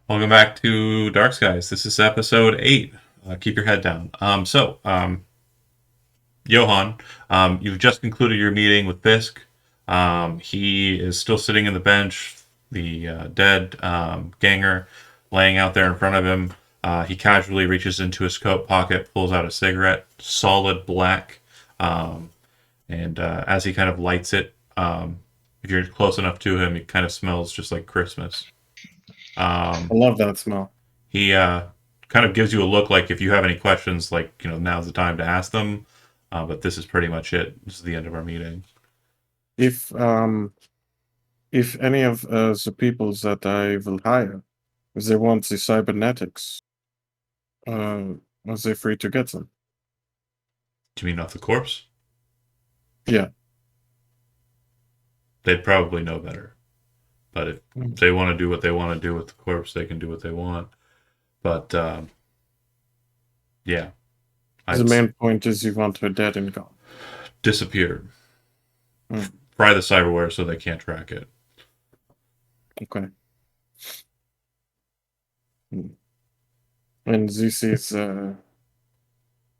Welcome back to Dark Skies. This is episode 8. Keep your head down. Johan, you've just concluded your meeting with Fisk. He is still sitting in the bench, the dead ganger laying out there in front of him. He casually reaches into his coat pocket, pulls out a cigarette, solid black, um, and as he kind of lights it, if you're close enough to him, it kind of smells just like Christmas. I Um, love that smell. he kind of gives you a look like if you have any questions, like, now's the time to ask them. But this is pretty much it. This is the end of our meeting. If um if any of the peoples that I will hire, if they want the cybernetics, uh, are they free to get them? Do you mean off the corpse? Yeah. They'd probably know better. But if Mm. they want to do what they want to do with the corpse, they can do what they want. But yeah, The I'd main point is you want her dead and gone. disappeared. Mm. Fry the cyberware so they can't track it. Okay. Mm. And this is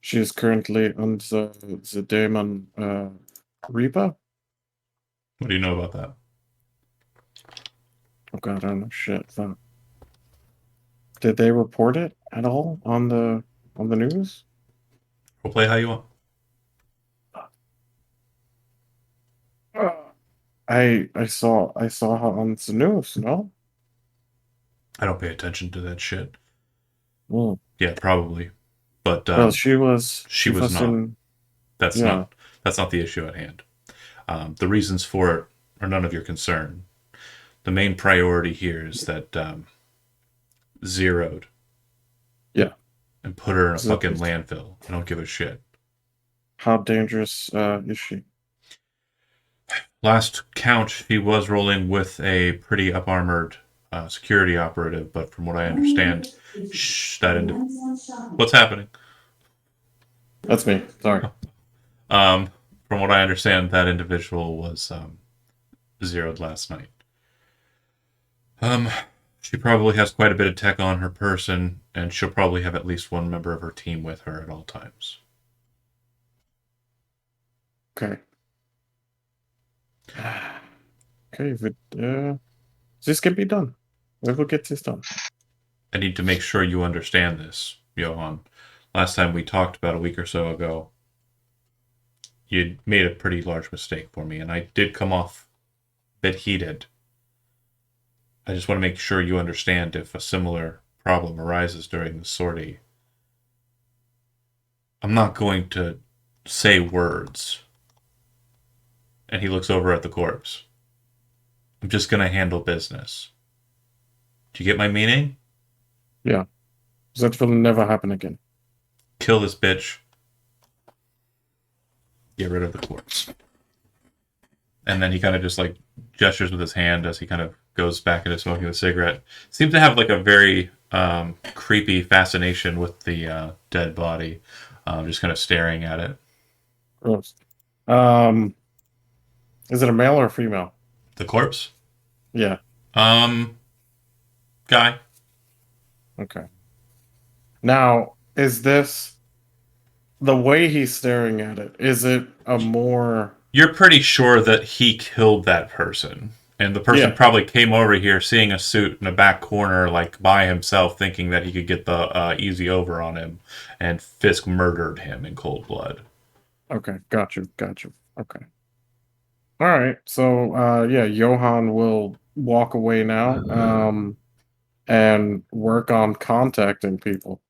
she is currently on the demon Reaper. What do you know about that? Oh God, I don't know shit. Fuck. Did they report it at all on the news? We'll play how you want. I saw her on the news. No. I don't pay attention to that shit. Mm. Yeah, probably. But Well, she was she she was was not. in That's yeah. not. That's not the issue at hand. The reasons for it are none of your concern. The main priority here is that zeroed Yeah. and put her in a Is that fucking just landfill. I don't give a shit. how dangerous is she? Last count, she was rolling with a pretty up armored security operative, but from what I understand, what's happening? That's me. Sorry. Um, from what I understand, that individual was zeroed last night. Um, she probably has quite a bit of tech on her person, and she'll probably have at least one member of her team with her at all times. Okay. Okay, but this can be done. We will get this done. I need to make sure you understand this, Johan. Last time we talked about a week or so ago, you made a pretty large mistake for me, and I did come off a bit heated. I just want to make sure you understand if a similar problem arises during the sortie. I'm not going to say words. And he looks over at the corpse. I'm just going to handle business. Do you get my meaning? Yeah. That will never happen again. Kill this bitch. Get rid of the corpse. And then he kind of just like gestures with his hand as he kind of goes back into smoking the cigarette. Seems to have like a very creepy fascination with the dead body, just kind of staring at it. Gross. Um, is it a male or a female? The corpse? Yeah. Um, guy. Okay. Now, is this the way he's staring at it? Is it a more You're pretty sure that he killed that person. And the person yeah. probably came over here seeing a suit in a back corner, like by himself, thinking that he could get the easy over on him. And Fisk murdered him in cold blood. Okay, got you, got you. Okay. All right. So yeah, Johan will walk away now and work on contacting people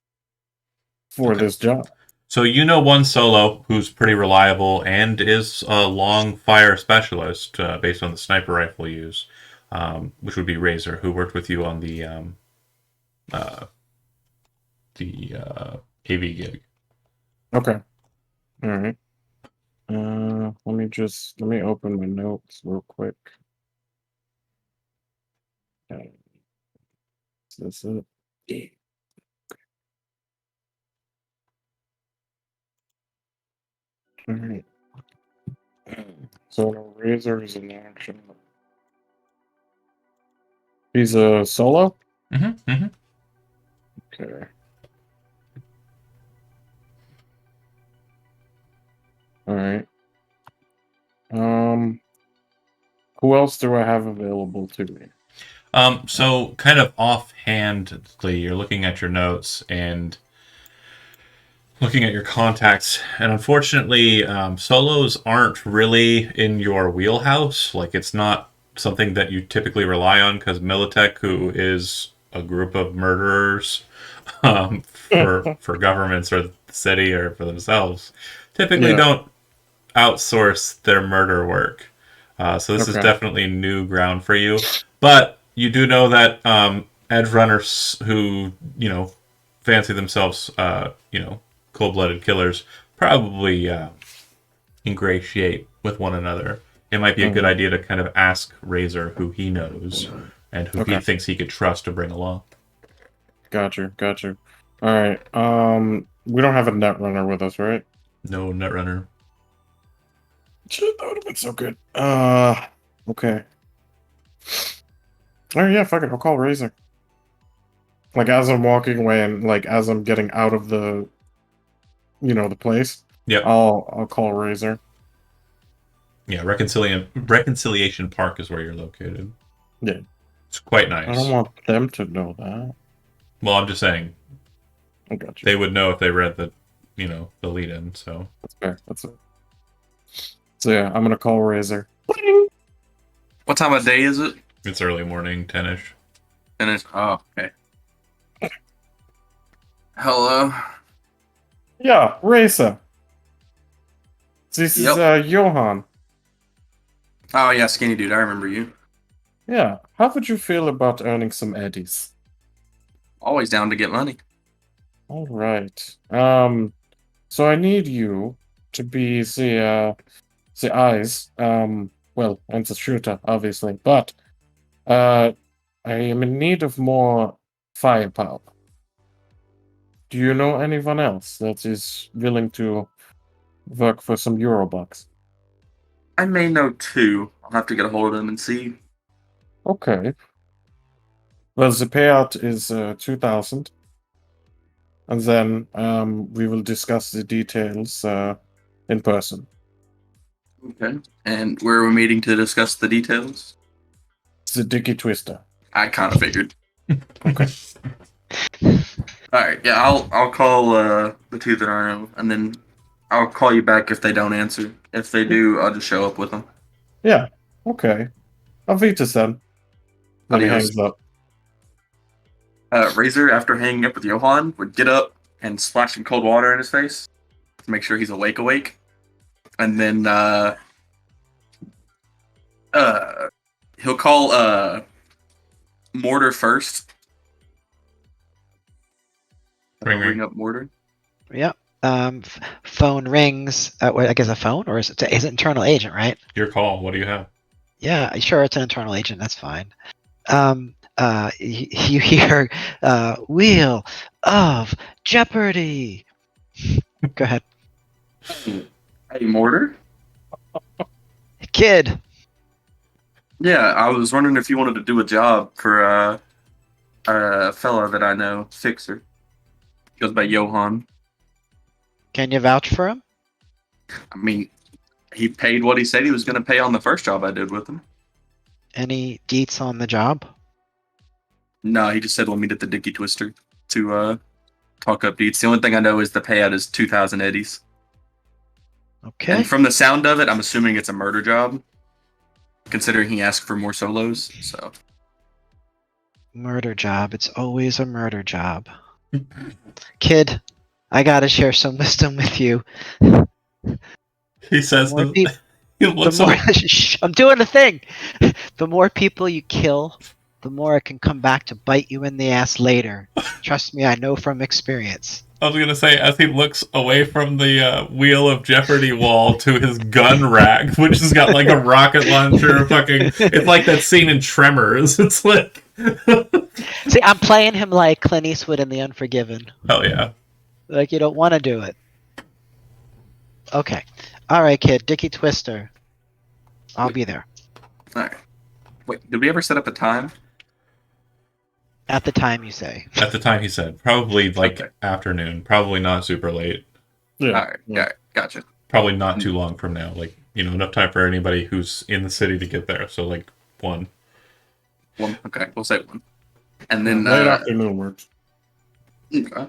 for Okay. this job. So you know one solo who's pretty reliable and is a long fire specialist based on the sniper rifle use, which would be Razor, who worked with you on uh, the AV gig. Okay. All right. Let me open my notes real quick. Is this it? Yeah. All right. So Razor is in action. He's a solo? Mm-hmm. Okay. All right. Um, who else do I have available to me? So kind of offhandedly, you're looking at your notes and looking at your contacts, and unfortunately, solos aren't really in your wheelhouse. Like, it's not something that you typically rely on because Militech, who is a group of murderers for governments or the city or for themselves, typically Yeah. don't outsource their murder work. So this is Okay. definitely new ground for you. But you do know that edge runners who fancy themselves cold-blooded killers probably ingratiate with one another. It might be a good Hmm. idea to kind of ask Razor who he knows and who he Okay. thinks he could trust to bring along. Got you. Got you. All right. We don't have a net runner with us, right? No Netrunner. Shit, that would have been so good. Okay. All right. Yeah. Fuck it. I'll call Razor. Like as I'm walking away and like as I'm getting out of the place, Yep. I'll call Razor. Yeah, Reconciliation Park is where you're located. Yeah. It's quite I don't nice. want them to know that. Well, I'm just saying I got you. they would know if they read the lead in. So That's fair. That's it. So yeah, I'm gonna call Razor. Bling! What time of day is it? it's early morning, 10ish. And it's okay. Hello. Yeah, Razor. This is Yep. Johan. Oh yeah, skinny dude. I remember you. Yeah. How would you feel about earning some eddies? Always down to get money. All right. So I need you to be the eyes. Well, and the shooter, obviously, but I am in need of more firepower. Do you know anyone else that is willing to work for some Eurobucks? I may know two. I'll have to get a hold of them and see. Okay. Well, the payout is 2,000, and then we will discuss the details in person. Okay. And where are we meeting to discuss the details? The Dicky Twister. I kind of figured. Okay. All right. Yeah, I'll call the two that I know, and then I'll call you back if they don't answer. If they do, I'll just show up with them. Yeah. Okay. Auf Wiedersehen. Then he Adios. hangs up. Razor, after hanging up with Johan, would get up and splash some cold water in his face to make sure he's awake. And then he'll call Mortar first. Ring, ring. Ring up Mortar. Yep. Phone rings. I guess a phone, or is it internal agent, right? Your call. What do you have? Yeah, sure, it's an internal agent. That's fine. You hear Wheel of Jeopardy. Go ahead, Hey, Mortar? kid. Yeah, I was wondering if you wanted to do a job for a fella that I know, Fixer. Goes by Johan. Can you vouch for him? I mean, he paid what he said he was going to pay on the first job I did with him. Any deets on the job? No, he just said we'll meet at the Dicky Twister to talk up deets. The only thing I know is the payout is 2,000 eddies. Okay. And from the sound of it, I'm assuming it's a murder job, considering he asked for more solos. So Murder job. It's always a murder job. Kid, I gotta share some wisdom with you. He says More this. peop- He The looks more over. Shh, I'm doing a thing. The more people you kill, the more it can come back to bite you in the ass later. Trust me, I know from experience. I was gonna say, as he looks away from the Wheel of Jeopardy wall to his gun rack, which has got like a rocket launcher, fucking. It's like that scene in Tremors. It's like, See, I'm playing him like Clint Eastwood in The Unforgiven. hell yeah. Like you don't want to do it. Okay. All right, kid. Dicky Twister. I'll be there. all right. Wait, did we ever set up a time? At the time you say. At the time he said, probably like Okay. afternoon, probably not super late, Yeah. All right. Yeah. Gotcha. probably not too long from now. Like, enough time for anybody who's in the city to get there. So like 1. One. Okay. We'll say 1. And Yeah, then late afternoon works. okay.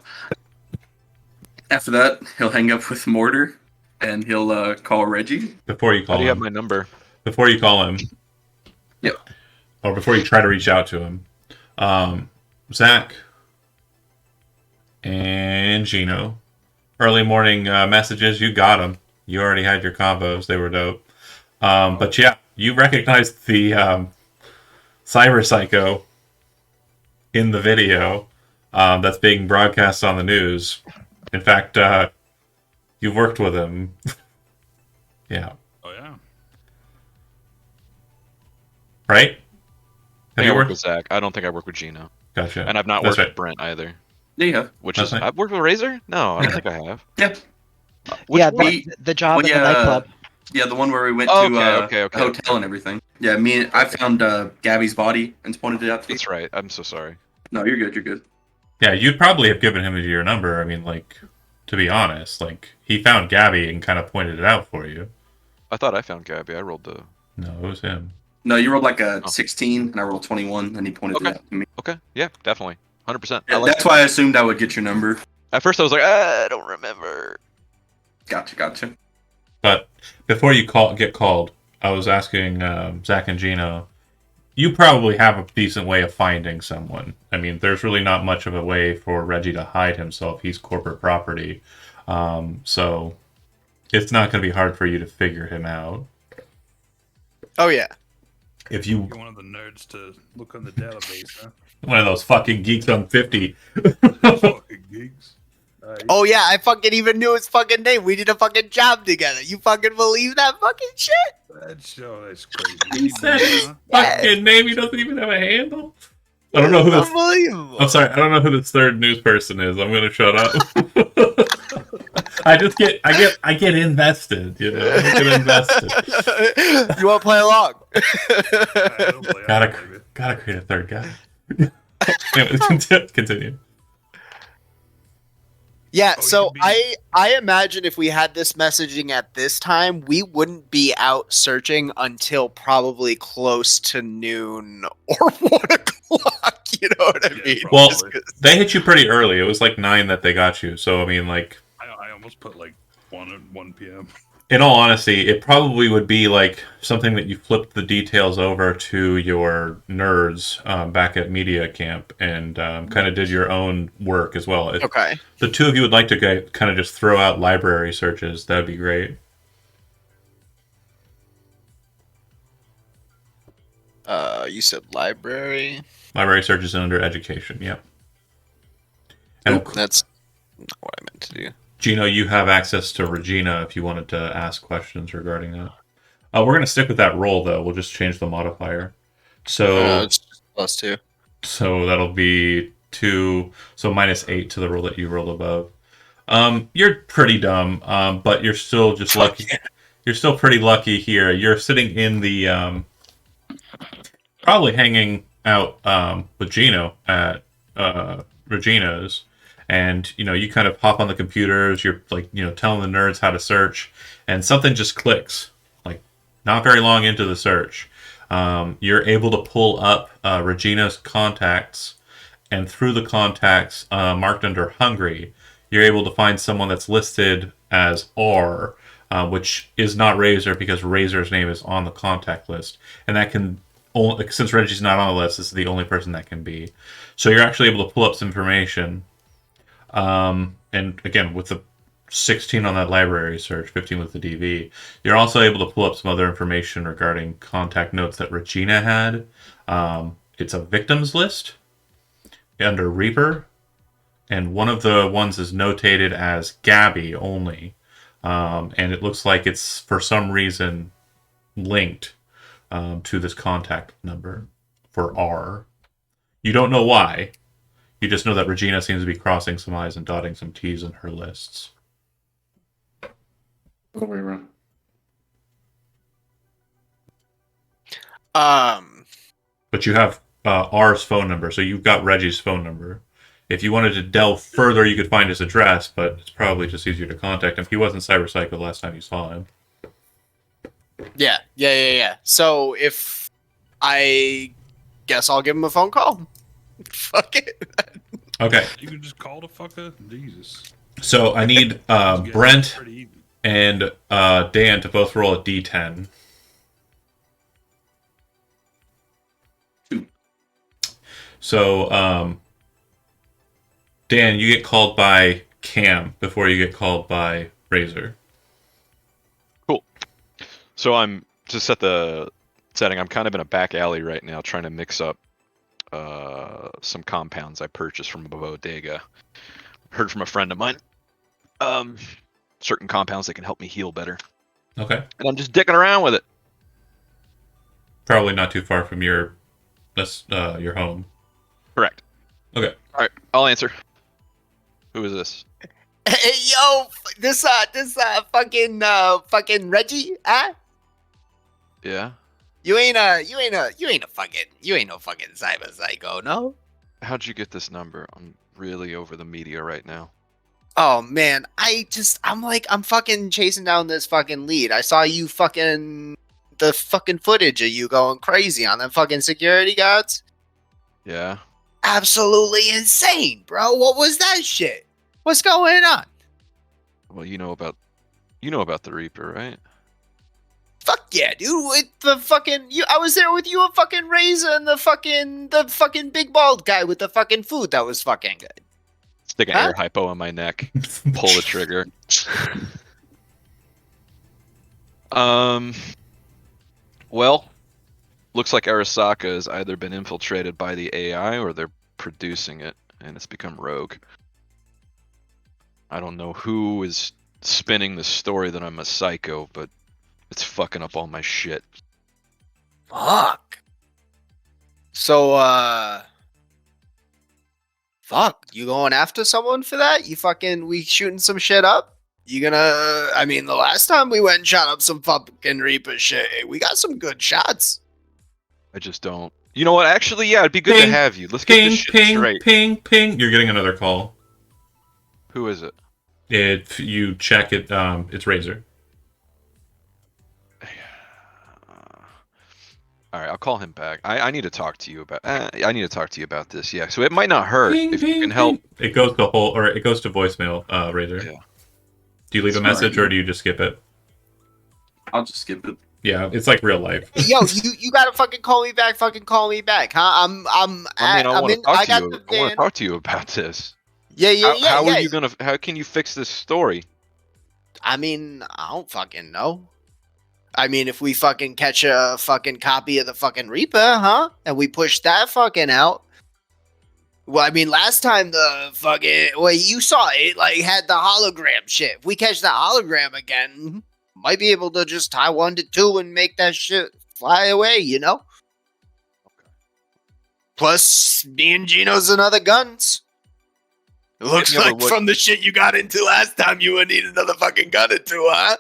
After that, he'll hang up with Mortar, and he'll call Reggie. Before you How call do you have him, my number? before you call him, Yep. or before you try to reach out to him, Zach and Gino, early morning messages. You got them. You already had your combos. They were dope. But yeah, you recognized the cyber psycho in the video that's being broadcast on the news. In fact, you've worked with him. Yeah. Oh yeah. Right? I Have think you I work worked? with Zach. I don't think I work with Gino. Gotcha. And I've not That's worked right. with Brent either. Yeah, you have. Which That's is right. I've worked with Razor? No, I don't think I have. Yeah. Which Yeah, one? the job Well, in the nightclub. Yeah, the one where we went Oh, to okay, a hotel and everything. Yeah, I found Gabby's body and pointed it out to you. That's right. I'm so sorry. No, you're good. You're good. Yeah, you'd probably have given him your number. I mean, like, to be honest, like, he found Gabby and kind of pointed it out for you. I thought I found Gabby. I rolled the. No, it was him. No, you rolled like a Oh. 16, and I rolled 21, and he pointed Okay. it out to me. Okay, yeah, definitely, 100%. Yeah, that's why I assumed I would get your number. At first, I was like, I don't remember. Gotcha. But before you get called, I was asking Zach and Gino, you probably have a decent way of finding someone. I mean, there's really not much of a way for Reggie to hide himself. He's corporate property. So it's not going to be hard for you to figure him out. Oh yeah. If you, You're one of the nerds to look on the database, huh? one of those fucking geeks on 50. Fucking geeks. Oh yeah, I fucking even knew his fucking name. We did a fucking job together. You fucking believe that fucking shit? That's crazy. He said his Huh? fucking name. He doesn't even have a handle. I don't know who this. Unbelievable. I'm sorry. I don't know who this third news person is. I'm gonna shut up. I get invested. I get invested. You want to play along? I don't play Gotta- out, baby. Gotta create a third guy. Anyway, continue. Yeah, Oh, so you can I imagine if we had this messaging at this time, we wouldn't be out searching until probably close to noon or 1 o'clock. You know what I Yeah, mean? Well, Just 'cause- They hit you pretty early. It was like 9 that they got you. So I mean, like, I almost put like 1 p.m. in all honesty, it probably would be like something that you flipped the details over to your nerds back at media camp and kind of did your own work as well. If okay. the two of you would like to kind of just throw out library searches, that'd be great. You said library. Library searches under education. Yep. And Nope, that's not what I meant to do. Gino, you have access to Regina if you wanted to ask questions regarding that. We're going to stick with that roll, though. We'll just change the modifier. So, It's just +2. so that'll be 2. So -8 to the roll that you rolled above. You're pretty dumb, but you're still just lucky. You're still pretty lucky here. You're sitting in the probably hanging out with Gino at Regina's. And you kind of hop on the computers. You're like telling the nerds how to search, and something just clicks. Like not very long into the search, you're able to pull up Regina's contacts, and through the contacts marked under hungry, you're able to find someone that's listed as R, which is not Razor because Razor's name is on the contact list, and that can only, since Reggie's not on the list, this is the only person that can be. So you're actually able to pull up some information. And again, with the 16 on that library search, 15 with the DV, you're also able to pull up some other information regarding contact notes that Regina had. It's a victims list under Reaper, and one of the ones is notated as Gabby only. And it looks like it's, for some reason, linked to this contact number for R. You don't know why. You just know that Regina seems to be crossing some I's and dotting some T's in her lists. Other way around. But you have R's phone number, so you've got Reggie's phone number. If you wanted to delve further, you could find his address, but it's probably just easier to contact him. He wasn't Cyber Psycho the last time you saw him. Yeah. So if I guess I'll give him a phone call. Fuck it. Okay, You can just call the fucker. Jesus. so I need It's getting Brent pretty even. and Dan to both roll a d10. So, Dan, you get called by Cam before you get called by Razor. So I'm to set the setting. I'm kind of in a back alley right now, trying to mix up some compounds I purchased from a bodega. Heard from a friend of mine. Certain compounds that can help me heal better, Okay. and I'm just dicking around with it. Probably not too far from your home. Correct. Okay. All right, I'll answer. Who is this? Hey, yo, this fucking Reggie, huh? Yeah. You ain't no fucking cyber psycho, no? How'd you get this number? I'm really over the media right now. Oh man, I'm fucking chasing down this fucking lead. I saw you the fucking footage of you going crazy on them fucking security guards. Yeah. Absolutely insane, bro. What was that shit? What's going on? Well, you know about the Reaper, right? Fuck yeah, dude. With the fucking I was there with you and fucking Razor and the fucking big bald guy with the fucking food that was fucking good. Stick an Huh? air hypo on my neck. Pull the trigger. Well, looks like Arasaka has either been infiltrated by the AI or they're producing it, and it's become rogue. I don't know who is spinning the story that I'm a psycho, but it's fucking up all my shit. Fuck. So, fuck, you going after someone for that? We shooting some shit up? You gonna, I mean, the last time we went and shot up some fucking Reaper shit, we got some good shots. I just don't. You know what? Actually, yeah, it'd be good to Ping, have you. Let's get Ping, this shit ping, straight. ping, ping. You're getting another call. Who is it? If you check it, it's Razor. All right, I'll call him back. I need to talk to you about. I need to talk to you about this. Yeah, so it might not hurt Ping, if ping, you can help. ping. It goes to it goes to voicemail, Razor. Yeah. Do you leave a Sorry. message or do you just skip it? I'll just skip it. Yeah, it's like real life. Hey, yo, you gotta fucking call me back, huh? I mean, I want to talk to you. I want to talk to you about this. Yeah. How are you gonna? How can you fix this story? I mean, I don't fucking know. I mean, if we fucking catch a fucking copy of the fucking Reaper, huh? And we push that fucking out. Well, I mean, last time you saw it, like, had the hologram shit. If we catch the hologram again, might be able to just tie 1 to 2 and make that shit fly away, you know? Okay. Plus, me and Gino's and other guns. It looks Yeah, but like what- from the shit you got into last time, you would need another fucking gun or two, huh?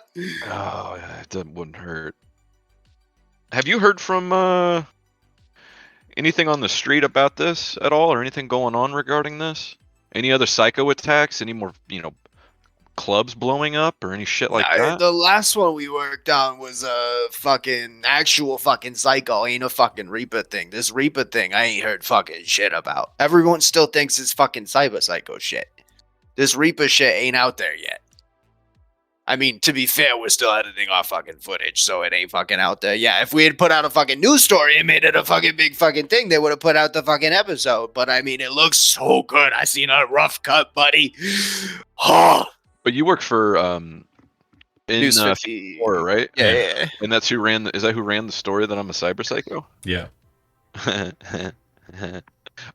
Oh, that wouldn't hurt. Have you heard from anything on the street about this at all, or anything going on regarding this? Any other psycho attacks? Any more, clubs blowing up, or any shit like that? The last one we worked on was a fucking actual fucking psycho. Ain't a fucking Reaper thing. This Reaper thing, I ain't heard fucking shit about. Everyone still thinks it's fucking cyber psycho shit. This Reaper shit ain't out there yet. I mean, to be fair, we're still editing our fucking footage, so it ain't fucking out there. Yeah, if we had put out a fucking news story and made it a fucking big fucking thing, they would have put out the fucking episode. But I mean, it looks so good. I seen a rough cut, buddy. Oh, But you work for News in 50. horror, right? Yeah. And that's who ran. Is that who ran the story that I'm a cyber psycho? Yeah.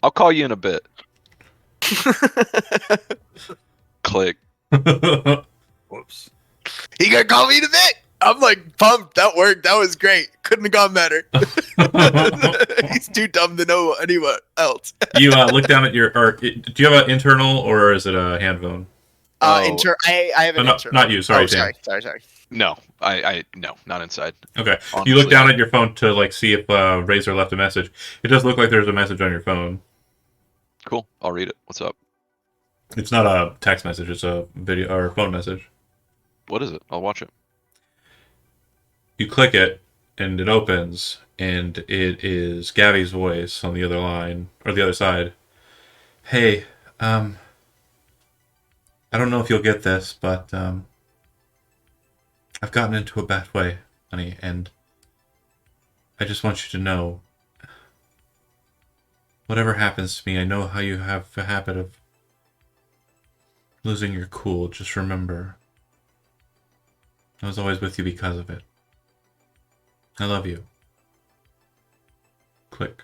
I'll call you in a bit. Click. Whoops. He gonna call me in a bit. I'm like pumped. That worked. That was great. Couldn't have gone better. He's too dumb to know anyone else. You look down at your. Or do you have an internal or is it a hand phone? Oh. I have an no, intro. not you. Sorry, Oh, Dan. sorry. No, No, not inside. Okay. Honestly, You look down at your phone to like see if Razor left a message. It does look like there's a message on your phone. Cool. I'll read it. What's up? It's not a text message. It's a video or phone message. What is it? I'll watch it. You click it, and it opens, and it is Gabby's voice on the other line or the other side. Hey, I don't know if you'll get this, but I've gotten into a bad way, honey, and I just want you to know. Whatever happens to me, I know how you have a habit of losing your cool. Just remember, I was always with you because of it. I love you. Click.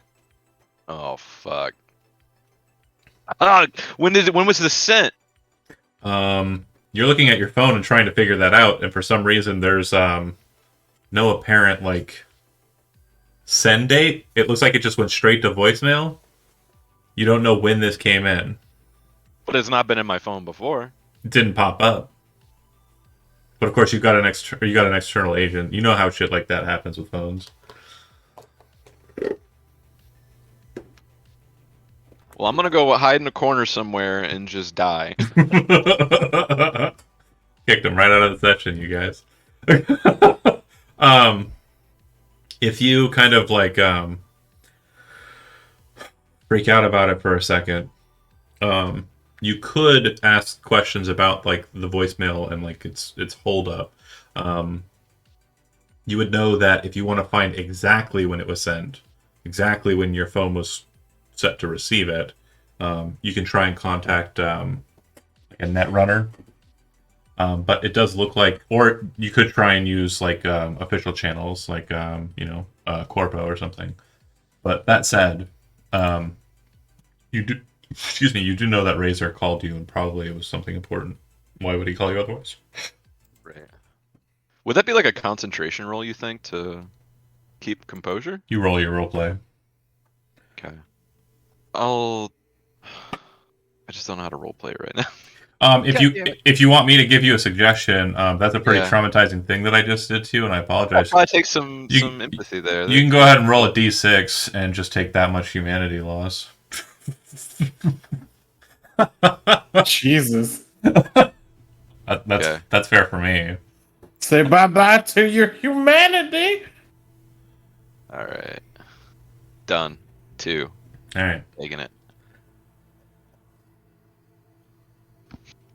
Oh fuck. Ah, when was this sent? You're looking at your phone and trying to figure that out, and for some reason there's no apparent like send date. It looks like it just went straight to voicemail. You don't know when this came in. But it's not been in my phone before. It didn't pop up. But of course you got an external agent. You know how shit like that happens with phones. Well, I'm gonna go hide in a corner somewhere and just die. Kicked him right out of the session, you guys. If you kind of like freak out about it for a second, you could ask questions about like the voicemail and like its hold up. You would know that if you want to find exactly when it was sent, exactly when your phone was set to receive it, you can try and contact a netrunner. But it does look like, or you could try and use like official channels like Corpo or something. But that said, you do know that Razor called you and probably it was something important. Why would he call you otherwise? Right. Would that be like a concentration roll, you think, to keep composure? You roll your role play. Okay. I just don't know how to roleplay it right now. If you want me to give you a suggestion, that's a pretty Yeah. traumatizing thing that I just did to you, and I I'll apologize. probably take some You- empathy there. You can go ahead and roll a d6 and just take that much humanity loss. Jesus. Okay. That's fair for me. Say bye-bye to your humanity. All right. Done. 2. All right. Taking it.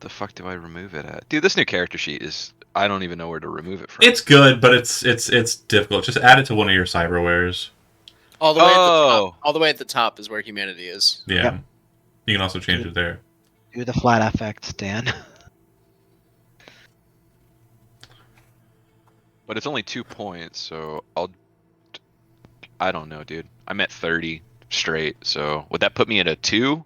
The fuck do I remove it at? Dude, this new character sheet is... I don't even know where to remove it from. It's good, but it's difficult. Just add it to one of your cyberwares. All the way at the Oh. top. All the way at the top is where humanity is. Yeah. Yep. You can also change it there. Do the flat effect, Dan. But it's only 2 points, so I don't know, dude. I'm at 30 straight, so would that put me at a 2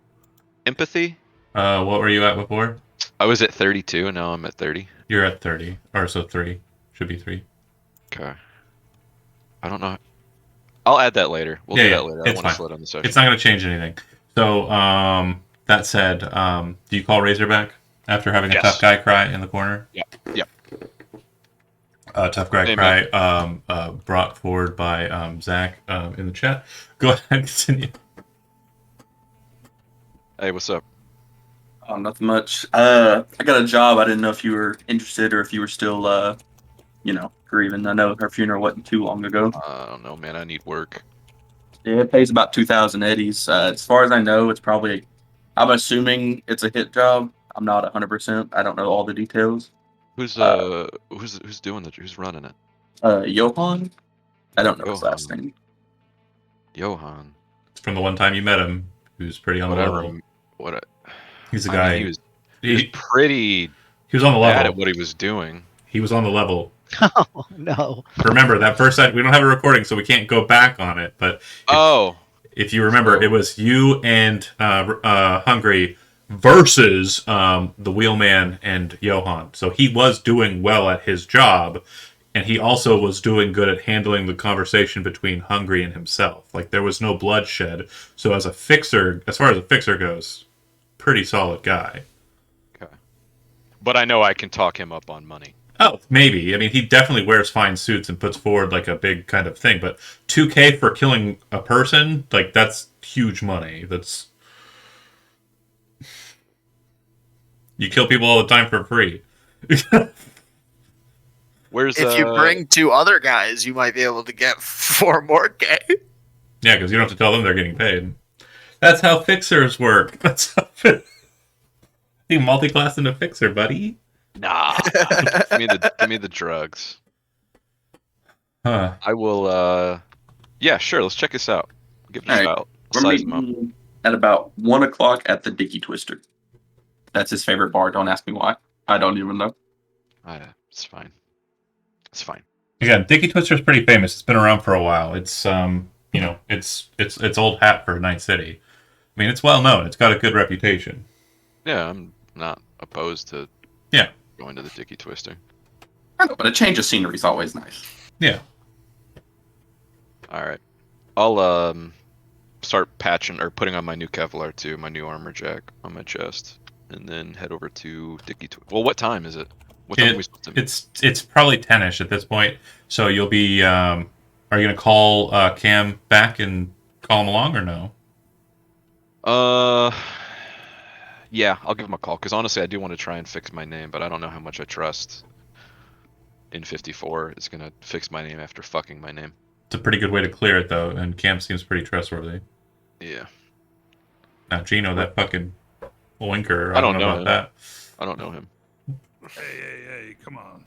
empathy? What were you at before? I was at 32, and now I'm at 30. You're at 30. Or so 3. Should be 3. Okay. I don't know. I'll add that later. We'll do that later. I it's don't want to fine. slow down the session. It's not going to change anything. So, that said, do you call Razor back after having a Yes. tough guy cry in the corner? Yep. Tough guy Amen. cry, brought forward by Zach in the chat. Go ahead and continue. Hey, what's up? Oh, nothing much. I got a job. I didn't know if you were interested or if you were still, grieving. I know her funeral wasn't too long ago. I don't know, man. I need work. Yeah, it pays about 2,000 eddies. As far as I know, it's probably. I'm assuming it's a hit job. I'm not 100%. I don't know all the details. Who's doing who's running it? Johan. I don't know his Johan. last name. Johan. It's from the one time you met him, who's pretty on the level. He's a guy. He was pretty he was on the bad level. at what he was doing. He was on the level. Oh no. Remember that first time we don't have a recording, so we can't go back on it. But if you remember, it was you and Hungry versus the wheelman and Johan. So he was doing well at his job, and he also was doing good at handling the conversation between Hungry and himself. Like there was no bloodshed. So as far as a fixer goes, pretty solid guy. Okay. But I know I can talk him up on money. Oh, maybe. I mean, he definitely wears fine suits and puts forward like a big kind of thing. But 2K for killing a person, like that's huge money. That's you kill people all the time for free. Where's If you bring 2 other guys, you might be able to get 4 more K. Yeah, because you don't have to tell them they're getting paid. That's how fixers work. That's how you multi-class into fixer, buddy. Nah. Give me the drugs. Huh. I will. Yeah, sure. Let's check this out. Give it a All right. shot. We're Size them up. meeting at about 1 o'clock at the Dicky Twister. That's his favorite bar. Don't ask me why. I don't even know. It's fine. It's fine. Again, Dicky Twister's pretty famous. It's been around for a while. It's it's old hat for Night City. I mean, it's well known. It's got a good reputation. Yeah, I'm not opposed to Yeah. going to the Dicky Twister. I know, but a change of scenery is always nice. Yeah. All right. I'll start patching or putting on my new Kevlar too, my new armor jack on my chest, and then head over to Dicky Twister. Well, what time is it? What time are we supposed to meet? It's probably 10ish at this point. So you'll be are you gonna call Cam back and call him along or no? Yeah, I'll give him a call because honestly, I do want to try and fix my name, but I don't know how much I trust in 54 is gonna fix my name after fucking my name. It's a pretty good way to clear it though, and Cam seems pretty trustworthy. Yeah. Now Gino, that fucking oinker, I don't know about him. that. I don't know him. Hey, come on.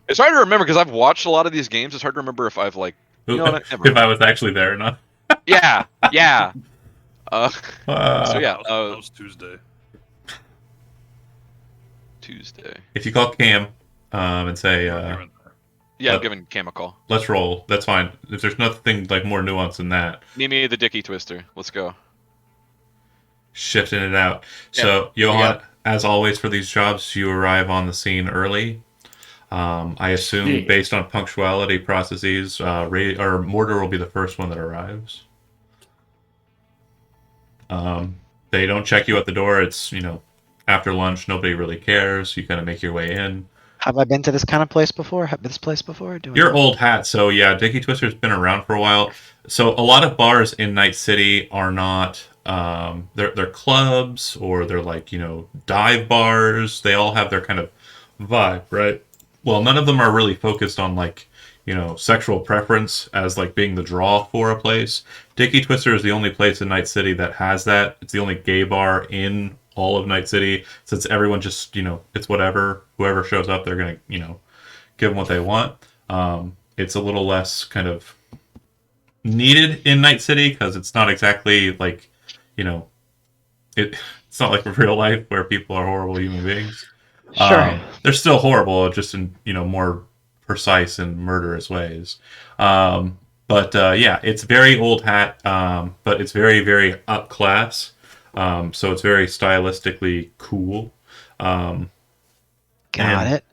It's hard to remember because I've watched a lot of these games. It's hard to remember if I've like, you know what? Never If I was actually there or not. yeah. So yeah, That was Tuesday. Tuesday. If you call Cam and say You weren't there. Yeah, I'm But- giving Cam a call. let's roll, that's fine. If there's nothing like more nuance than that, Meet me at the Dicky Twister. Let's go. shifting it out. Yeah. So Johan, Yeah. as always for these jobs, you arrive on the scene early. I assume Yeah. based on punctuality processes, Mortar will be the first one that arrives. They don't check you at the door. It's after lunch, nobody really cares. You kind of make your way in. Have I been to this kind of place before? Have this place before? Do I You're know? old hat, so yeah, Dicky Twister's been around for a while. So a lot of bars in Night City are not they're clubs or they're like, dive bars. They all have their kind of vibe, right? Well, none of them are really focused on like, sexual preference as like being the draw for a place. Dicky Twister is the only place in Night City that has that. It's the only gay bar in all of Night City, since everyone just, it's whatever. Whoever shows up, they're gonna, give them what they want. It's a little less kind of needed in Night City because it's not exactly like, it's not like real life where people are horrible human beings. Sure. They're still horrible, just in more precise and murderous ways. But yeah, it's very old hat, but it's very very up class. So it's very stylistically cool. Got and- it.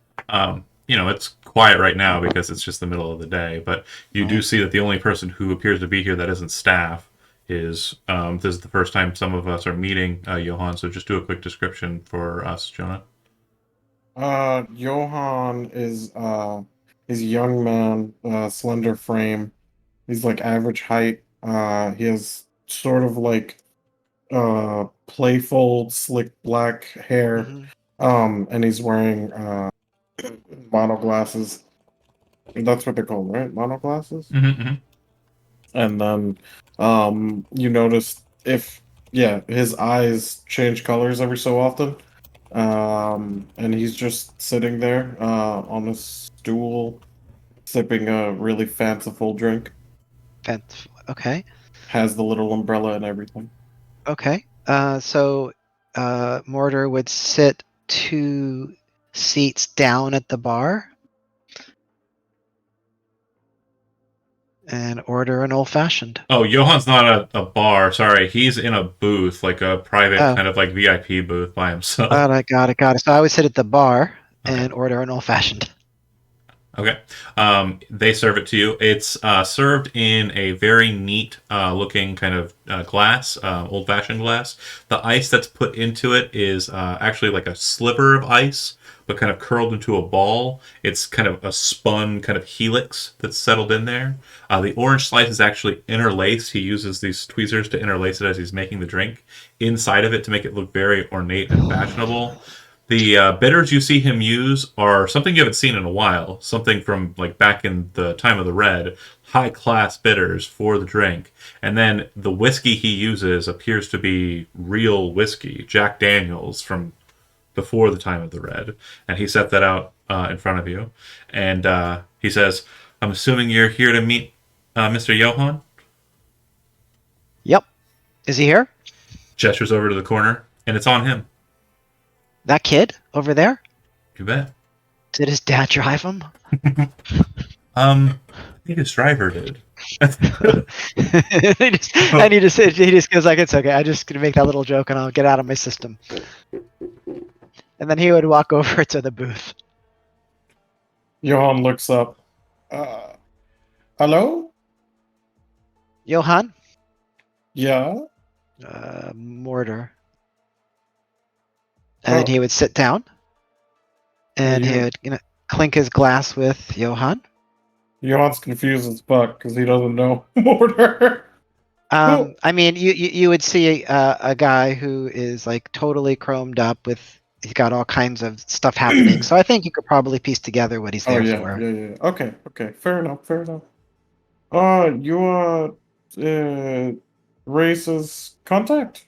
It's quiet right now because it's just the middle of the day. But you do see that the only person who appears to be here that isn't staff is this is the first time some of us are meeting Johan. So just do a quick description for us, Jonah. Johan is he's a young man, slender frame. He's like average height. He has sort of like playful, slick black hair. Mhm. And he's wearing mono glasses. That's what they're called, right? Mono glasses. Mm-hmm. And then you notice his eyes change colors every so often. And he's just sitting there on a stool, sipping a really fanciful drink. Okay. Has the little umbrella and everything. Okay. So Mortar would sit 2 seats down at the bar and order an old fashioned. Oh, Johan's not a bar. Sorry, he's in a booth, like a private Oh. kind of like VIP booth by himself. Got it. So I would sit at the bar Okay. and order an old fashioned. Okay. They serve it to you. It's served in a very neat looking kind of glass, old-fashioned glass. The ice that's put into it is actually like a sliver of ice, but kind of curled into a ball. It's kind of a spun kind of helix that's settled in there. The orange slice is actually interlaced. He uses these tweezers to interlace it as he's making the drink inside of it to make it look very ornate and fashionable. The bitters you see him use are something you haven't seen in a while, something from like back in the time of the red, high class bitters for the drink. And then the whiskey he uses appears to be real whiskey, Jack Daniels from before the time of the red. And he set that out in front of you. And he says, I'm assuming you're here to meet Mr. Johann? Yep. Is he here? Gestures over to the corner, and it's on him. That kid over there? You bet. Did his dad drive him? I think his driver did. he just goes like, it's okay. I'm just gonna make that little joke and I'll get out of my system. And then he would walk over to the booth. Johan looks up. Hello? Johan? Yeah? Mortar. And then he would sit down. And he would, clink his glass with Johan. Johan's confused as fuck because he doesn't know Mortar. I mean, you would see a guy who is like totally chromed up with. He's got all kinds of stuff happening. So I think you could probably piece together what he's there for. Yeah. Okay. Fair enough. You Race's contact?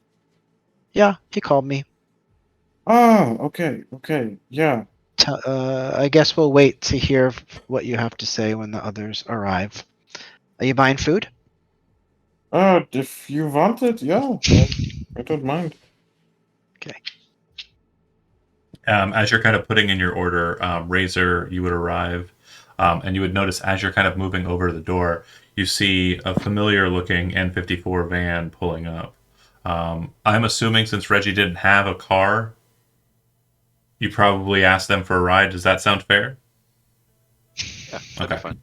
Yeah, he called me. Oh, okay. Yeah. I guess we'll wait to hear what you have to say when the others arrive. Are you buying food? If you want it, yeah. I don't mind. Okay. As you're kind of putting in your order, Razor, you would arrive, and you would notice as you're kind of moving over to the door, you see a familiar-looking N54 van pulling up. I'm assuming since Reggie didn't have a car, you probably asked them for a ride. Does that sound fair? Yeah, that'd be fine.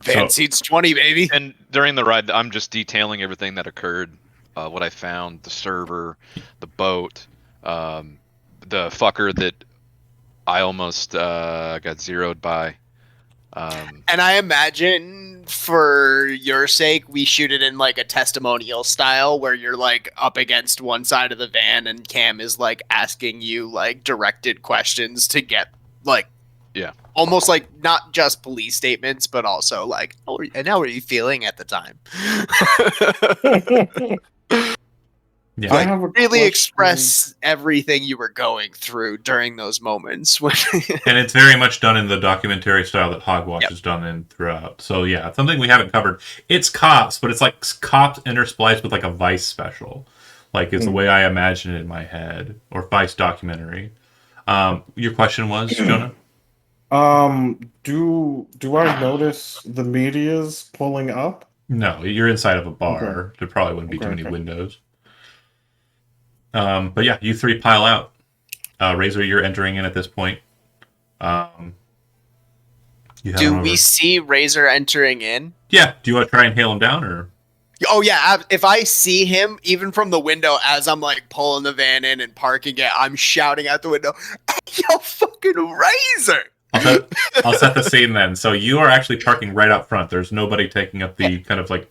Van seats 20, baby. And during the ride, I'm just detailing everything that occurred, what I found, the server, the boat, the fucker that I almost got zeroed by. And I imagine for your sake, we shoot it in like a testimonial style where you're like up against one side of the van and Cam is like asking you like directed questions to get like, yeah, almost like not just police statements, but also like, and how are you feeling at the time? Yeah. I have a Really question. express everything you were going through during those moments. And it's very much done in the documentary style that Hogwash is done in throughout. So yeah, it's something we haven't covered. It's cops, but it's like cops interspliced with like a Vice special. Like it's the way I imagine it in my head, or Vice documentary. Your question was, Jonah? Do I notice the media's pulling up? No, you're inside of a bar. Okay. There probably wouldn't be too many Okay. windows. But yeah, you three pile out. Razor, you're entering in at this point. Do we see Razor entering in? Yeah. Do you want to try and hail him down, or? Oh yeah, if I see him even from the window as I'm like pulling the van in and parking it, I'm shouting out the window, "Hey, yo, fucking Razor!" I'll set the scene then. So you are actually parking right up front. There's nobody taking up the kind of like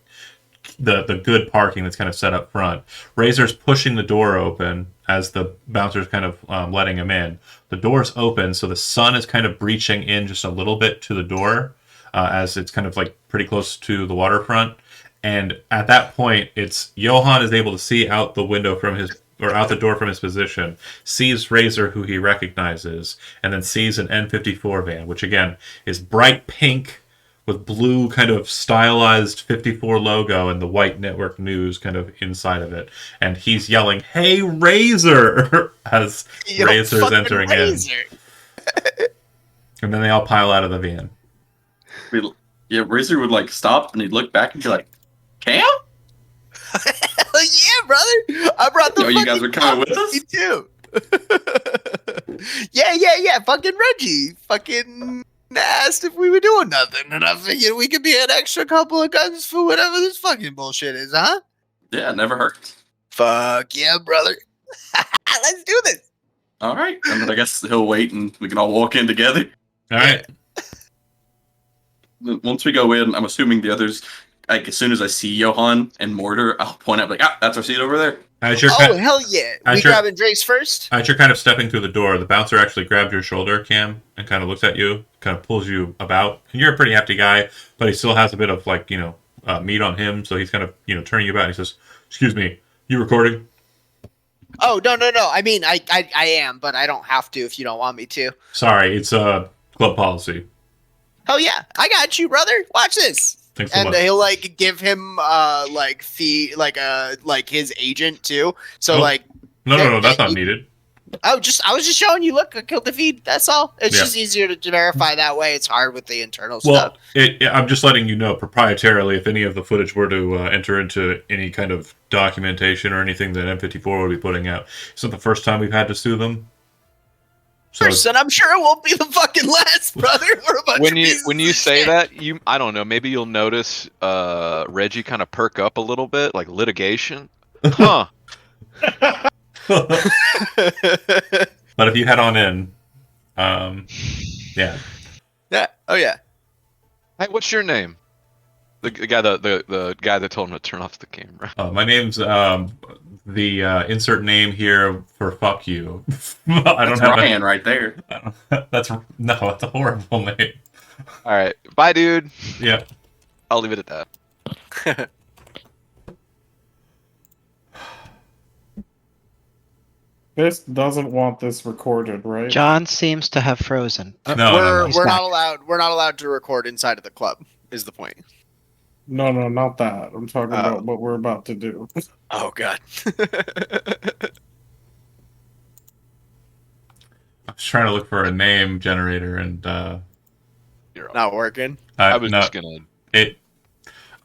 the good parking that's kind of set up front. Razor's pushing the door open as the bouncer's kind of letting him in. The door's open, so the sun is kind of breaching in just a little bit to the door as it's kind of like pretty close to the waterfront. And at that point, it's Johan is able to see out the window from his, or out the door from his position, sees Razor, who he recognizes, and then sees an N54 van, which again is bright pink with blue kind of stylized 54 logo and the white network news kind of inside of it. And he's yelling, "Hey, Razor!" as Yo, Razor's fucking entering Razor. in. And then they all pile out of the van. Yeah, Razor would like stop and he'd look back and be like, "Cam? Hell yeah, brother! I brought the Yo, you guys are coming with us?" Me too. yeah. Fucking Reggie, fucking asked if we were doing nothing, and I figured we could be an extra couple of guns for whatever this fucking bullshit is, huh? Yeah, it never hurts. Fuck yeah, brother. Let's do this. All right, and then I guess he'll wait, and we can all walk in together. All right. Once we go in, I'm assuming the others. Like as soon as I see Johan and Mortar, I'll point out like, that's our seat over there. As you're, Oh hell yeah! I We sure- grabbing drinks first. as you're kind of stepping through the door, the bouncer actually grabs your shoulder, Cam, and kind of looks at you, kind of pulls you about. And you're a pretty hefty guy, but he still has a bit of like meat on him, so he's kind of turning you about. And he says, "Excuse me, you recording?" Oh no. I mean, I am, but I don't have to if you don't want me to. Sorry, it's club policy. Hell yeah, I got you, brother. Watch this. Thanks so And much. he'll like give him like fee like his agent too. So Oh. like No, that's not needed. I was just showing you. Look, I killed the feed. That's all. It's Yeah. just easier to verify that way. It's hard with the internal Well, stuff. I'm just letting you know proprietarily if any of the footage were to enter into any kind of documentation or anything that M54 would be putting out. It's not the first time we've had to sue them. So First, and I'm sure it won't be the fucking last, brother. We're a bunch When of you pieces when you of say shit. that, I don't know, maybe you'll notice Reggie kind of perk up a little bit, like litigation. Huh. but if you head on in, yeah. Yeah. Oh yeah. Hey, what's your name? The guy the guy that told him to turn off the camera. My name's the insert name here for fuck you. I That's don't have Ryan right there. that's a horrible name. All right, bye, dude. Yeah. I'll leave it at that. This doesn't want this recorded, right? John seems to have frozen. No. we're He's we're back. not allowed. We're not allowed to record inside of the club. Is the point? No, not that. I'm talking Oh. about what we're about to do. Oh god. I was trying to look for a name generator and You're Not working. I was no, just gonna.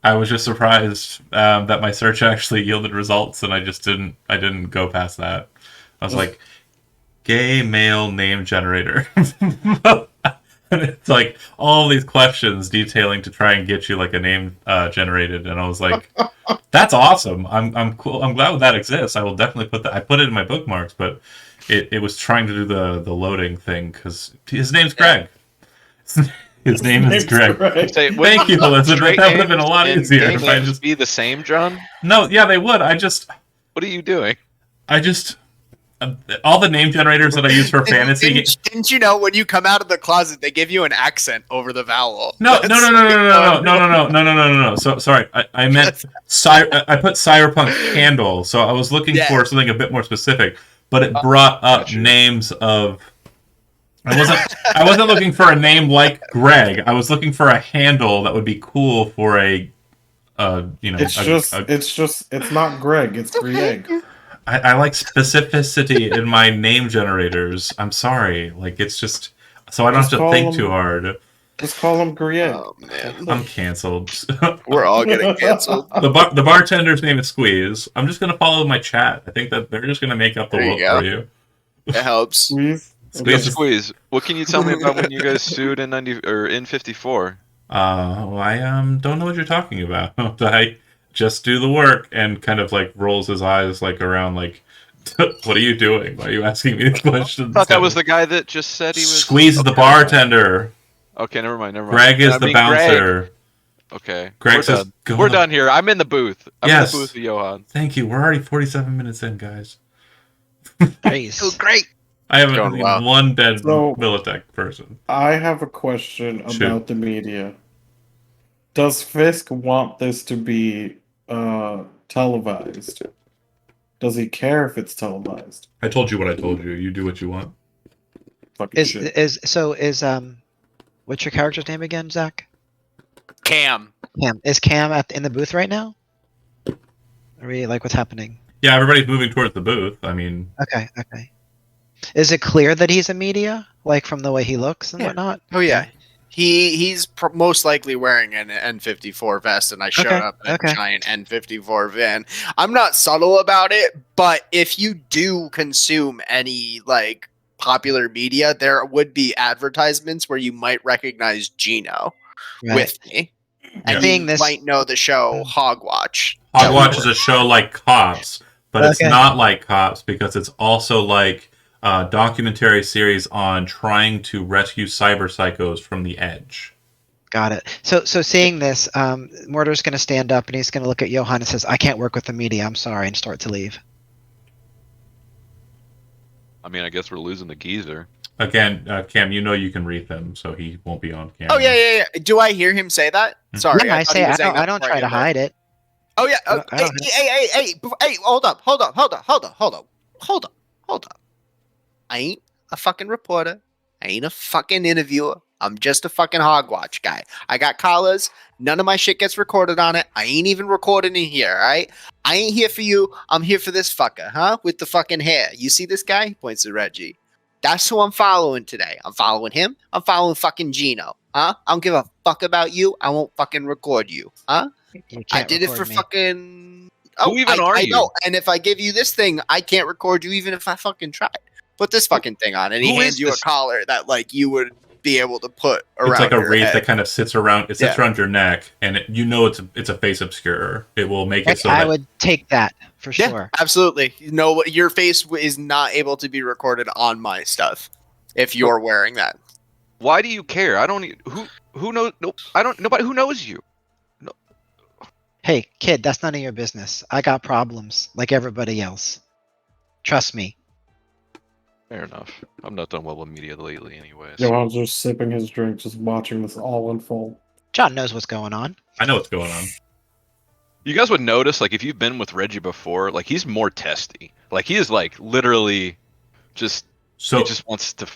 I was just surprised that my search actually yielded results, and I didn't go past that. I was like, gay male name generator. And it's like all these questions detailing to try and get you like a name generated, and I was like, that's awesome. I'm cool. I'm glad that exists. I will definitely put that. I put it in my bookmarks, but it was trying to do the loading thing because his name's Greg. His name is Greg. Say, Thank you, Elizabeth. straight That would have been a names lot and easier gay if I names just. be the same, John. No, yeah, they would. What are you doing? All the name generators that I use for fantasy. Didn't you know when you come out of the closet they give you an accent over the vowel? No. That's- So sorry, I meant I put Cyberpunk candle. So I was looking Yeah. for something a bit more specific, but it brought up Gotcha. names of. I wasn't looking for a name like Greg. I was looking for a handle that would be cool for a. It's not Greg. It's Grieg. I like specificity in my name generators. I'm sorry, like it's just so I don't Just have to call think them- too hard. Just call him Grieg. Oh man, I'm canceled. we're all getting canceled. The bartender's name is Squeeze. I'm just gonna follow my chat. I think that they're just gonna make up the There you look go. for you. It helps. Squeeze. Squeeze. Squeeze. What can you tell me about when you guys sued in 90 or in 54? Well, I don't know what you're talking about. I just do the work and kind of like rolls his eyes like around like, what are you doing? Why are you asking me these questions? I thought that was the guy that just said he was. Squeeze is the Okay, bartender. Okay, never mind. Greg is I the mean, bouncer. Okay, Greg we're says, done. "Go We're on." done here. I'm in the booth. I'm Yes. in the booth with Johan. Thank you. We're already 47 minutes in, guys. Nice. Oh great. I haven't Going seen well. one dead So- Militech person. I have a question Shoot. about the media. Does Fisk want this to be televised? Does he care if it's televised? I told you what I told you. You do what you want. Fucking shit. Is what's your character's name again, Zach? Cam. Cam. Is Cam in the booth right now? Are we like what's happening? Yeah, everybody's moving towards the booth. I mean, Okay. Is it clear that he's a media, like from the way he looks and Yeah. whatnot? Oh yeah. He's most likely wearing an N54 vest, and I showed Okay, up in a okay. giant N54 van. I'm not subtle about it, but if you do consume any like popular media, there would be advertisements where you might recognize Gino Right. with me, and Seeing you this- might know the show Hogwatch. Hogwatch is a show like Cops, but it's Okay. not like Cops because it's also like documentary series on trying to rescue cyber psychos from the edge. Got it. So seeing this, Mortar's going to stand up and he's going to look at Johan and says, "I can't work with the media. I'm sorry," and start to leave. I mean, I guess we're losing the geezer. Again, Cam, you know you can read them, so he won't be on camera. Oh yeah. Do I hear him say that? Sorry, Yeah, I thought say he I was saying don't. that I don't before try to get there. hide it. Oh yeah. I don't- I Hey! Hold up! I ain't a fucking reporter. I ain't a fucking interviewer. I'm just a fucking hogwatch guy. I got collars. None of my shit gets recorded on it. I ain't even recording in here, alright? I ain't here for you. I'm here for this fucker, huh? With the fucking hair. You see this guy? He points to Reggie. That's who I'm following today. I'm following him. I'm following fucking Gino. Huh? I don't give a fuck about you. I won't fucking record you. Huh? You I can't did it record for me. fucking. Who even are I you? know. And if I give you this thing, I can't record you even if I fucking tried. Put this fucking thing on, and he Who hands is you a this? collar that like you would be able to put around. It's like a your wraith head. that kind of sits around. It sits Yeah. around your neck, and it's a face obscurer. It will make it so I that would take that for Yeah, sure. absolutely. No, your face is not able to be recorded on my stuff if you're wearing that. Why do you care? I don't. Who knows? No, I don't. Nobody who knows you. Hey, kid, that's none of your business. I got problems like everybody else. Trust me. Fair enough. I'm not done well with media lately, anyways. Johan's just sipping his drink, just watching this all unfold. John knows what's going on. I know what's going on. You guys would notice, like, if you've been with Reggie before, like, he's more testy. Like, he is, like, literally just. So He just wants to.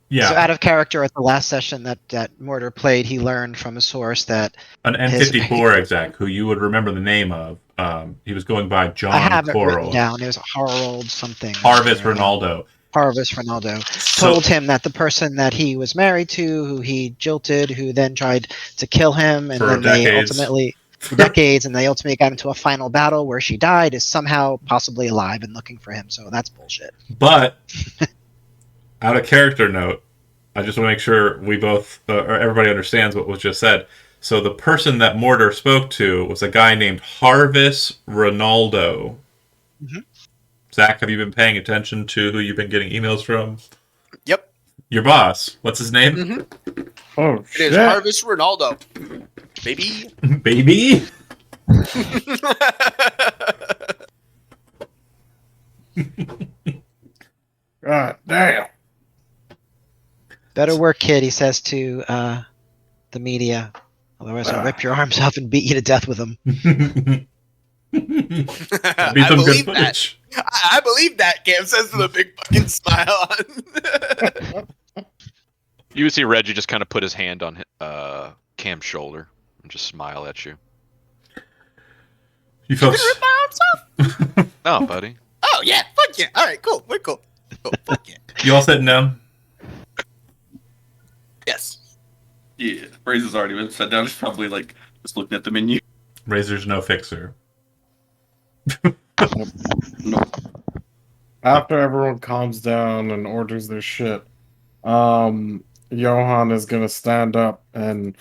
yeah, So out of character at the last session that Mortar played, he learned from a source that an N54 exec who you would remember the name of. He was going by John I have it written Coral. down. It was Harold something. Harvest Or, Ronaldo. Harvest Ronaldo So- told him that the person that he was married to, who he jilted, who then tried to kill him, and For then they decades. ultimately for decades, and they ultimately got into a final battle where she died, is somehow possibly alive and looking for him. So that's bullshit. But out of character note, I just want to make sure we both or everybody understands what was just said. So the person that Mortar spoke to was a guy named Harvest Ronaldo. Mhm. Zach, have you been paying attention to who you've been getting emails from? Yep. Your boss. What's his name? Mhm. Oh It shit! is Harvest Ronaldo, baby. Baby? God damn! Better work, kid, he says to the media. Otherwise, I'll rip your arms off and beat you to death with them. That'd be I some good believe that. footage. I believe that. Cam says with a big fucking smile on. You would see Reggie just kind of put his hand on Cam's shoulder and just smile at you. You folks. Rip my arms off? No, buddy. Oh yeah, fuck yeah. All right, cool. We're cool. Cool. Fuck yeah. You all sitting down? Yes. Yeah, Razor's already been set down. He's probably like just looking at the menu. Razor's no fixer. No. After everyone calms down and orders their shit, Johan is gonna stand up and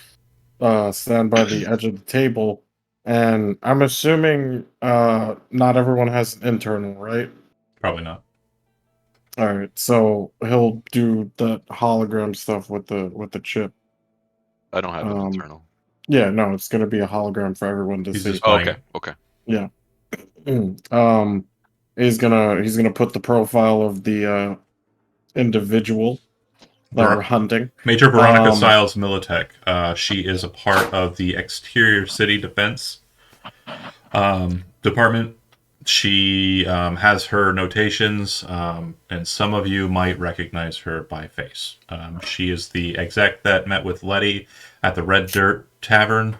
stand by the edge of the table. And I'm assuming not everyone has an internal, right? Probably not. All right, so he'll do the hologram stuff with the chip. I don't have an Um, internal. Yeah, no, it's gonna be a hologram for everyone to He's see. just Oh, playing. okay. He's gonna put the profile of the individual that Ver- we're hunting. Major Veronica Um, Stiles Militech. She is a part of the Exterior City Defense Department. She has her notations, and some of you might recognize her by face. She is the exec that met with Letty at the Red Dirt Tavern,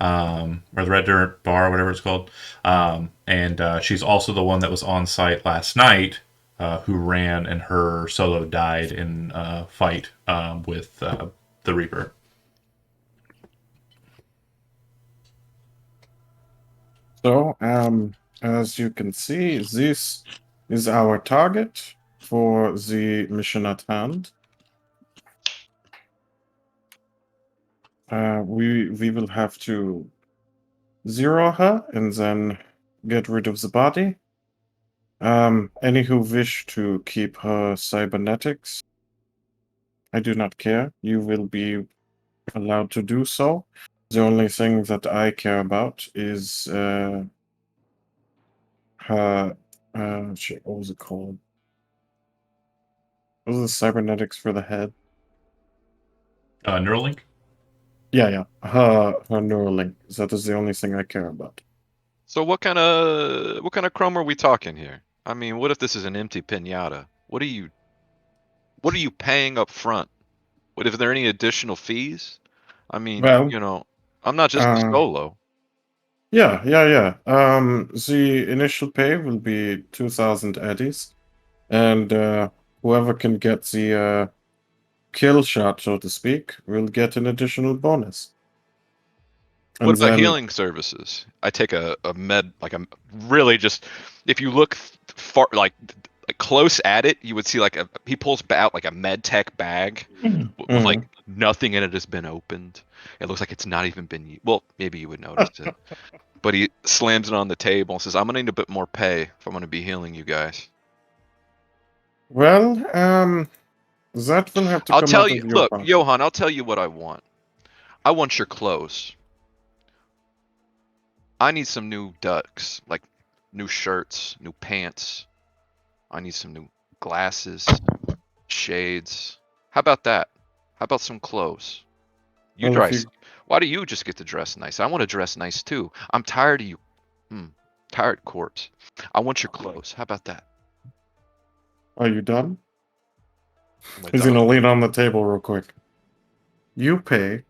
or the Red Dirt Bar, whatever it's called. And she's also the one that was on site last night, who ran, and her solo died in a fight with the Reaper. So, as you can see, this is our target for the mission at hand. We will have to zero her and then get rid of the body. Any who wish to keep her cybernetics, I do not care. You will be allowed to do so. The only thing that I care about is her. Shit, what was it called? What was the cybernetics for the head? Neuralink. Yeah. Her Neuralink. That is the only thing I care about. So what kind of chrome are we talking here? I mean, what if this is an empty pinata? What are you paying up front? What if there are any additional fees? I mean, Well, I'm not just a uh, solo. Yeah. The initial pay will be 2,000 eddies, and whoever can get the kill shot, so to speak, will get an additional bonus. What And about then, healing services? I take a med, like a really just, if you look far, like close at it, you would see like he pulls out like a med tech bag with like nothing in it has been opened. It looks like it's not even been used. Well, maybe you would notice it. But he slams it on the table and says, I'm gonna need a bit more pay if I'm gonna be healing you guys. well, that will have to I'll come tell out you, of your look, pocket. Johan, I'll tell you what I want. I want your clothes. I need some new ducks, like new shirts, new pants. I need some new glasses, shades. How about that? How about some clothes? You Well, if dress. you Why do you just get to dress nice? I want to dress nice too. I'm tired of you. Tired corpse. I want your clothes. How about that? are you done? Am I He's done? gonna lean on the table real quick. You pay.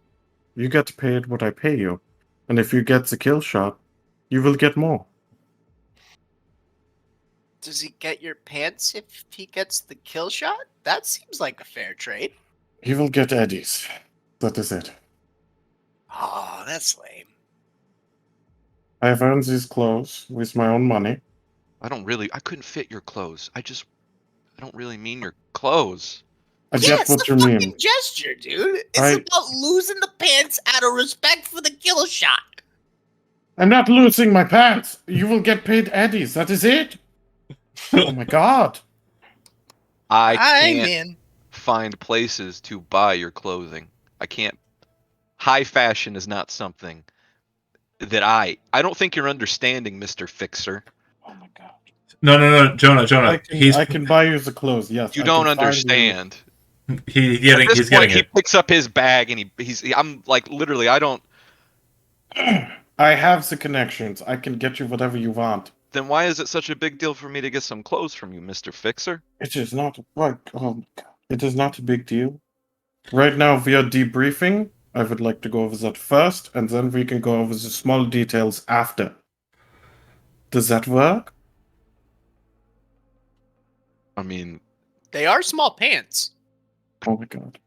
You get paid what I pay you, and if you get the kill shot, you will get more. Does he get your pants if he gets the kill shot? That seems like a fair trade. He will get eddies. That is it. Oh, that's lame. I have earned these clothes with my own money. I couldn't fit your clothes. I don't really mean your clothes. I Yeah, get it's what the you fucking mean. gesture, dude. It's I- about losing the pants out of respect for the kill shot. I'm not losing my pants. You will get paid eddies. That is it. Oh my god. I Aye, can't man. find places to buy your clothing. I can't. High fashion is not something that I don't think you're understanding, Mr. Fixer. Oh my god. No, Jonah. I can buy you the clothes. Yes, You I can don't find you. understand. he's At this getting point, he it. picks up his bag and I'm like, literally, I don't. I have the connections. I can get you whatever you want. Then why is it such a big deal for me to get some clothes from you, Mr. Fixer? It is not like oh my god. It is not a big deal. Right now we are debriefing. I would like to go over that first, and then we can go over the small details after. Does that work? I mean, They are small pants. Oh my god.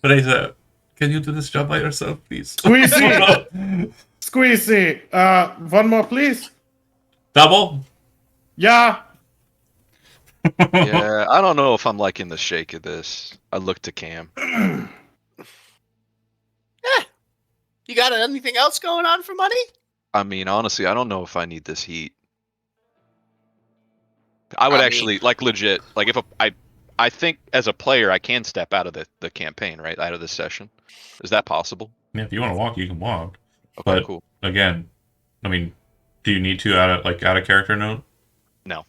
Teresa, can you do this job by yourself, please? Squeezy! Squeezy! One more, please. Double? Yeah. yeah, I don't know if I'm liking the shake of this. I look to Cam. You got anything else going on for money? I mean, honestly, I don't know if I need this heat. I would I actually, like, legit, like, if I think as a player, I can step out of the campaign, right? Out of this session. Is that possible? Yeah, if you want to walk, you can walk. Okay, But cool. again, I mean, do you need to add a character note? No.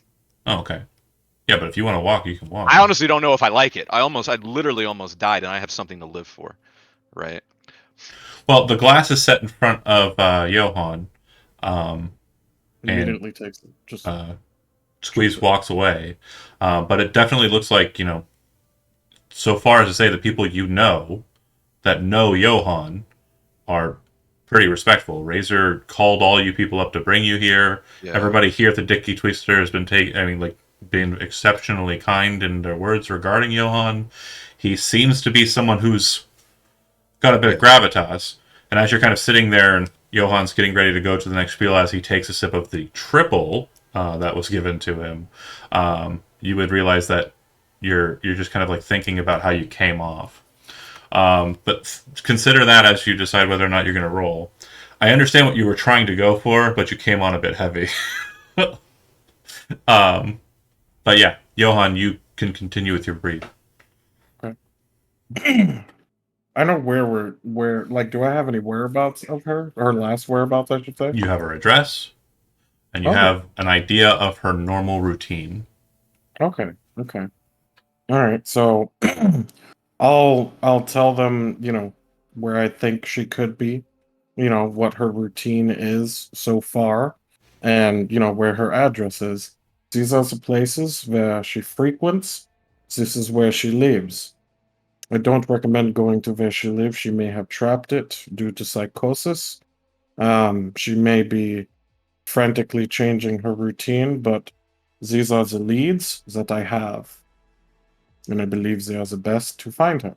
Oh, okay. Yeah, but if you want to walk, you can walk. I honestly don't know if I like it. I literally almost died, and I have something to live for, right? Well, the glass is set in front of Johan. Immediately takes it. Just Squeeze walks away. But it definitely looks like, so far as to say the people you know that know Johan are pretty respectful. Razor called all you people up to bring you here. Yeah. Everybody here at the Dicky Twister has been been exceptionally kind in their words regarding Johan. He seems to be someone who's got a bit of gravitas. And as you're kind of sitting there and Johan's getting ready to go to the next spiel as he takes a sip of the triple that was given to him, you would realize that you're just kind of like thinking about how you came off. But consider that as you decide whether or not you're going to roll. I understand what you were trying to go for, but you came on a bit heavy. But yeah, Johan, you can continue with your brief. I know where like do I have any whereabouts of her? Her last whereabouts, I should say. You have her address, and you Okay. have an idea of her normal routine. Okay. Okay. All right. So I'll tell them, where I think she could be, what her routine is so far, and where her address is. These are the places where she frequents. This is where she lives. I don't recommend going to where she lives. She may have trapped it due to psychosis. She may be frantically changing her routine, but these are the leads that I have, and I believe they are the best to find her.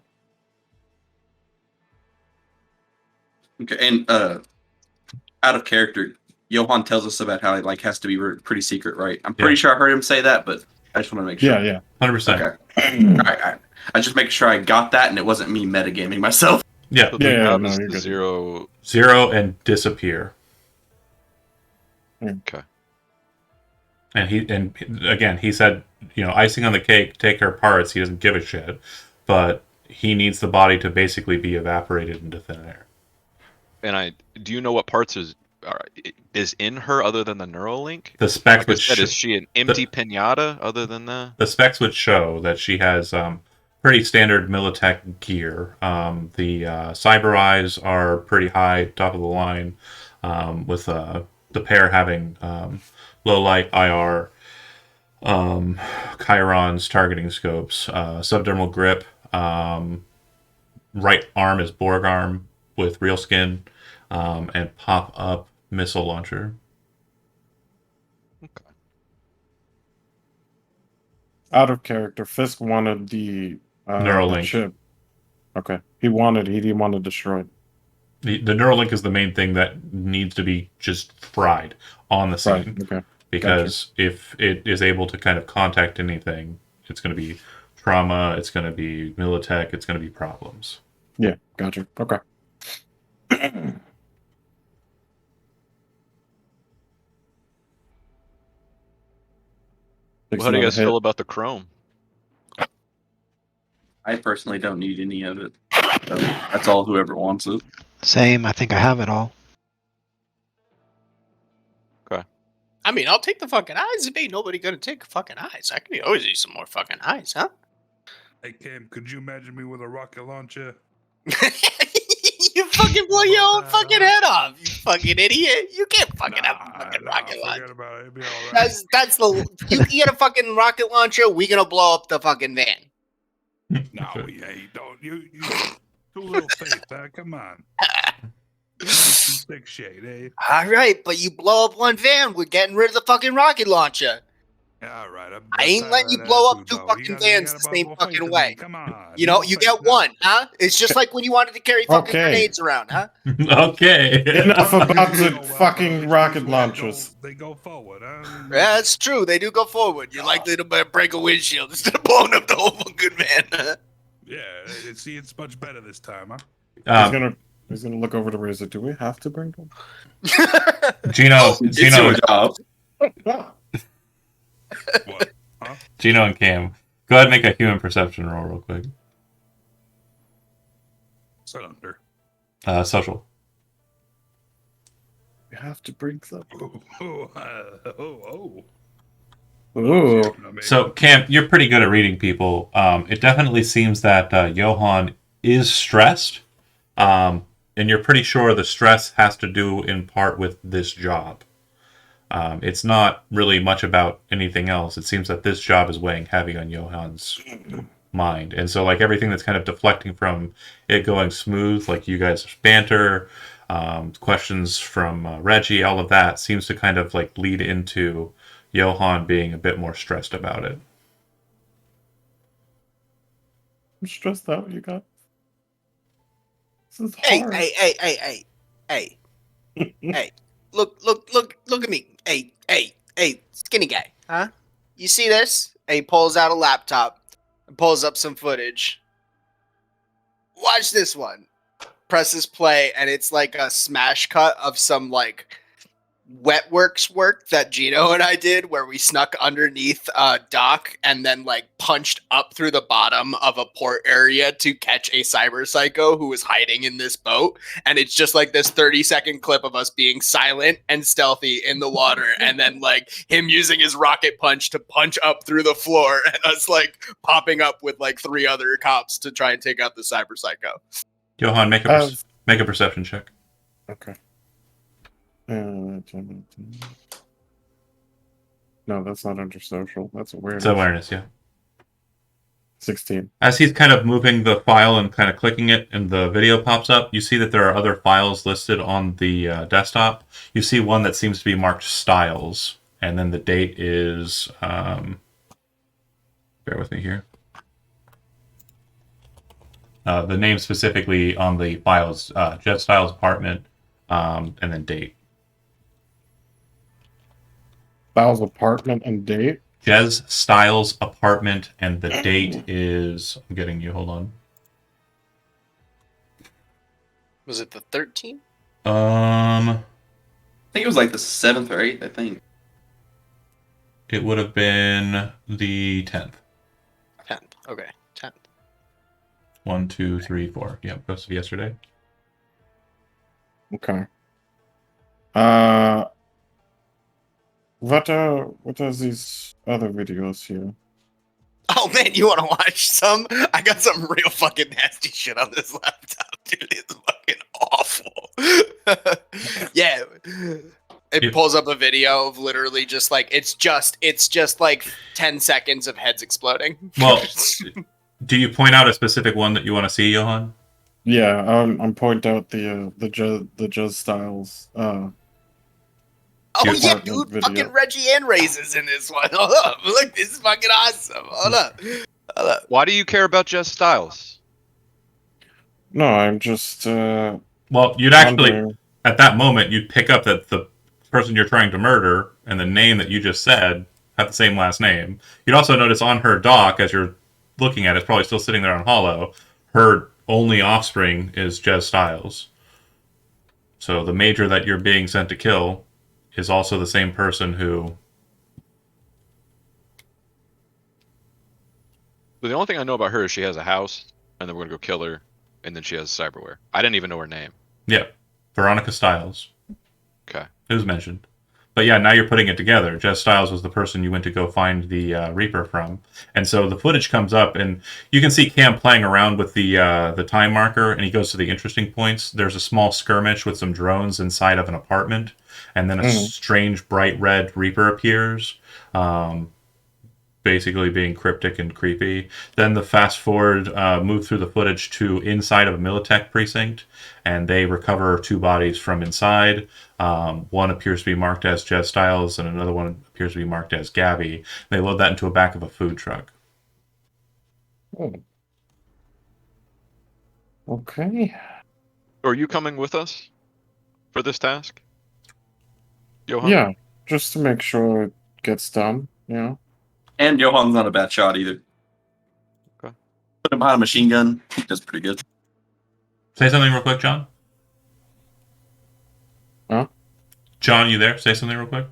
Okay, and out of character, Johan tells us about how it like has to be pretty secret, right? I'm pretty Yeah. sure I heard him say that, but I just want to make sure. Yeah, 100%. Okay. All right. I just making sure I got that, and it wasn't me metagaming myself. Yeah. So Yeah, the yeah, job no, is you're the good. 0. 0 and disappear. Okay. And again, he said, icing on the cake, take her parts. He doesn't give a shit, but he needs the body to basically be evaporated into thin air. And do you know what parts is in her other than the neural link? The specs Like I would said, is she an empty pinata other than the? The specs would show that she has pretty standard Militech gear. The cyber eyes are pretty high, top of the line, with the pair having low light IR, chirons, targeting scopes, subdermal grip. Right arm is Borg arm with real skin, and pop up missile launcher. Okay. Out of character, Fisk wanted the Neuralink. chip. Okay, he didn't want to destroy it. The Neuralink is the main thing that needs to be just fried on the scene. Right. Okay. Because if it is able to kind of contact anything, it's going to be trauma, it's going to be Militech, it's going to be problems. Yeah. Gotcha. Okay. Well, how do you guys feel about the chrome? I personally don't need any of it. So that's all. Whoever wants it. Same. I think I have it all. I mean, I'll take the fucking eyes. If ain't nobody gonna take fucking eyes, I can always use some more fucking eyes, huh? Hey Cam, could you imagine me with a rocket launcher? You fucking blow your own fucking head off, you fucking idiot. You can't fucking have a fucking rocket launcher. Forget about it. It'll be all right. That's the you get a fucking rocket launcher, we gonna blow up the fucking van. No, hey, don't you too little faith, huh? Come on. Some thick shade, eh? All right, but you blow up one van, we're getting rid of the fucking rocket launcher. Yeah, all right. I ain't letting you blow up two fucking vans the same fucking way. Come on. You know, you get one, huh? It's just like when you wanted to carry fucking Okay. grenades around, huh? Okay. Enough about the Well, fucking rocket launchers. They go forward, huh? Yeah, that's true. They do go forward. You're likely to break a windshield instead of blowing up the whole fucking van. Huh? Yeah, see, it's much better this time, huh? He's gonna look over to Razor. Do we have to bring them? Gino, It's your job. What? Gino and Cam, go ahead and make a human perception roll real quick. Cylinder. Social. We have to bring them. Oh. Ooh. So, Cam, you're pretty good at reading people. It definitely seems that Johan is stressed, and you're pretty sure the stress has to do in part with this job. It's not really much about anything else. It seems that this job is weighing heavy on Johan's mind. And so, like, everything that's kind of deflecting from it going smooth, like you guys' banter, questions from Reggie, all of that seems to kind of, like, lead into Johan being a bit more stressed about it. I'm stressed out, you guys. This is Hey, hard. hey. Hey. Look at me. Hey, skinny guy, huh? You see this? He pulls out a laptop and pulls up some footage. Watch this one. presses play, and it's like a smash cut of some like Wetworks work that Gino and I did, where we snuck underneath a dock and then like punched up through the bottom of a port area to catch a cyber psycho who was hiding in this boat. And it's just like this 30-second clip of us being silent and stealthy in the water, and then like him using his rocket punch to punch up through the floor, and us like popping up with like 3 other cops to try and take out the cyber psycho. Johan, make a perception check. Okay. No, that's not under social. That's awareness. It's awareness, yeah. 16. As he's kind of moving the file and kind of clicking it, and the video pops up, you see that there are other files listed on the desktop. You see one that seems to be marked Styles, and then the date is... bear with me here. The name specifically on the file is Jet Styles Apartment, and then date. Styles apartment and date? Jez Styles Apartment, and the date is... I'm getting you, hold on. Was it the 13th? I think it was like the 7th or 8th, I think. It would have been the 10th. 10th. Okay, 10th. 1, 2, 3, 4. Yeah, posted yesterday. Okay. What are these other videos here? Oh man, you want to watch some? I got some real fucking nasty shit on this laptop, dude. It's fucking awful. Yeah. It pulls up a video of literally just like it's just like 10 seconds of heads exploding. Well, do you point out a specific one that you want to see, Johan? Yeah, I'm pointing out the Jez Styles. Oh Cute yeah, apartment dude! video. Fucking Reggie and Raises in this one. Hold up, look, this is fucking awesome. Hold up. Why do you care about Jess Styles? No, I'm just Well, you'd actually, wondering. at that moment, you'd pick up that the person you're trying to murder and the name that you just said have the same last name. You'd also notice on her dock, as you're looking at it, it's probably still sitting there on Hollow, her only offspring is Jez Styles. So the major that you're being sent to kill is also the same person who... But the only thing I know about her is she has a house, and then we're gonna go kill her, and then she has cyberware. I didn't even know her name. Yeah, Veronica Styles. Okay. It was mentioned. But yeah, now you're putting it together. Jess Styles was the person you went to go find the Reaper from. And so the footage comes up, and you can see Cam playing around with the time marker, and he goes to the interesting points. There's a small skirmish with some drones inside of an apartment, and then a strange bright red Reaper appears, basically being cryptic and creepy. Then the fast forward move through the footage to inside of a Militech precinct, and they recover 2 bodies from inside. One appears to be marked as Jez Styles, and another one appears to be marked as Gabby. They load that into the back of a food truck. Oh. Okay. Are you coming with us for this task, Johan? Yeah, just to make sure it gets done. Yeah. And Johan's not a bad shot either. Okay. Put him behind a machine gun. That's pretty good. Say something real quick, John. Huh? John, you there? Say something real quick.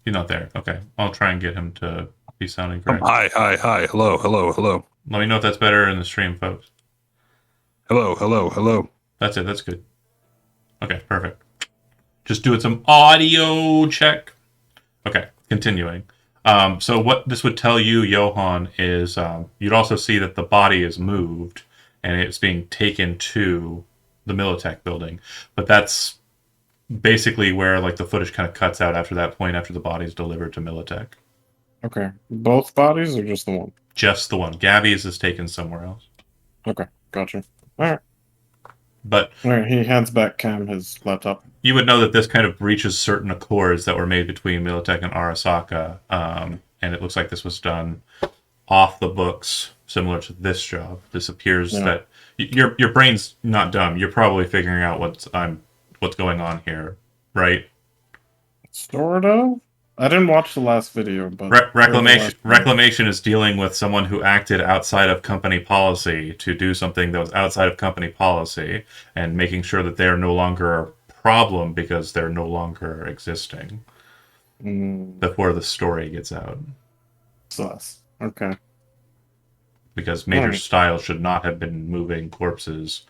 He's not there. Okay. I'll try and get him to be sounding correct. Hi. Hello. Let me know if that's better in the stream, folks. Hello. That's it. That's good. Okay, perfect. Just doing some audio check. Okay, continuing. So what this would tell you, Johan, is you'd also see that the body is moved and it's being taken to the Militech building. But that's basically where like the footage kind of cuts out after that point, after the body's delivered to Militech. Okay. Both bodies or just the one? Just the one. Gabby's is taken somewhere else. Okay, gotcha. Alright. But Alright, he hands back Cam his laptop. you would know that this kind of breaches certain accords that were made between Militech and Arasaka, and it looks like this was done off the books, similar to this job. This appears that your brain's not dumb. You're probably figuring out what's going on here, right? Sort of? I didn't watch the last video, but Reclamation is dealing with someone who acted outside of company policy to do something that was outside of company policy, and making sure that they are no longer a problem because they're no longer existing before the story gets out. Sus. Okay. Because Major Alright. Styles should not have been moving corpses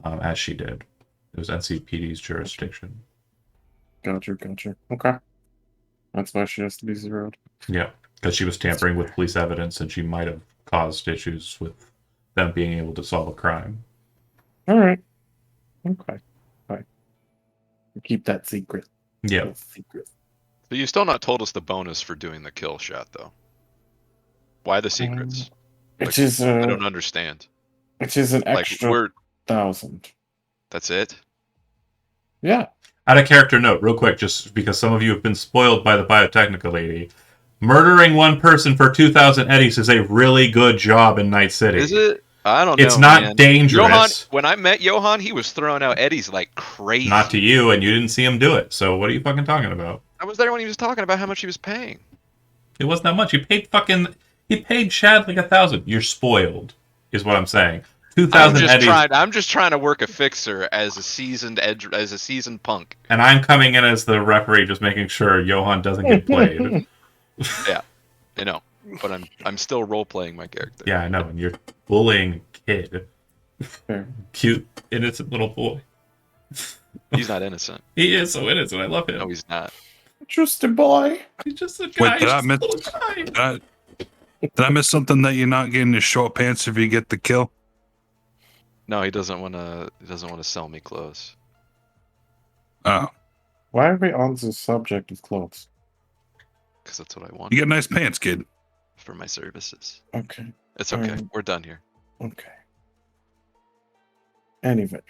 as she did. It was NCPD's jurisdiction. Gotcha. Okay. That's why she has to be zeroed. Yeah, because she was tampering with police evidence, and she might have caused issues with them being able to solve a crime. All right. Okay. All right. Keep that secret. Yeah. Secret. But you still not told us the bonus for doing the kill shot, though. Why the secrets? It is. I don't understand. It is an Like, extra 1,000. That's it? Yeah. Out of character note, real quick, just because some of you have been spoiled by the Biotechnica lady. Murdering one person for 2,000 eddies is a really good job in Night City. Is it? I don't know. It's not man. dangerous. Johan, when I met Johan, he was throwing out eddies like crazy. Not to you, and you didn't see him do it. So what are you fucking talking about? I was there when he was talking about how much he was paying. It wasn't that much. He paid Chad like 1,000. You're spoiled, is what I'm saying. 2,000 eddies. I'm just trying to work a fixer as a seasoned punk. And I'm coming in as the referee, just making sure Johan doesn't get played. Yeah, I know, but I'm still role playing my character. Yeah, I know, and you're bullying a kid. Fair. Cute, innocent little boy. He's not innocent. He is so innocent. I love him. No, he's not. Just a boy. He's just a guy. Wait, did I He's miss? just a little guy. Did I miss something that you're not getting his short pants if you get the kill? No, he doesn't want to. He doesn't want to sell me clothes. Oh, Why are we on the subject of clothes? Because that's what I want you get nice pants, kid. for my services. Okay. It's okay. We're done here. Okay. Anyway.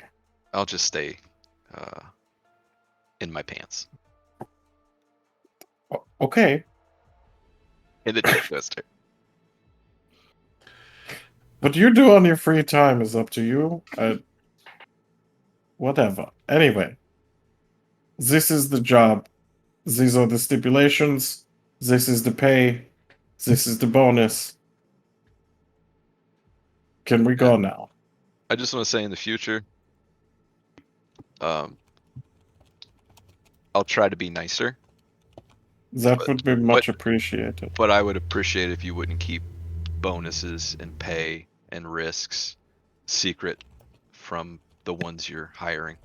I'll just stay in my pants. Okay. In the twister. What you do on your free time is up to you. Whatever. Anyway. This is the job. These are the stipulations. This is the pay. This is the bonus. Can we go now? I just want to say in the future, I'll try to be nicer. That would be much appreciated. But I would appreciate if you wouldn't keep bonuses and pay and risks secret from the ones you're hiring.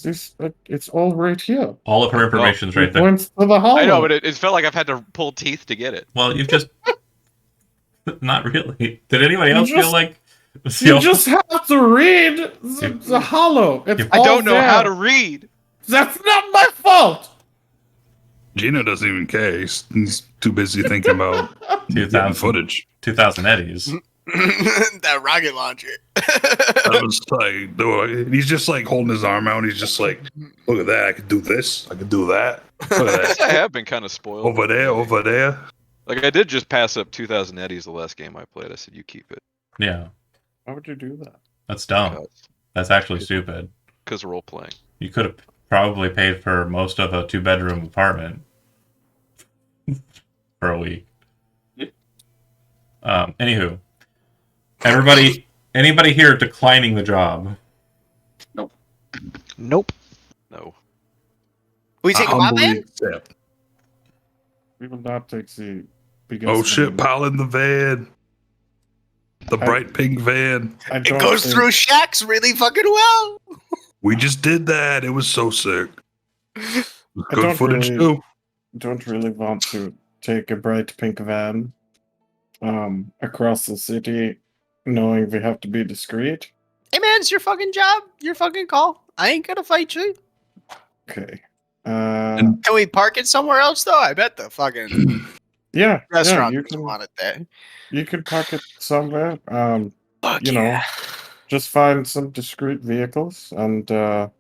It's all right here. All of her information's right there. Points to the hollow. I know, but it felt like I've had to pull teeth to get it. Well, you've just... Not really. Did anybody else feel like... You just have to read the hollow. It's I don't know there. how to read. That's not my fault. Gino doesn't even care. He's too busy thinking about 2,000 footage. 2,000 eddies. That rocket launcher. I was like, he's just like holding his arm out. He's just like, look at that. I could do this. I could do that. Look at I guess that. I have been kind of spoiled. Over there, over there. Like I did just pass up 2,000 eddies the last game I played. I said, "You keep it." Yeah, Why would you do that? that's dumb. That's actually stupid. Because role playing. You could have probably paid for most of a 2-bedroom apartment for a week. Anywho, anybody here declining the job? Nope. No. We take a while, Humbly man? accept. We will not take the biggest. Oh shit, pile in the van. The bright pink van. I It don't goes think- through shacks really fucking well. We just did that. It was so sick. I Good don't footage really- too. Don't really want to take a bright pink van across the city, knowing we have to be discreet. Hey man, it's your fucking job. Your fucking call. I ain't gonna fight you. Okay. Can we park it somewhere else though? I bet the fucking Yeah. restaurant you doesn't can want it there. you can park it somewhere. Fuck You know, just find some discreet vehicles and Oh,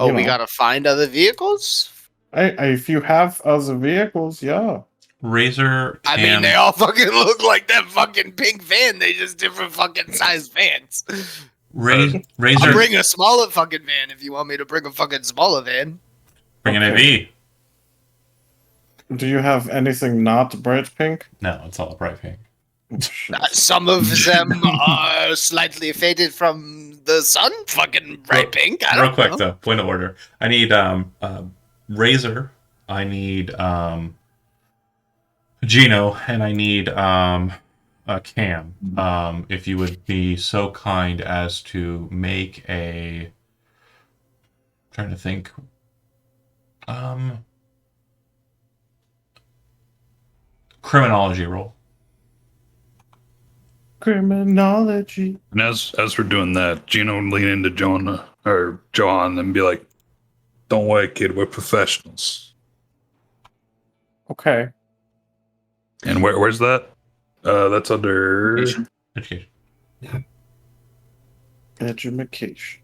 you we know. gotta find other vehicles? if you have other vehicles, yeah. Razor I can... mean, they all fucking look like that fucking pink van. They just different fucking size vans. Razor I'll bring a smaller fucking van if you want me to bring a fucking smaller van. bring an Okay. AV. Do you have anything not bright pink? No, it's all bright pink. Oh, shit. Some of them are slightly faded from the sun. Fucking bright pink. I Real don't quick know. though, point of order. I need Razor. I need Gino, and I need Cam. If you would be so kind as to make a, trying to think, criminology roll. Criminology. And as we're doing that, Gino would lean into Jonah or John and be like, "Don't worry, kid. We're professionals." Okay. And where's that? That's under. Education. Education.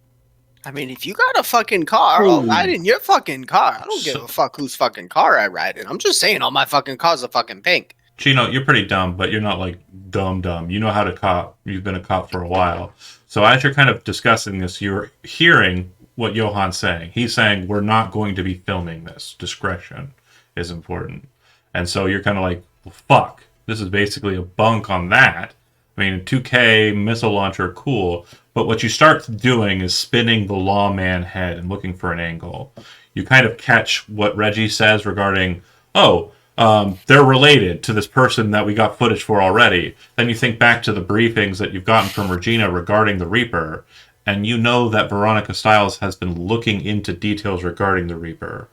I mean, if you got a fucking car, I'll ride in your fucking car. I don't give a fuck whose fucking car I ride in. I'm just saying all my fucking cars are fucking pink. Gino, you're pretty dumb, but you're not like dumb. You know how to cop. You've been a cop for a while. So as you're kind of discussing this, you're hearing what Johan's saying. He's saying we're not going to be filming this. Discretion is important. And so you're kind of like, well, fuck. This is basically a bunk on that. I mean, 2K missile launcher, cool. But what you start doing is spinning the lawman head and looking for an angle. You kind of catch what Reggie says regarding, they're related to this person that we got footage for already. Then you think back to the briefings that you've gotten from Regina regarding the Reaper, and you know that Veronica Stiles has been looking into details regarding the Reaper.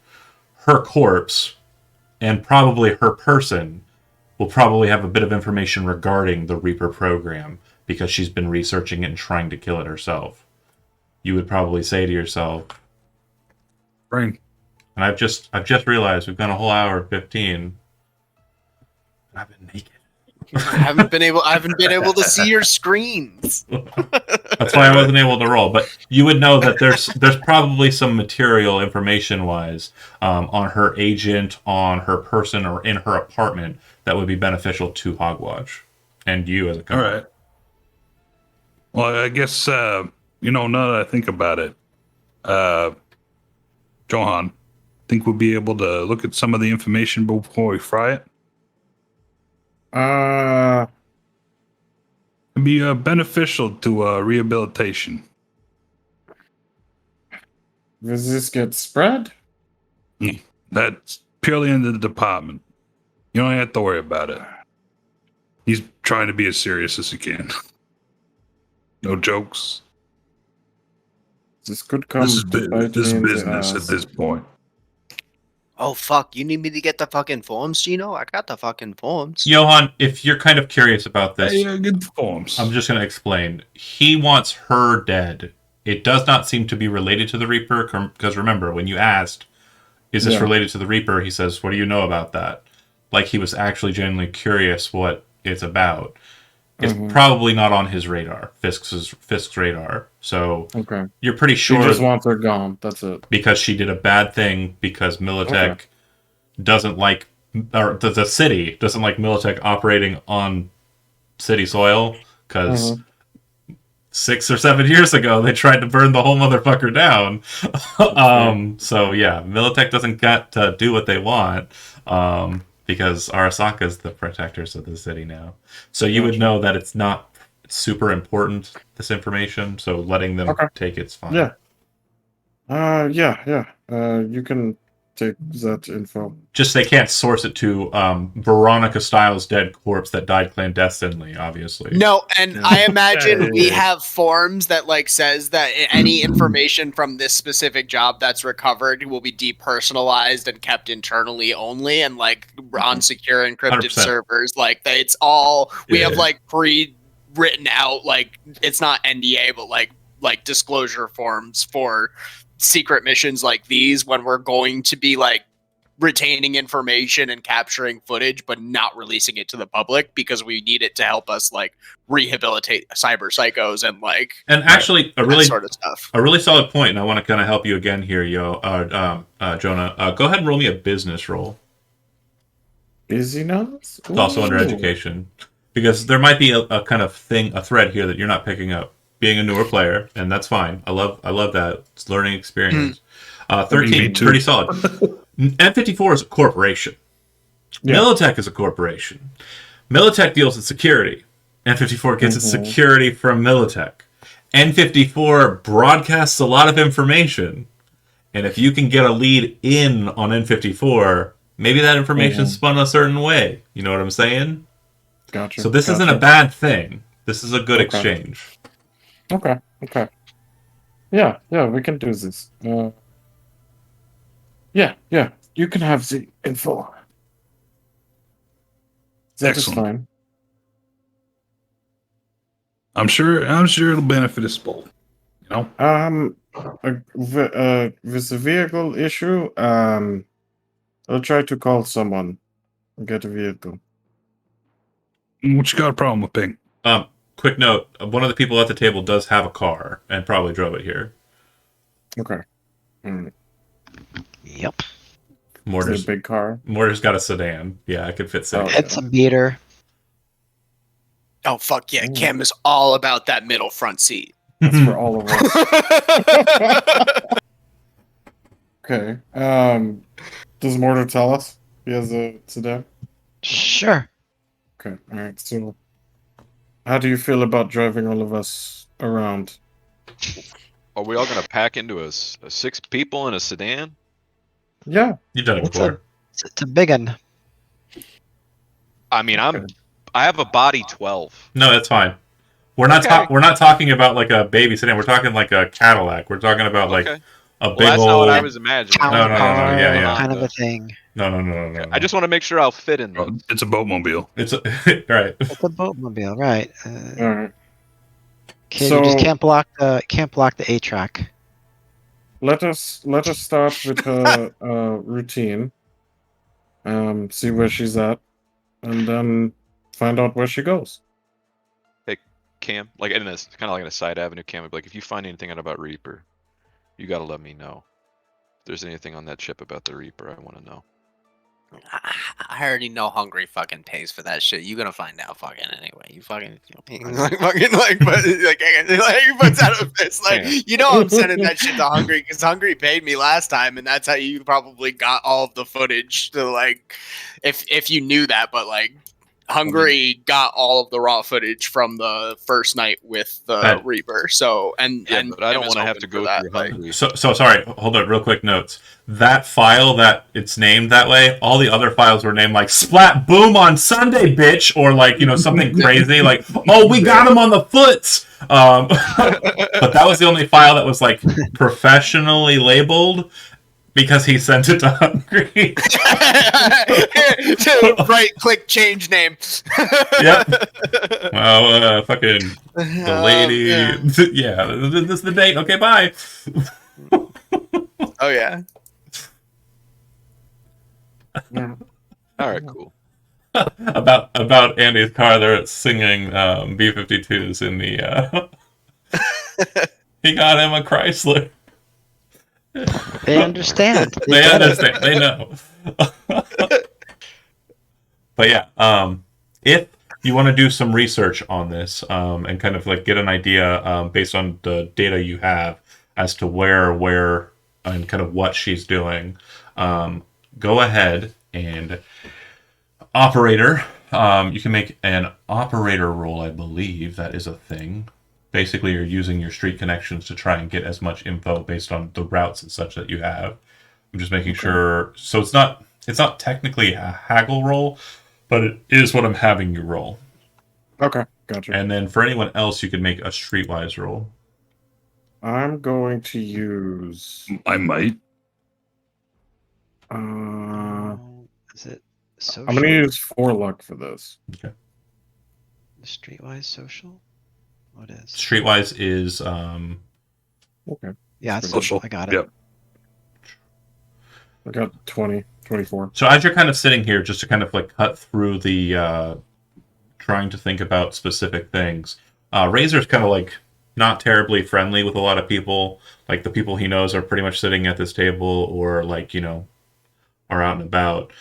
Her corpse, and probably her person, will probably have a bit of information regarding the Reaper program because she's been researching it and trying to kill it herself. You would probably say to yourself, Brain. and I've just realized we've gone a whole hour and 15. And I've been naked. I haven't been able to see your screens. That's why I wasn't able to roll. But you would know that there's probably some material information wise on her agent, on her person, or in her apartment that would be beneficial to Hogwatch and you as a All company. right. Well, I guess now that I think about it, Johan, think we'll be able to look at some of the information before we fry it. It'd be beneficial to rehabilitation. Does this get spread? That's purely in the department. You don't have to worry about it. He's trying to be as serious as he can. No jokes. This could come. This is to bite me in the business at ass. this point. Oh fuck! You need me to get the fucking forms, Gino? I got the fucking forms. Johan, if you're kind of curious about this, Hey, get the forms. I'm just going to explain. He wants her dead. It does not seem to be related to the Reaper, because remember, when you asked, is this related to the Reaper, he says, what do you know about that? Like he was actually genuinely curious what it's about. It's probably not on his radar, Fisk's radar. So you're pretty sure. He just wants her gone. That's it. Because she did a bad thing, because Militech doesn't like, or the city doesn't like Militech operating on city soil, because 6 or 7 years ago they tried to burn the whole motherfucker down. So yeah, Militech doesn't get to do what they want. Because Arasaka's the protectors of the city now. So you would know that it's not super important, this information, so letting them take it's fine. Yeah. You can take that info. Just they can't source it to Veronica Stiles' dead corpse that died clandestinely, obviously. No, and I imagine we have forms that like says that any information from this specific job that's recovered will be depersonalized and kept internally only, and like on secure encrypted 100%. servers. Like it's all we have like pre-written out. Like it's not NDA, but like disclosure forms for secret missions like these when we're going to be like retaining information and capturing footage but not releasing it to the public because we need it to help us like rehabilitate cyber psychos and like actually a really sort of stuff. A really solid point, and I want to kind of help you again here, Jonah. Go ahead and roll me a business roll. Busyness? It's also under education, because there might be a kind of thing, a thread here that you're not picking up. Being a newer player, and that's fine. I love that. It's learning experience. 13, pretty solid. M54 is a corporation. Yeah. Militech is a corporation. Militech deals in security. N54 gets its security from Militech. N54 broadcasts a lot of information. And if you can get a lead in on N54, maybe that information spun a certain way. You know what I'm saying? Gotcha. So this isn't a bad thing. This is a good exchange. Okay. Yeah, we can do this. Yeah. You can have the info. That is Excellent. fine. I'm sure it'll benefit us both. You know? With the vehicle issue, I'll try to call someone and get a vehicle. What you got a problem with Pink? Quick note, one of the people at the table does have a car and probably drove it here. Okay. Yep. Is it Mortar's a big car? Mortar's got a sedan. Yeah, I could fit six. Oh. It's a beater. Oh fuck yeah, Cam is all about that middle front seat. That's for all of us. Okay. Does Mortar tell us he has a sedan? Sure. Okay. All right. So, how do you feel about driving all of us around? Are we all gonna pack into a 6 people in a sedan? Yeah. You've done it What's before. It's a big one. I mean, I have a body 12. No, that's fine. We're not we're not talking about like a baby sedan. We're talking like a Cadillac. We're talking about like Okay. a Well, big that's old. not what I was imagining. Town no, car, yeah. kind of a thing. No. I just want to make sure I'll fit in Oh, them. it's a boatmobile. It's a, right. It's a boatmobile, right? All right. Kid, you just So- can't block the A track. Let us start with her routine. See where she's at, and then find out where she goes. Cam, like in this kind of like in a side avenue, Cam would be like, if you find anything out about Reaper, you gotta let me know. If there's anything on that ship about the Reaper, I want to know. I already know Hungry fucking pays for that shit. You gonna find out fucking anyway. You fucking but he puts out a fist like I'm sending that shit to Hungry because Hungry paid me last time, and that's how you probably got all of the footage to like if you knew that, but like Hungry got all of the raw footage from the first night with the Reaper. So and But I don't was want to have hoping to for go that, through like- Hungry. So sorry. Hold on. Real quick notes. That file that it's named that way. All the other files were named like Splat Boom on Sunday, bitch, or like something crazy like we got him on the foots. But that was the only file that was like professionally labeled. Because he sent it to Hungry. Right click change name. Yep. Well, fucking the lady. yeah. This is the date. Okay, bye. Oh yeah. All right, cool. about Andy's car, they're singing B-52s in the. He got him a Chrysler. They understand. They get it. understand. They know. But yeah, if you want to do some research on this and kind of like get an idea based on the data you have as to where, and kind of what she's doing, go ahead and operator. You can make an operator role, I believe that is a thing. Basically, you're using your street connections to try and get as much info based on the routes and such that you have. I'm just making sure. So it's not technically a haggle roll, but it is what I'm having you roll. Okay, gotcha. And then for anyone else, you could make a streetwise roll. I'm going to use. I might. Is it social? I'm going to use 4 luck for this. Streetwise social? What is? Streetwise is Okay. Yeah, it's Social. social. I got it. Yep. I got 20, 24. So as you're kind of sitting here, just to kind of like cut through the trying to think about specific things, Razor's kind of like not terribly friendly with a lot of people. Like the people he knows are pretty much sitting at this table or like, are out and about.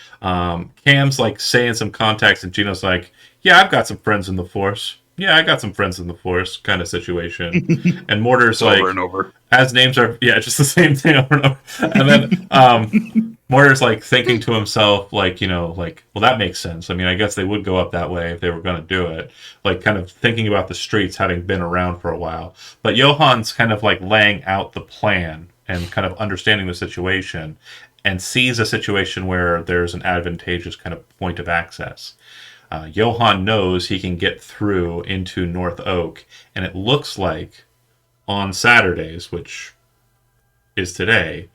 Cam's like saying some contacts and Gino's like, yeah, I've got some friends in the force. Yeah, I got some friends in the force kind of situation. And Mortar's like, Over and over. as names are, just the same thing over and over. And then Moira's like thinking to himself, like, like, well, that makes sense. I mean, I guess they would go up that way if they were going to do it. Like, kind of thinking about the streets, having been around for a while. But Johan's kind of like laying out the plan and kind of understanding the situation, and sees a situation where there's an advantageous kind of point of access. Johan knows he can get through into North Oak, and it looks like on Saturdays, which is today,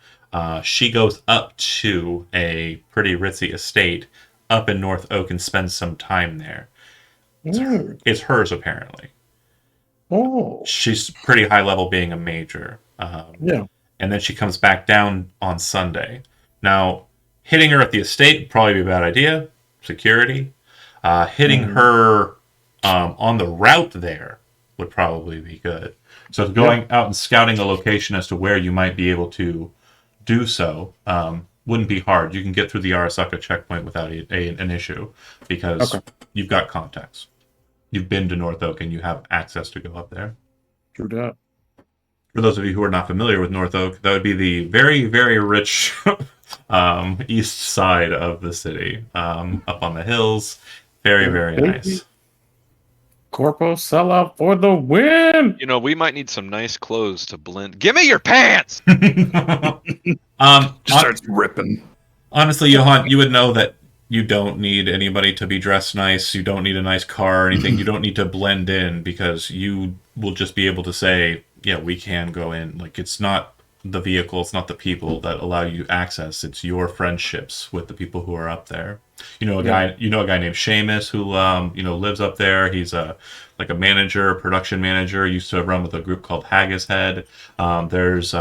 she goes up to a pretty ritzy estate up in North Oak and spends some time there. It's hers, apparently. Oh. She's pretty high level, being a major. Yeah. And then she comes back down on Sunday. Now, hitting her at the estate would probably be a bad idea. Security. Hitting her on the route there would probably be good. So going out and scouting a location as to where you might be able to do so wouldn't be hard. You can get through the Arasaka checkpoint without an issue, because you've got contacts. You've been to North Oak and you have access to go up there. True that. For those of you who are not familiar with North Oak, that would be the very, very rich east side of the city, up on the hills. Very, very nice. Corpo sellout for the win. We might need some nice clothes to blend. Give me your pants. Just starts ripping. Honestly, Johan, you would know that you don't need anybody to be dressed nice. You don't need a nice car or anything. You don't need to blend in, because you will just be able to say, yeah, we can go in. Like, it's not the vehicle, it's not the people that allow you access. It's your friendships with the people who are up there. A guy named Seamus who lives up there. He's a manager, production manager. Used to run with a group called Haggis Head. There's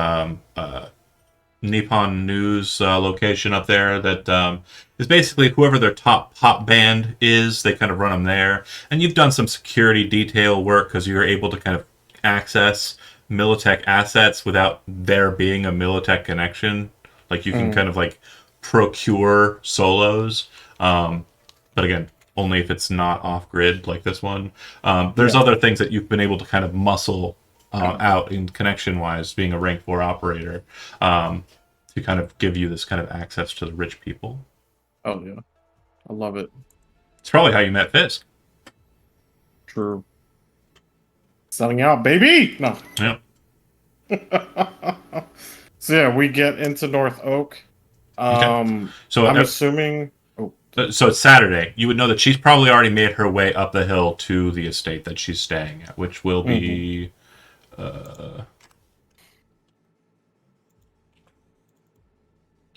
Nippon News location up there that is basically whoever their top pop band is. They kind of run them there. And you've done some security detail work because you're able to kind of access Militech assets without there being a Militech connection. Like, you can kind of like procure solos. But again, only if it's not off grid like this one. There's other things that you've been able to kind of muscle out in connection wise, being a rank 4 operator, to kind of give you this kind of access to the rich people. Oh yeah, I love it. It's probably how you met Fisk. True. Selling out, baby. No. Yeah. So yeah, we get into North Oak. So I'm assuming. Oh, so it's Saturday. You would know that she's probably already made her way up the hill to the estate that she's staying at, which will be.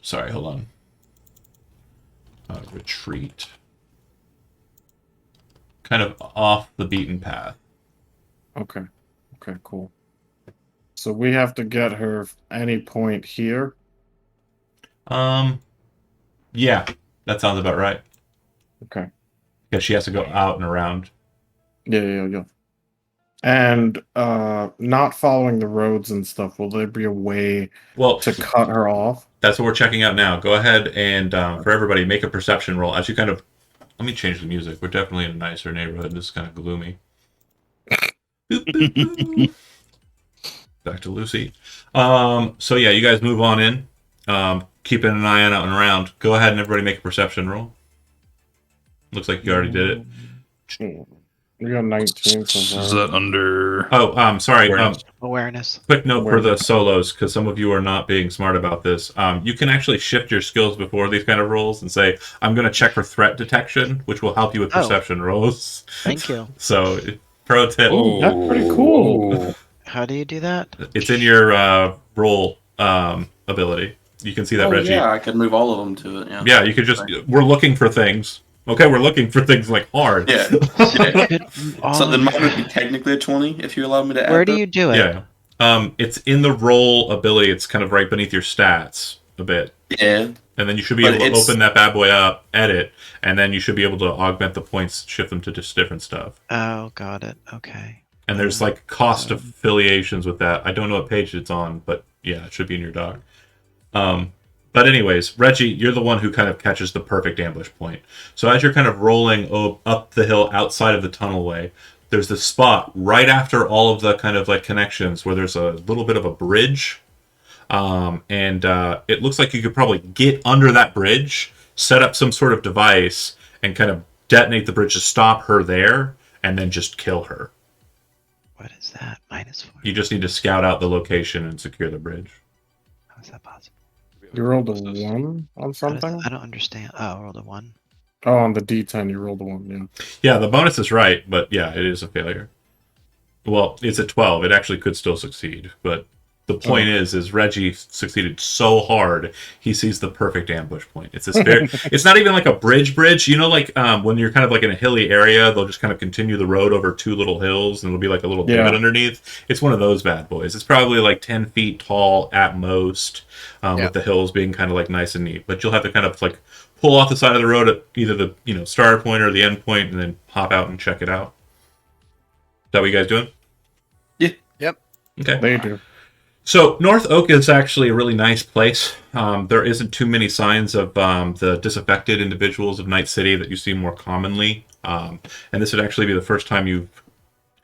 Sorry, hold on. Retreat. Kind of off the beaten path. Okay. Okay, cool. So we have to get her any point here. Yeah, that sounds about right. Okay. Because she has to go out and around. Yeah. And not following the roads and stuff, will there be a way to cut her off? That's what we're checking out now. Go ahead and, for everybody, make a perception roll. As you kind of... Let me change the music. We're definitely in a nicer neighborhood. This is kind of gloomy. Boop, boop, boop. Back to Lucy. So yeah, you guys move on in. Keeping an eye out and around. Go ahead and everybody make a perception roll. Looks like you already did it. We got 19 so far. Is that under... Oh, sorry. Awareness. Quick note for the solos, because some of you are not being smart about this. You can actually shift your skills before these kind of rolls and say, I'm going to check for threat detection, which will help you with perception rolls. Thank you. So, pro tip. Oh, that's pretty cool. How do you do that? It's in your roll ability. You can see that, Reggie. Yeah, I could move all of them to it. Yeah. Yeah, you could just... We're looking for things. Okay, we're looking for things like hard. Yeah. So then mine would be technically a 20 if you allow me to add. Where do you do it? Yeah. It's in the roll ability. It's kind of right beneath your stats a bit. Yeah. And then you should be able to open that bad boy up, edit, and then you should be able to augment the points, shift them to just different stuff. Oh, got it. Okay. And there's like cost affiliations with that. I don't know what page it's on, but yeah, it should be in your doc. But anyways, Reggie, you're the one who kind of catches the perfect ambush point. So as you're kind of rolling up the hill outside of the tunnelway, there's this spot right after all of the kind of like connections where there's a little bit of a bridge. and it looks like you could probably get under that bridge, set up some sort of device, and kind of detonate the bridge to stop her there, and then just kill her. What is that? -4. You just need to scout out the location and secure the bridge. How is that possible? You rolled a What's this? 1 on How does something? I don't understand. Oh, I rolled a 1. Oh, on the D10, you rolled a 1, yeah. Yeah, the bonus is right, but yeah, it is a failure. Well, it's a 12. It actually could still succeed, but the point is Reggie succeeded so hard, he sees the perfect ambush point. It's this very, it's not even like a bridge. You know, like when you're kind of like in a hilly area, they'll just kind of continue the road over 2 little hills, and it'll be like a little divot underneath. It's one of those bad boys. It's probably like 10 feet tall at most, with the hills being kind of like nice and neat. But you'll have to kind of like pull off the side of the road at either the start point or the end point, and then hop out and check it out. Is that what you guys doing? Yeah. Yep. Okay. They do. So North Oak is actually a really nice place. There isn't too many signs of the disaffected individuals of Night City that you see more commonly. And this would actually be the first time you've,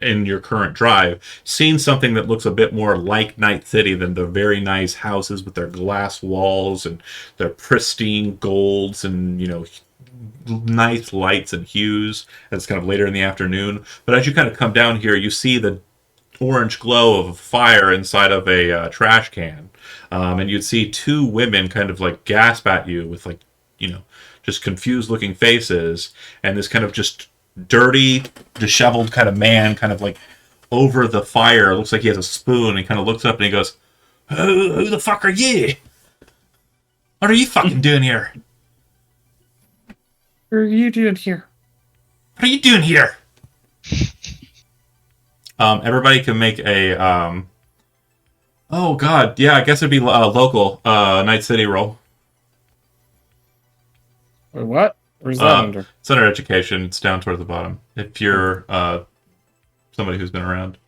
in your current drive, seen something that looks a bit more like Night City than the very nice houses with their glass walls and their pristine golds and, nice lights and hues. It's kind of later in the afternoon. But as you kind of come down here, you see the orange glow of a fire inside of a trash can, and you'd see 2 women kind of like gasp at you with like just confused looking faces, and this kind of just dirty disheveled kind of man kind of like over the fire. It looks like he has a spoon, and he kind of looks up and he goes, who the fuck are you? What are you fucking doing here? What are you doing here? What are you doing here? Everybody can make a, oh god, yeah, I guess it'd be local, Night City roll. Wait, what? Where's that under? It's under education, it's down toward the bottom. If you're, somebody who's been around.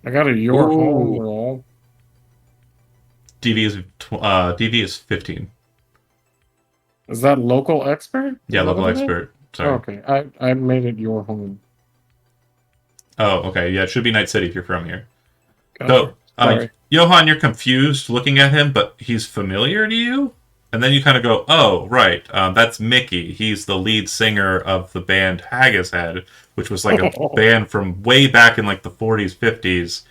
I got a your home roll. DV is 15. Is that local expert? Yeah, Is that local what it is? expert. Sorry. Oh, okay, I made it your home. Oh, okay, yeah, it should be Night City if you're from here. Gotcha. So, Sorry. Johan, you're confused looking at him, but he's familiar to you? And then you kind of go, oh, right, that's Mickey. He's the lead singer of the band Haggis Head, which was like a band from way back in like the 40s, 50s.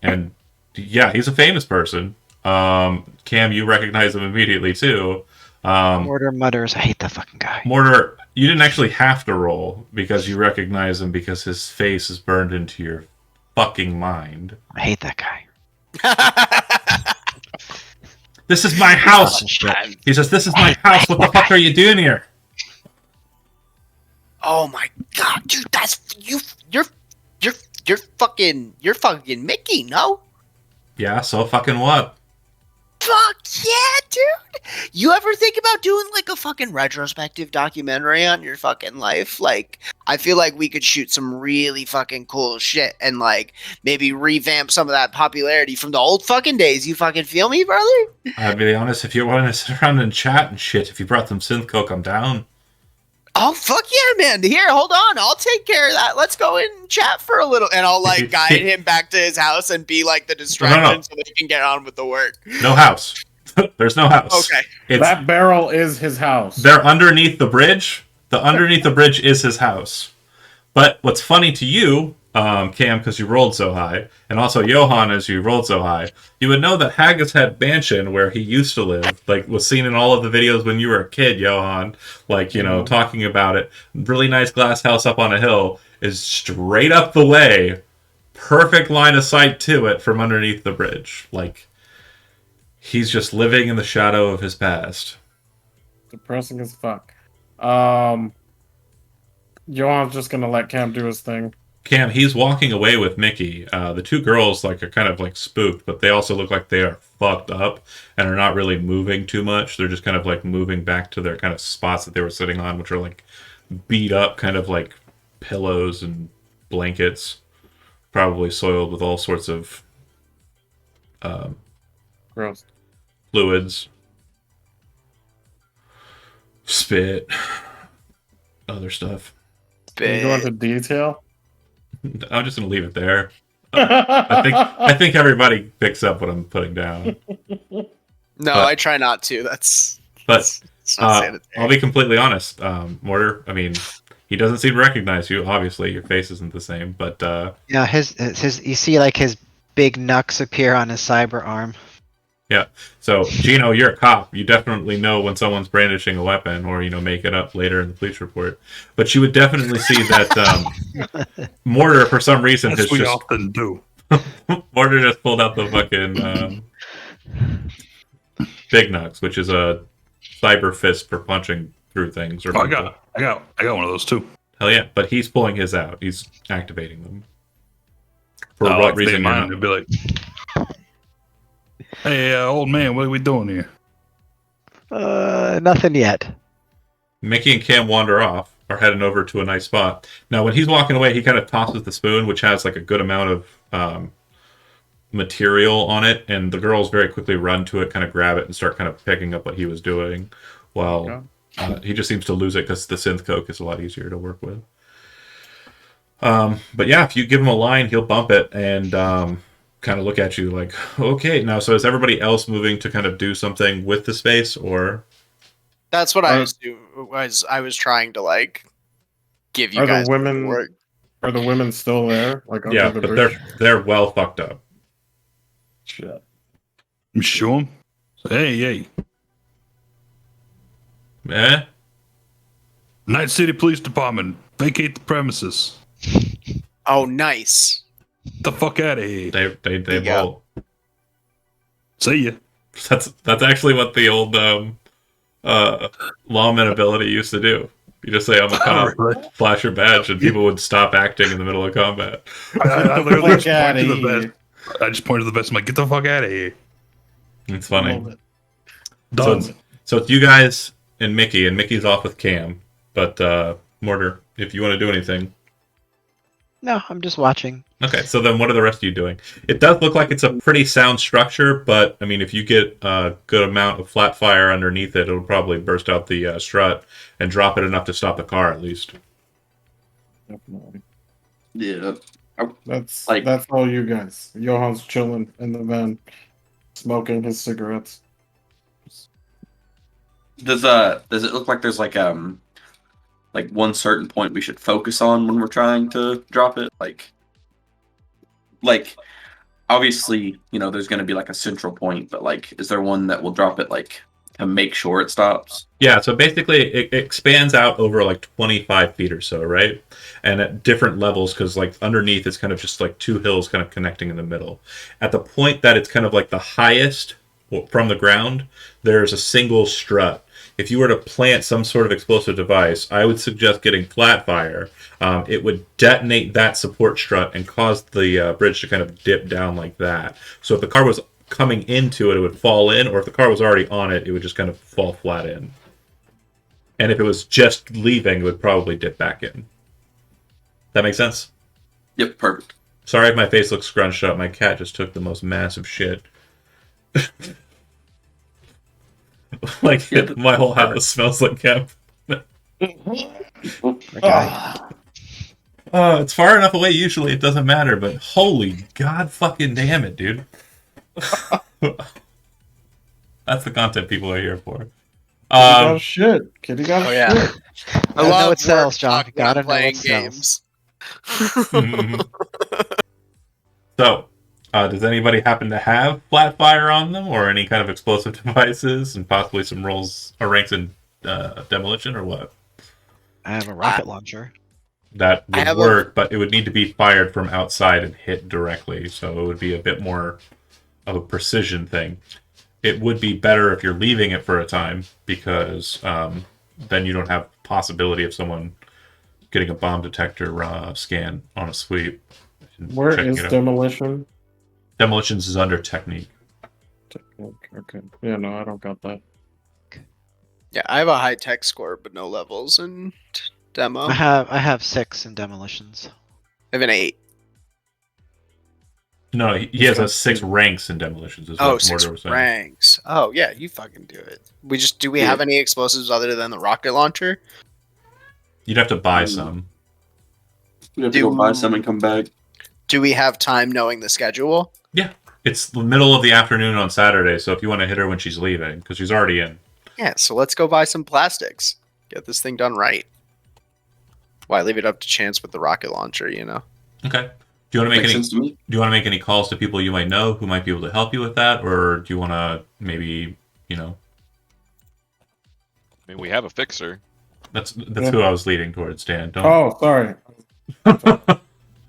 And yeah, he's a famous person. Cam, you recognize him immediately too. Mortar mutters, I hate that fucking guy. Mortar, you didn't actually have to roll because you recognize him because his face is burned into your fucking mind. I hate that guy. This is my house. He says, "This is my house. What the fuck are you doing here?" Oh my god, dude, that's you. You're fucking Mickey, no? Yeah. So fucking what? Fuck yeah, dude! You ever think about doing like a fucking retrospective documentary on your fucking life? Like, I feel like we could shoot some really fucking cool shit and like maybe revamp some of that popularity from the old fucking days. You fucking feel me, brother? I'll be honest. If you want to sit around and chat and shit, if you brought some synth coke, I'm down. Oh fuck yeah, man! Here, hold on, I'll take care of that. Let's go and chat for a little, and I'll like guide him back to his house and be like the distraction so that he can get on with the work. No house. There's no house. Okay. That barrel is his house. They're underneath the bridge. The underneath the bridge is his house. But what's funny to you, Cam, because you rolled so high, and also Johan, as you rolled so high, you would know that Haggis Head Mansion, where he used to live, like was seen in all of the videos when you were a kid, Johan, like, talking about it. Really nice glass house up on a hill is straight up the way. Perfect line of sight to it from underneath the bridge. Like, he's just living in the shadow of his past. Depressing as fuck. Johan's just gonna let Cam do his thing. Cam, he's walking away with Mickey. The 2 girls are kind of like spooked, but they also look like they are fucked up and are not really moving too much. They're just kind of like moving back to their kind of spots that they were sitting on, which are like beat up kind of like pillows and blankets, probably soiled with all sorts of Gross. fluids, spit, other stuff. Can you go into detail? I'm just gonna leave it there. I think everybody picks up what I'm putting down. No, But- I try not to. That's But it's not sanitary. I'll be completely honest, Mortar. I mean, he doesn't seem to recognize you. Obviously, your face isn't the same, but Yeah, his you see like his big knucks appear on his cyber arm. so Gino, you're a cop. You definitely know when someone's brandishing a weapon, or make it up later in the police report. But you would definitely see that Mortar, for some reason, As has we just often do. Mortar just pulled out the fucking Big Nugs, which is a cyber fist for punching through things. Or Oh, people. I got one of those too. Hell yeah! But he's pulling his out. He's activating them. For Oh, what if they reason? You're mind, not. they'd be like, "Hey, old man, what are we doing here?" Nothing yet. Mickey and Cam wander off, are heading over to a nice spot. Now, when he's walking away, he kind of tosses the spoon, which has like a good amount of material on it, and the girls very quickly run to it, kind of grab it, and start kind of picking up what he was doing. While he just seems to lose it because the synth coke is a lot easier to work with. But yeah, if you give him a line, he'll bump it and kind of look at you like, okay. Now, so is everybody else moving to kind of do something with the space, or? That's what I was doing. I was trying to like give you Are guys the women work. are the women still there? Like under Yeah, the but bridge? they're well fucked up. Shit. You show him. Hey, Eh? Night City Police Department, vacate the premises. Oh, nice. Get the fuck out of here. They Yeah. bolt. See ya. That's actually what the old lawman ability used to do. You just say, I'm a cop, Really? flash your badge, and people would stop acting in the middle of combat. I literally just Fuck outta pointed to the here. vest. I just pointed to the vest. I'm like, get the fuck out of here. It's funny. Love it. Done. So it's you guys and Mickey's off with Cam. But Mortar, if you want to do anything. No, I'm just watching. Okay, so then what are the rest of you doing? It does look like it's a pretty sound structure, but I mean, if you get a good amount of flat fire underneath it, it'll probably burst out the strut and drop it enough to stop the car at least. Definitely. Yeah. That's Like- that's all you guys. Johan's chilling in the van, smoking his cigarettes. Does it look like there's like one certain point we should focus on when we're trying to drop it? Like obviously, there's gonna be like a central point, but like is there one that will drop it like to make sure it stops? Yeah, so basically it expands out over like 25 feet or so, right? And at different levels, because like underneath it's kind of just like two hills kind of connecting in the middle. At the point that it's kind of like the highest from the ground, there's a single strut. If you were to plant some sort of explosive device, I would suggest getting flat fire. It would detonate that support strut and cause the bridge to kind of dip down like that. So if the car was coming into it, it would fall in, or if the car was already on it, it would just kind of fall flat in. And if it was just leaving, it would probably dip back in. That makes sense? Yep, perfect. Sorry if my face looks scrunched up. My cat just took the most massive shit. Like, Yeah, but- my whole house smells like camp. guy. It's far enough away, usually it doesn't matter, but holy god fucking damn it, dude. That's the content people are here for. Kitty got Um, shit. Kitty got Oh, yeah. shit. I know love it sells, work John. talking when Gotta I'm know it playing sells. games. So, does anybody happen to have flat fire on them, or any kind of explosive devices, and possibly some ranks in demolition, or what? I have a rocket launcher. That I would have work, but it would need to be fired from outside and hit directly, so it would be a bit more of a precision thing. It would be better if you're leaving it for a time, because then you don't have possibility of someone getting a bomb detector scan on a sweep. and Where checking is it out. demolition? Demolitions is under technique. Okay. Yeah, no, I don't got that. Yeah, I have a high tech score, but no levels in demo. I have 6 in demolitions. I have an 8. No, he has a 6 ranks in demolitions. Is Oh, what 6 Mortar was saying. ranks. Oh, yeah, you fucking do it. Do we have any explosives other than the rocket launcher? You'd have to buy some. We have to go buy some and come back. Do we have time knowing the schedule? Yeah, it's the middle of the afternoon on Saturday, so if you want to hit her when she's leaving, because she's already in. Yeah, so let's go buy some plastics. Get this thing done right. Why leave it up to chance with the rocket launcher, you know? Okay. Do you want to make Makes any? sense to me. Do you want to make any calls to people you might know who might be able to help you with that, or do you want to maybe, I mean, we have a fixer. that's who I was leading towards, Dan. Don't. Oh, sorry.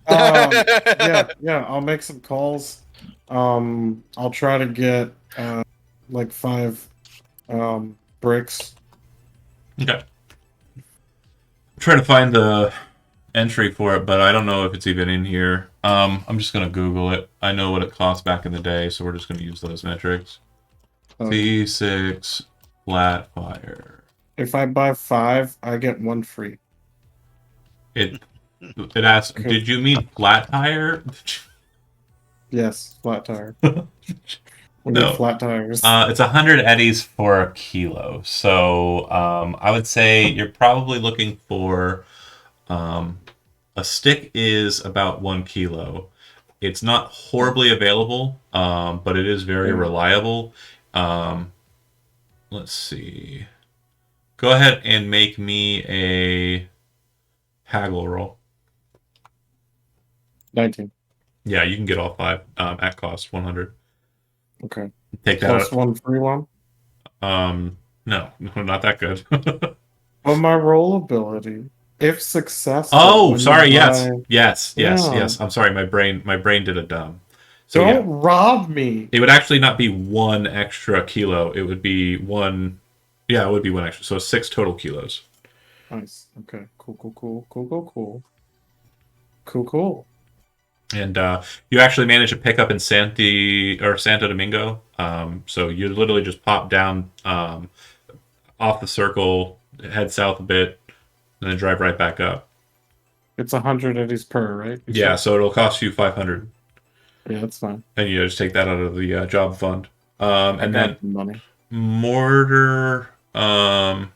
Yeah, I'll make some calls. I'll try to get like 5 bricks. Okay. I'm trying to find the entry for it, but I don't know if it's even in here. I'm just gonna Google it. I know what it cost back in the day, so we're just gonna use those metrics. V6 flat fire. If I buy 5, I get 1 free. It asks, did you mean flat tire? Yes, flat tire. We No. need flat tires. It's 100 eddies for a kilo. So I would say you're probably looking for a stick is about 1 kilo. It's not horribly available, but it is very reliable. Let's see. Go ahead and make me a haggle roll. 19. Yeah, you can get all 5 at cost 100. Okay. Take that. Plus 1 free one. No, not that good. But my roll ability, if successful. Oh, when sorry. you Yes, buy- yes. Yeah. I'm sorry. My brain did a dumb. So Don't yeah, rob me. it would actually not be 1 extra kilo. It would be 1. Yeah, it would be 1 extra. So 6 total kilos. Nice. Okay. Cool. And you actually managed to pick up in Santo Domingo. So you literally just pop down off the circle, head south a bit, and then drive right back up. It's 100 eddies per, right? Yeah, so it'll cost you 500, Yeah, that's fine. and you just take that out of the job fund. I And got then the money. mortar, roll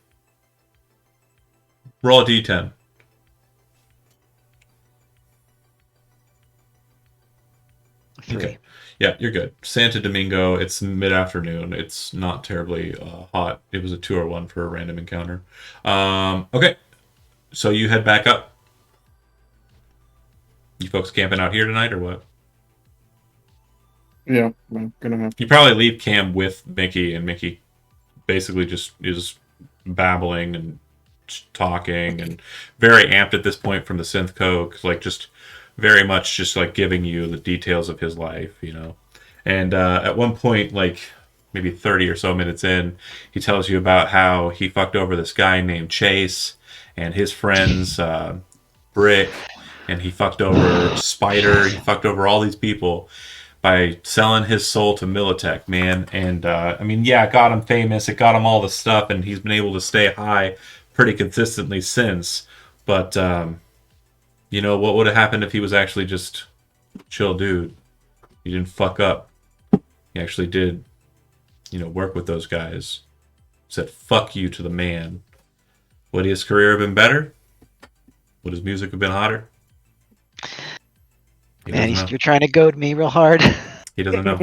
a d10. Okay. Yeah, you're good. Santo Domingo, it's mid-afternoon. It's not terribly hot. It was a 2 or 1 for a random encounter. Okay, so you head back up. You folks camping out here tonight or what? Yeah, I'm gonna have to. You probably leave Cam with Mickey, and Mickey basically just is babbling and talking and very amped at this point from the synth coke, like just very much just like giving you the details of his life, And at one point, like maybe 30 or so minutes in, he tells you about how he fucked over this guy named Chase and his friends, Brick, and he fucked over Spider. He fucked over all these people by selling his soul to Militech, man. And I mean, yeah, it got him famous. It got him all the stuff, and he's been able to stay high pretty consistently since. But what would have happened if he was actually just chill dude? He didn't fuck up. He actually did, work with those guys. Said fuck you to the man. Would his career have been better? Would his music have been hotter? He Man, doesn't know. you're trying to goad me real hard. He doesn't know.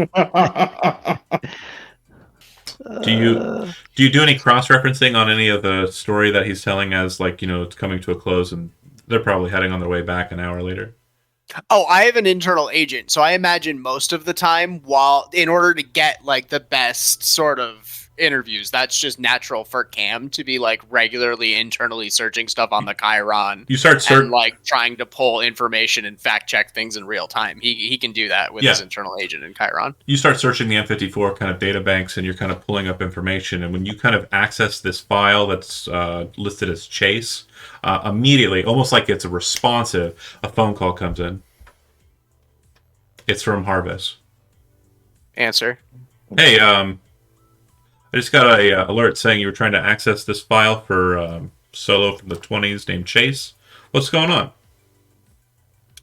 Do you do any cross-referencing on any of the story that he's telling as like, it's coming to a close and they're probably heading on their way back an hour later? Oh, I have an internal agent, so I imagine most of the time, in order to get like the best sort of interviews, that's just natural for Cam to be like regularly internally searching stuff on the Chiron. You start and like trying to pull information and fact check things in real time. He can do that with his internal agent in Chiron. You start searching the M54 kind of data banks, and you're kind of pulling up information. And when you kind of access this file that's listed as Chase, immediately, almost like it's a responsive, a phone call comes in. It's from Harvest. Answer. Hey, I just got a alert saying you were trying to access this file for Solo from the 20s named Chase. What's going on?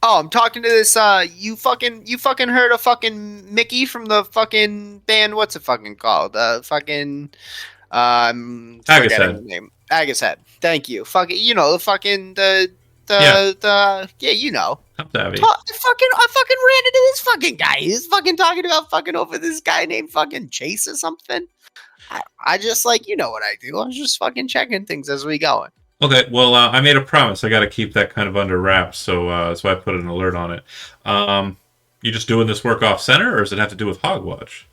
Oh, I'm talking to this. You fucking heard of fucking Mickey from the fucking band? What's it fucking called? Forgetting Agus Head. the name. Agus Head. Thank you. Fucking, the Yeah, you know. I'm savvy. I fucking ran into this fucking guy. He's fucking talking about fucking over this guy named fucking Chase or something. I just like, you know what I do. I'm just fucking checking things as we going. Okay, well, I made a promise. I got to keep that kind of under wraps, so that's why I put an alert on it. You just doing this work off center, or does it have to do with Hogwatch?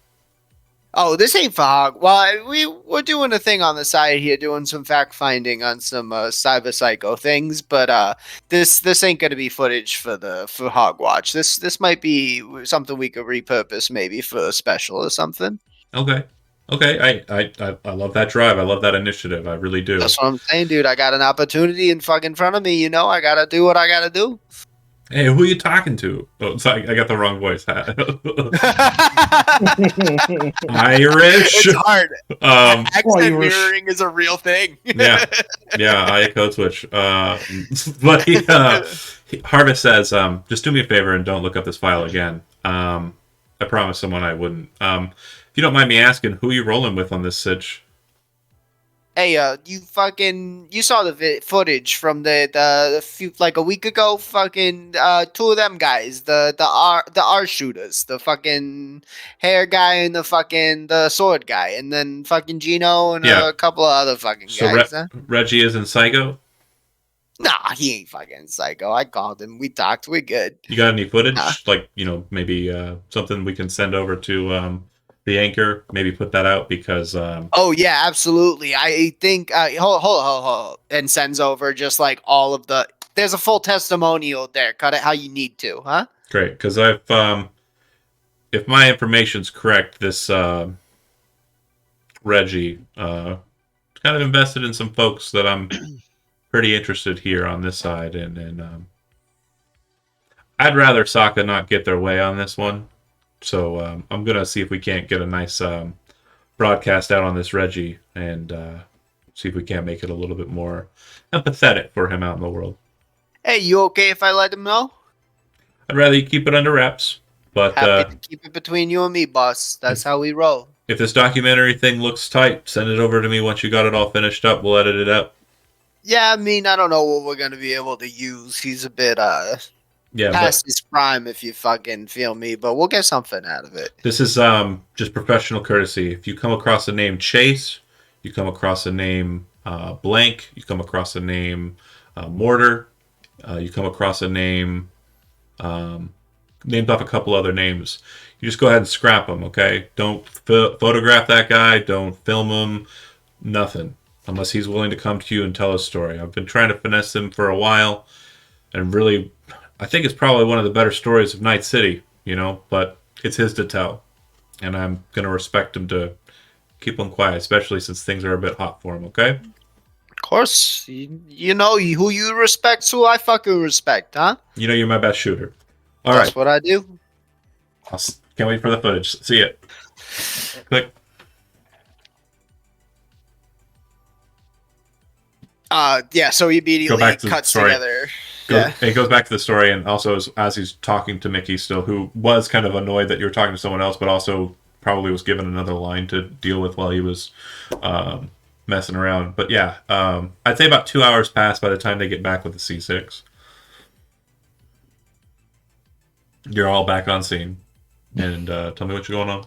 Oh, this ain't for Hog. Well, we're doing a thing on the side here, doing some fact finding on some cyber psycho things, but this ain't gonna be footage for Hogwatch. This might be something we could repurpose maybe for a special or something. Okay. Okay, I love that drive. I love that initiative. I really do. That's what I'm saying, dude. I got an opportunity in fucking front of me. You know, I gotta do what I gotta do. Hey, who are you talking to? Oh, sorry, I got the wrong voice. Irish. It's hard. Accent Irish. mirroring is a real thing. yeah, I code switch. But Harvest says, just do me a favor and don't look up this file again. I promised someone I wouldn't. If you don't mind me asking, who are you rolling with on this sitch? Hey, you saw the footage from the few, like a week ago. Fucking two of them guys, the R shooters, the fucking hair guy and the sword guy, and then fucking Gino and Yeah. a couple of other fucking So guys. Huh? Reggie is in Psycho. Nah, he ain't fucking psycho. I called him. We talked. We're good. You got any footage? Nah. Like, maybe something we can send over to the anchor. Maybe put that out because. Oh yeah, absolutely. I think hold, and sends over just like all of the. There's a full testimonial there. Cut it how you need to, huh? Great, because I've if my information's correct, this Reggie kind of invested in some folks that I'm pretty interested here on this side, and I'd rather Sokka not get their way on this one. So I'm gonna see if we can't get a nice broadcast out on this Reggie and see if we can't make it a little bit more empathetic for him out in the world. Hey, you okay if I let him know? I'd rather you keep it under wraps, but Happy to keep it between you and me, boss. That's how we roll. if this documentary thing looks tight, send it over to me once you got it all finished up. We'll edit it up. Yeah, I mean, I don't know what we're gonna be able to use. He's a bit Yeah, past his prime, if you fucking feel me. But we'll get something out of it. this is just professional courtesy. If you come across the name Chase, you come across the name Blank, you come across the name Mortar, you come across a name named off a couple other names. You just go ahead and scrap them, okay? Don't photograph that guy. Don't film him. Nothing. Unless he's willing to come to you and tell his story. I've been trying to finesse him for a while. And really, I think it's probably one of the better stories of Night City, but it's his to tell. And I'm going to respect him to keep him quiet, especially since things are a bit hot for him, okay? Of course, you know who you respect, who I fucking respect, huh? You know you're my best shooter. All That's right. what I do. Can't wait for the footage. See it. Click. Yeah, so he immediately back to the cuts story. together. It goes back to the story, and also as he's talking to Mickey still, who was kind of annoyed that you were talking to someone else, but also probably was given another line to deal with while he was messing around. But yeah, I'd say about 2 hours pass by the time they get back with the C6. You're all back on scene. And tell me what's going on.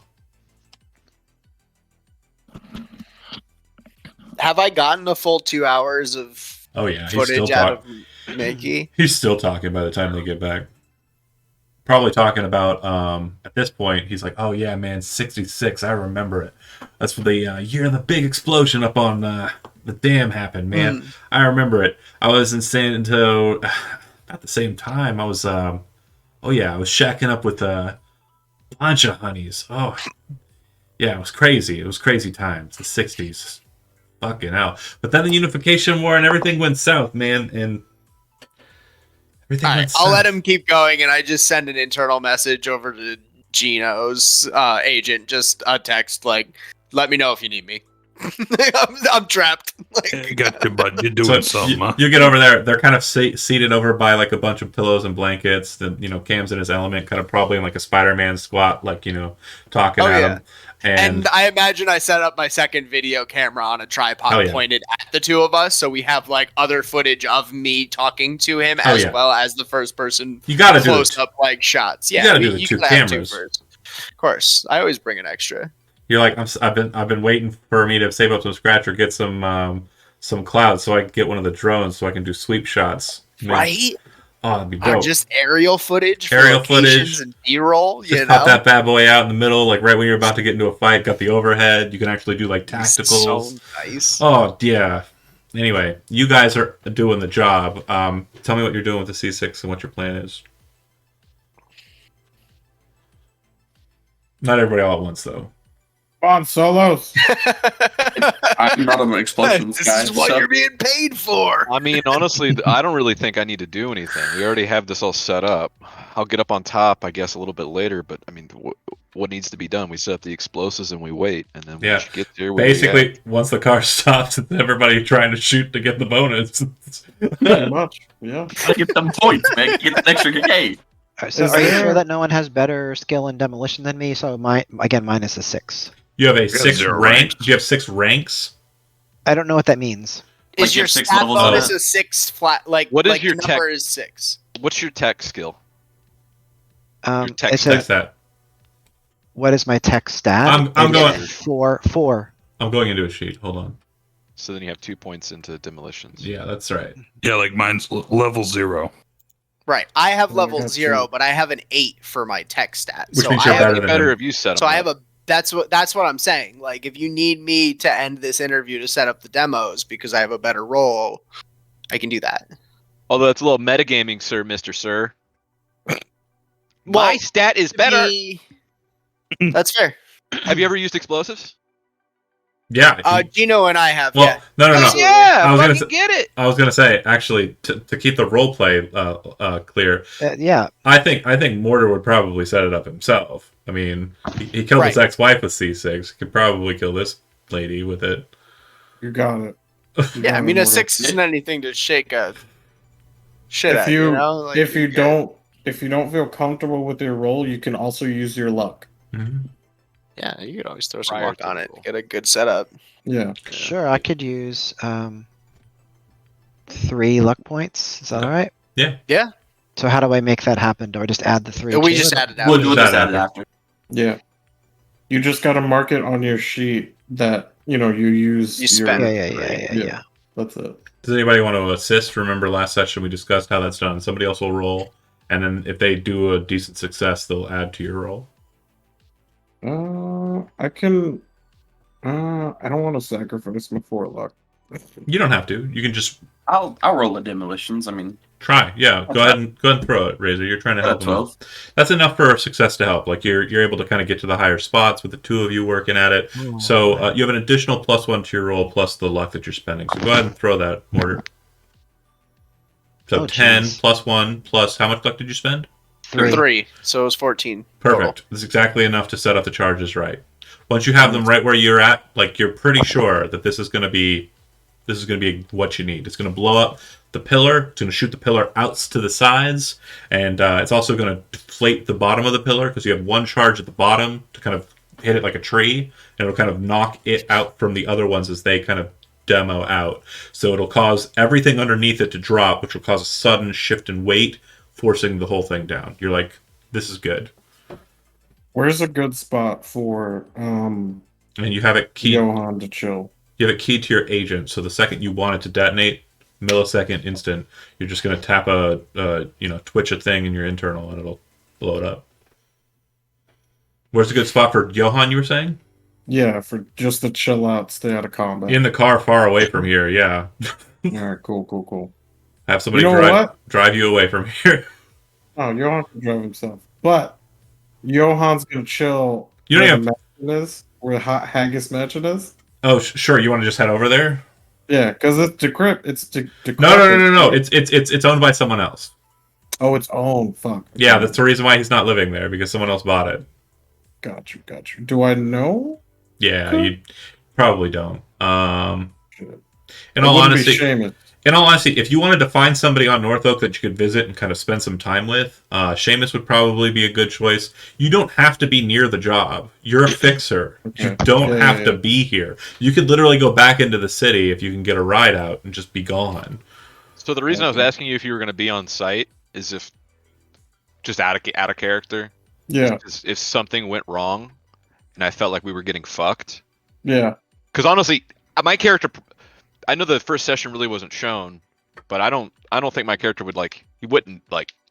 Have I gotten a full 2 hours of Oh yeah, he's still footage out talking. of Mickey? He's still talking by the time they get back. Probably talking about at this point he's like, oh yeah man, 66, I remember it. That's the year the big explosion up on the dam happened, man. I remember it. I was in San Antonio at the same time. I was I was shacking up with a bunch of honeys. Oh yeah, it was crazy. It was crazy times. The 60s. Fucking hell. But then the Unification War and everything went south, man, and everything All went right, south. I'll let him keep going, and I just send an internal message over to Gino's agent, just a text like, "Let me know if you need me." I'm trapped. Yeah, you got you, bud. You're doing So something, huh? you get over there. They're kind of seated over by like a bunch of pillows and blankets. The Cam's in his element, kind of probably in like a Spider-Man squat, like talking Oh, at yeah. him. And I imagine I set up my second video camera on a tripod Oh, yeah. pointed at the two of us, so we have like other footage of me talking to him Oh, as yeah. well as the first person you got to do close it. up like shots. You Yeah, gotta do the two gotta have cameras. first. Of course, I always bring an extra. You're like I've been waiting for me to save up some scratch or get some clouds so I can get one of the drones so I can do sweep shots. Right? Oh, that'd be Or dope. just aerial footage, for Aerial locations footage. and B-roll. Just pop that bad boy out in the middle, like right when you're about to get into a fight. Got the overhead. You can actually do like tacticals. So nice. Oh yeah. Anyway, you guys are doing the job. Tell me what you're doing with the C6 and what your plan is. Not everybody all at once though. Come on, Solos. I'm not an explosions This guy. is what so- you're being paid for. I mean, honestly, I don't really think I need to do anything. We already have this all set up. I'll get up on top, I guess, a little bit later. But I mean, what needs to be done? We set up the explosives and we wait, and then Yeah. once you get there, we Basically, react. once the car stops, it's everybody trying to shoot to get the bonus. Pretty much. Yeah. Gotta get them points, man. Get the extra gay. So Is are you there- sure that no one has better skill in demolition than me? So mine is a 6. You have a got 6 0 rank. ranks. Do you have 6 ranks? I don't know what that means. Like Is you your have 6 stat levels bonus on a 6 flat? Like What is like your the tech? number is 6. What's your tech skill? tech It's That's that. what is my tech stat? I'm It's going- 4. I'm going into a sheet. Hold on. So then you have 2 points into demolitions. Yeah, that's right. Yeah, like mine's level 0. Right. I have Oh, I level got 0, you. but I have an 8 for my tech stat. Which so means I you're have, better than Better him. if you set them so I up. have a that's what I'm saying. Like if you need me to end this interview to set up the demos because I have a better role, I can do that. Although it's a little metagaming, sir, Mister Sir. My Well, stat is better. That's fair. Have you ever used explosives? Yeah. if you- Gino and I have. well, Yeah. no. Absolutely. Yeah, I was gonna fucking say- get it. I was gonna say actually to keep the role play clear. Yeah. I think Mortar would probably set it up himself. I mean, he killed his Right. ex-wife with C6. He could probably kill this lady with it. You got it. You Yeah, I got mean it, a Mortal. 6 isn't anything to shake a shit If at. you Like, if you don't feel comfortable with your role, you can also use your luck. yeah, you could always throw some Prior luck to on the it. roll. Get a good setup. Yeah. Sure, I could use 3 luck points. Is that all right? Yeah. Yeah. So how do I make that happen? Do I just add the 3? We to just it? added that. We'll We'll just just add add it after. after. Yeah. You just got to mark it on your sheet that, you use. You your- spend. Yeah. That's it. Does anybody want to assist? Remember last session we discussed how that's done. Somebody else will roll, and then if they do a decent success, they'll add to your roll. I can. I don't want to sacrifice my 4 luck. You don't have to. You can just I'll roll the demolitions. I mean, try. Yeah, go ahead and throw it, Razor. You're trying to help them. 12. That's enough for success to help. Like you're able to kind of get to the higher spots with the two of you working at it. So you have an additional +1 to your roll plus the luck that you're spending. So go ahead and throw that, Mortar. So Oh, 10 jeez. +1 plus how much luck did you spend? 3. 3. So it was 14. Perfect. That's exactly enough to set up the charges right. Once you have them right where you're at, like you're pretty sure that this is going to be what you need. It's going to blow up the pillar. It's going to shoot the pillar out to the sides, and it's also going to deflate the bottom of the pillar because you have one charge at the bottom to kind of hit it like a tree, and it'll kind of knock it out from the other ones as they kind of demo out. So it'll cause everything underneath it to drop, which will cause a sudden shift in weight, forcing the whole thing down. You're like, this is good. Where's a good spot for And you have it keyed. Johan to chill? You have it keyed to your agent, so the second you want it to detonate, millisecond, instant, you're just going to tap twitch a thing in your internal, and it'll blow it up. Where's a good spot for Johan, you were saying? Yeah, for just to chill out, stay out of combat. In the car far away from here, yeah. All right, cool. Have somebody You know what? drive you away from here. Oh, Johan can drive himself, but Johan's gonna chill. You don't where even- the mansion is, where Haggis Mansion is. Oh, sure, you want to just head over there? Yeah, because it's decrypt. It's decrypted. No. It's owned by someone else. Oh, it's own. Fuck. Yeah, that's the reason why he's not living there, because someone else bought it. Got you. Do I know? Yeah, Okay. Probably don't. Shit. In It all wouldn't be honesty, Seamus. if you wanted to find somebody on North Oak that you could visit and kind of spend some time with, Seamus would probably be a good choice. You don't have to be near the job. You're a fixer. You Okay. don't Yeah, have yeah, to yeah. be here. You could literally go back into the city if you can get a ride out and just be gone. So the reason I was Okay. asking you if you were going to be on site is if just out of character. Yeah, If something went wrong, and I felt like we were getting fucked. yeah. Because honestly, my character, I know the first session really wasn't shown, but I don't think my character would he wouldn't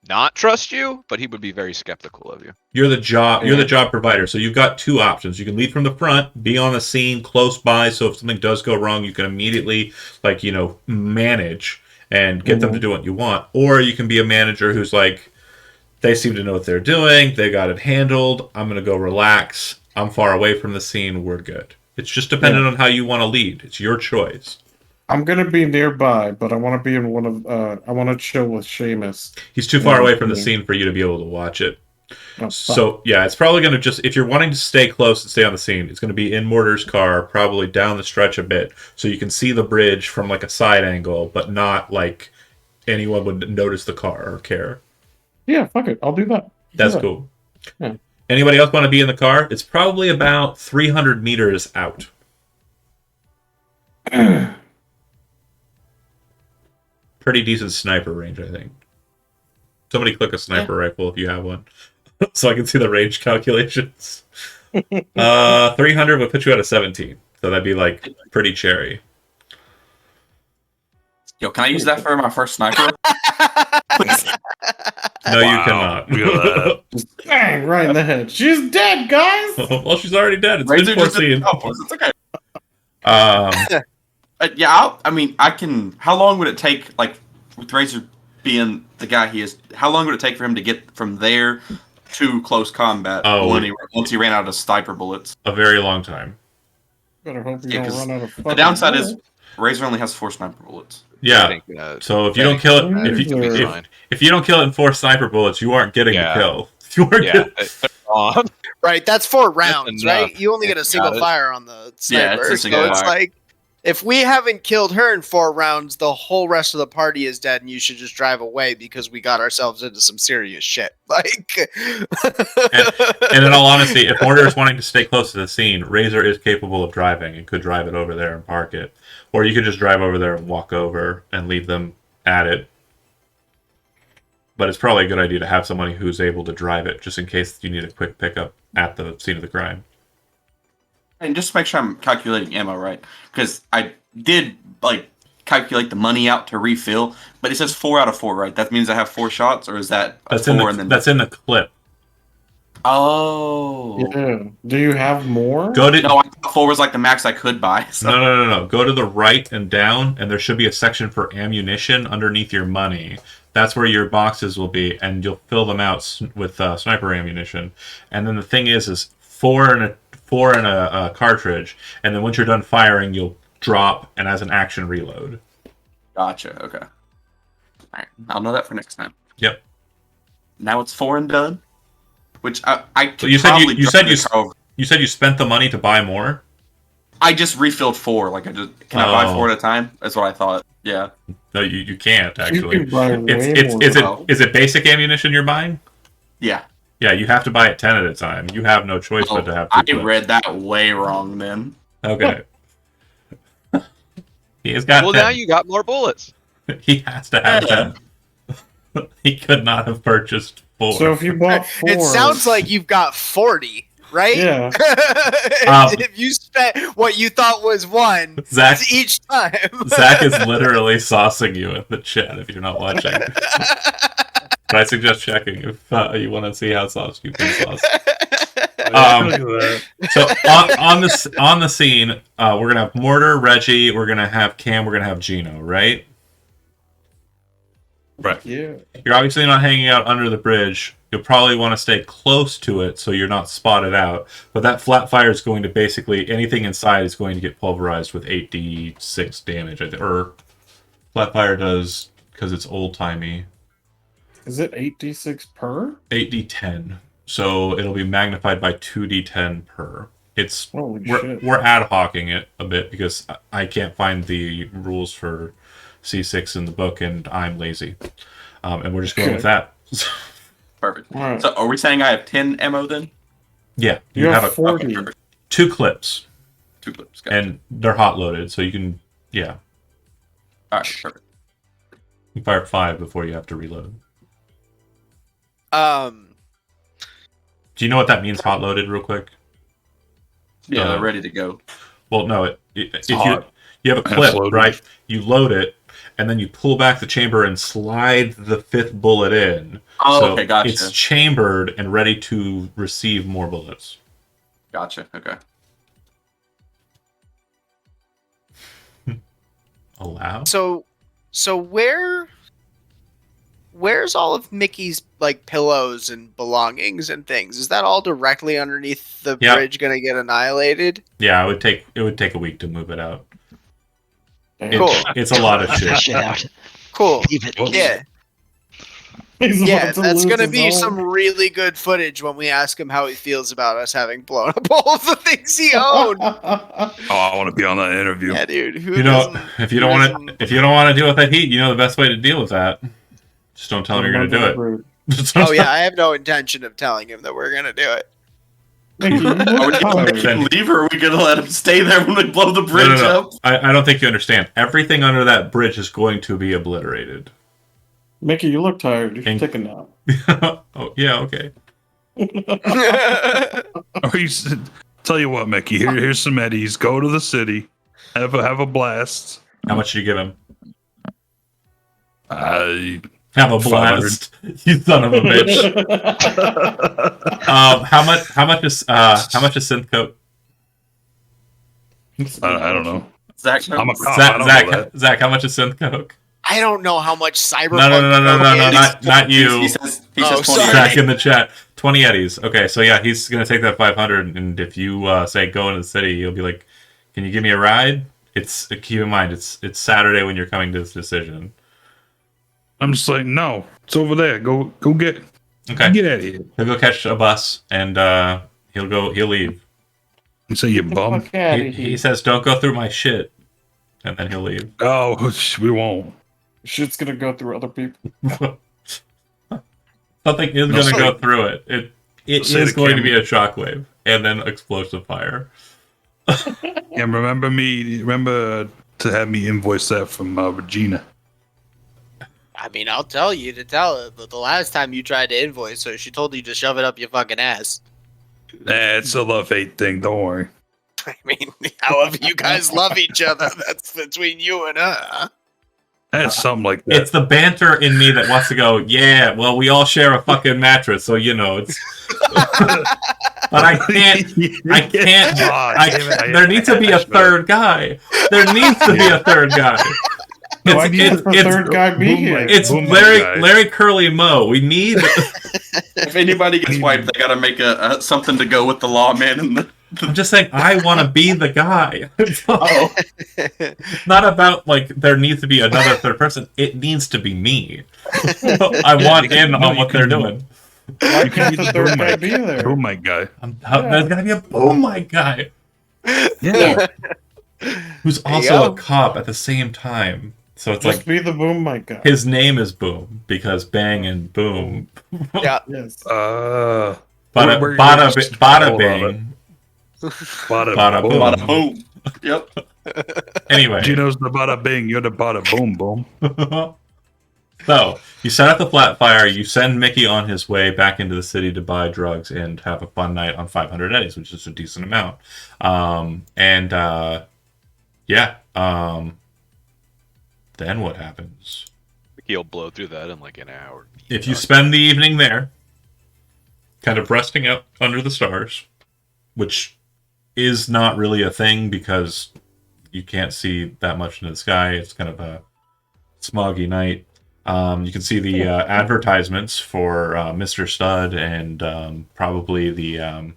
not trust you, but he would be very skeptical of you. You're the Yeah. job provider. So you've got two options. You can lead from the front, be on the scene close by, so if something does go wrong, you can immediately manage and get them to do what you want. Or you can be a manager who's like, they seem to know what they're doing, they got it handled, I'm gonna go relax. I'm far away from the scene, we're good. It's just dependent on how you want to lead. It's your choice. I'm gonna be nearby, but I want to be in one of. I want to chill with Seamus. He's too far away from the Yeah. scene for you to be able to watch it. Oh, fuck. So yeah, it's probably going to just, if you're wanting to stay close and stay on the scene, it's going to be in Mortar's car, probably down the stretch a bit, so you can see the bridge from like a side angle, but not like anyone would notice the car or care. Yeah, fuck it. I'll do that. That's Yeah. cool. Yeah. Anybody else want to be in the car? It's probably about 300 meters out. Pretty decent sniper range, I think. Somebody click a sniper rifle if you have one, so I can see the range calculations. 300 would put you at a 17, so that'd be like pretty cherry. Yo, can I use that for my first sniper? No, you Wow. cannot. Look at that. Just bang right in the head. She's dead, guys. Well, she's already dead. It's Razor been just did foreseen. it's okay. Um, I can. How long would it take, like, with Razor being the guy he is? How long would it take for him to get from there to close combat once he ran out of sniper bullets? a very long time. Better hope you Yeah, don't 'cause run out of. The downside is Razor only has 4 sniper bullets. Yeah. I think, So if you don't kill it, Razor. if you don't kill it in 4 sniper bullets, you aren't getting Yeah. the kill. You aren't yeah, getting- on. Right, that's 4 rounds, enough. right? You only get a single Got it. fire on the Yeah, sniper. it's a single so it's fire. like, if we haven't killed her in 4 rounds, the whole rest of the party is dead, and you should just drive away because we got ourselves into some serious shit. Like, And in all honesty, if Mortar is wanting to stay close to the scene, Razor is capable of driving and could drive it over there and park it. Or you could just drive over there and walk over and leave them at it. But it's probably a good idea to have somebody who's able to drive it, just in case you need a quick pickup at the scene of the crime. And just to make sure I'm calculating ammo right, because I did calculate the money out to refill, but it says 4 out of 4, right? That means I have 4 shots, or is that That's 4 in the, and then? that's in the clip. Oh. Yeah. Do you have more? Go to No, I thought 4 was like the max I could buy. So. no. Go to the right and down, and there should be a section for ammunition underneath your money. That's where your boxes will be, and you'll fill them out with sniper ammunition. And then the thing is 4 in a cartridge, and then once you're done firing, you'll drop and as an action reload. Gotcha. Okay. All right, I'll know that for next time. Yep. Now it's 4 and done. Which I So you said probably you said drive the car over. you said you spent the money to buy more. I just refilled 4. Like I buy 4 at a time? That's what I thought. Yeah. No, you can't You actually. can buy way more. Is it basic ammunition you're buying? Yeah. Yeah, you have to buy it 10 at a time. You have no choice but to have 2 I clips. read that way wrong then. Okay. He has got Well, 10. now you got more bullets. He has to have 10. He could not have purchased 4. So if you bought 4, it sounds like you've got 40, right? Yeah. If you spent what you thought was 1 Zach each time. Zach is literally saucing you in the chat if you're not watching. But I suggest checking if you want to see how sauced you've been sauced. Look at that. So on the scene, we're gonna have Mortar, Reggie, we're gonna have Cam, we're gonna have Gino, right? Right. Yeah. You're obviously not hanging out under the bridge. You'll probably want to stay close to it so you're not spotted out. But that flat fire is going to basically, anything inside is going to get pulverized with 8d6 damage. Or flat fire does, because it's old timey, Is it 8d6 per? 8d10. So it'll be magnified by 2d10 per. It's Holy we're shit. we're ad hocing it a bit because I can't find the rules for C6 in the book, and I'm lazy, and we're just going with that. Perfect. All right. So are we saying I have 10 ammo then? Yeah, You have a 40. Okay, perfect. 2 clips, 2 clips. Gotcha. and they're hot loaded, so you can All right, perfect. you fire 5 before you have to reload. Do you know what that means, hot loaded, real quick? Yeah, they're ready to go. Well, no. If you hot. have a And it's clip, loaded. right? You load it, and then you pull back the chamber and slide the 5th bullet in. Oh, so okay, gotcha. It's chambered and ready to receive more bullets. Gotcha. Okay. Allow? So where's all of Mickey's like pillows and belongings and things? Is that all directly underneath the Yeah. bridge gonna get annihilated? Yeah, it would take a week to move it out. Cool. It's a lot of shit. Shit out. Cool. Leave it. Yeah. He's Yeah, about to that's lose gonna his be own. some really good footage when we ask him how he feels about us having blown up all of the things he owned. Oh, I want to be on that interview. Yeah, dude. Who You know, doesn't? if you who don't want doesn't- to, if you don't want to deal with that heat, you know the best way to deal with that. Just don't tell him you're going to do it. Just don't Oh tell- yeah, I have no intention of telling him that we're gonna do it. Mickey, you Are we look gonna make tired. him leave, or are we gonna let him stay there when we blow the bridge No. up? I don't think you understand. Everything under that bridge is going to be obliterated. Mickey, you look tired. You should And- take a nap. Oh yeah, okay. Or you said, tell you what, Mickey. Here's some eddies. Go to the city. Have a blast. How much did you give him? How Have a blast, you son of a bitch. How much is synth coat? I don't know. Zach, I'm a cop. I Zach, don't know that. Zach, how much is synth coke? I don't know how much Cyberpunk. No, not you. He says Oh, 20. sorry. Zach in the chat. 20 eddies. Okay, so yeah, he's gonna take that 500, and if you say go into the city, he'll be like, "Can you give me a ride?" It's keep in mind, it's Saturday when you're coming to this decision. I'm just like, no, it's over there. Go get. Okay, Get out of here. he'll go catch a bus, and he'll leave. You say you bum. He says, "Don't go through my shit," and then he'll leave. Oh, we won't. Shit's gonna go through other people. Something is No, going to sorry. go through it. It Say is the going to camera. be a shockwave and then explosive fire. And remember to have me invoice that from Regina. I mean, I'll tell you to tell her, but the last time you tried to invoice her, she told you to shove it up your fucking ass. It's a love-hate thing. Don't worry. I mean, however you guys love each other, that's between you and her. That's something like that. It's the banter in me that wants to go, yeah, well, we all share a fucking mattress, so you know it's. But I can't. Oh, damn it, There needs to be a third guy. There needs to be a third guy. Why can't the third guy be here? It's Boom, my Larry guy. Larry Curly Moe. We need. If anybody gets wiped, they gotta make a something to go with the lawman and the. I'm just saying, I want to be the guy. Oh, It's not about like there needs to be another third person. It needs to be me. I want in on what they're doing. Why You can can't be the the third boom guy mic. be there? Boom mic guy. There's gotta be a boom mic guy Yeah. who's There you also go. a cop at the same time. So it's Just like be the boom mic guy. his name is Boom because bang and boom. Yeah. Yes. Bada We're bada just bada all bang. Bada, Bada boom. boom. bada boom. Yep. Anyway, Gino's the bada bing. You're the bada boom boom. so you set up the flat fire. You send Mickey on his way back into the city to buy drugs and have a fun night on 500 eddies, which is a decent amount. Then what happens? He'll blow through that in like an hour. If you spend the evening there, kind of resting out under the stars, which is not really a thing because you can't see that much into the sky. It's kind of a smoggy night. You can see the advertisements for Mr. Stud and probably the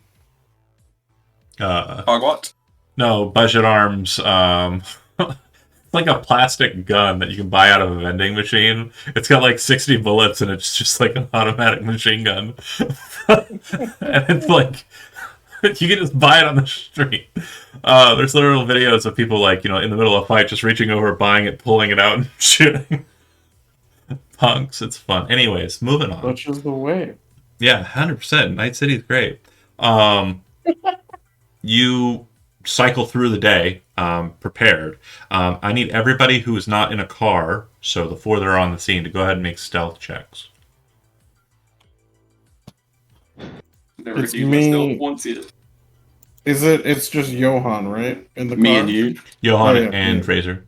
Hogwarts. no Budget Arms. It's like a plastic gun that you can buy out of a vending machine. It's got like 60 bullets and it's just like an automatic machine gun. And it's like You can just buy it on the street. There's literal videos of people like, in the middle of a fight, just reaching over, buying it, pulling it out, and shooting. Punks. It's fun. Anyways, moving on. Such is the way. Yeah, 100%. Night City's great. You cycle through the day prepared. I need everybody who is not in a car, so the 4 that are on the scene, to go ahead and make stealth checks. Never It's used me. myself once yet. It's just Johan, right? In the Me car? and you. Johan Oh, yeah, and yeah. Fraser.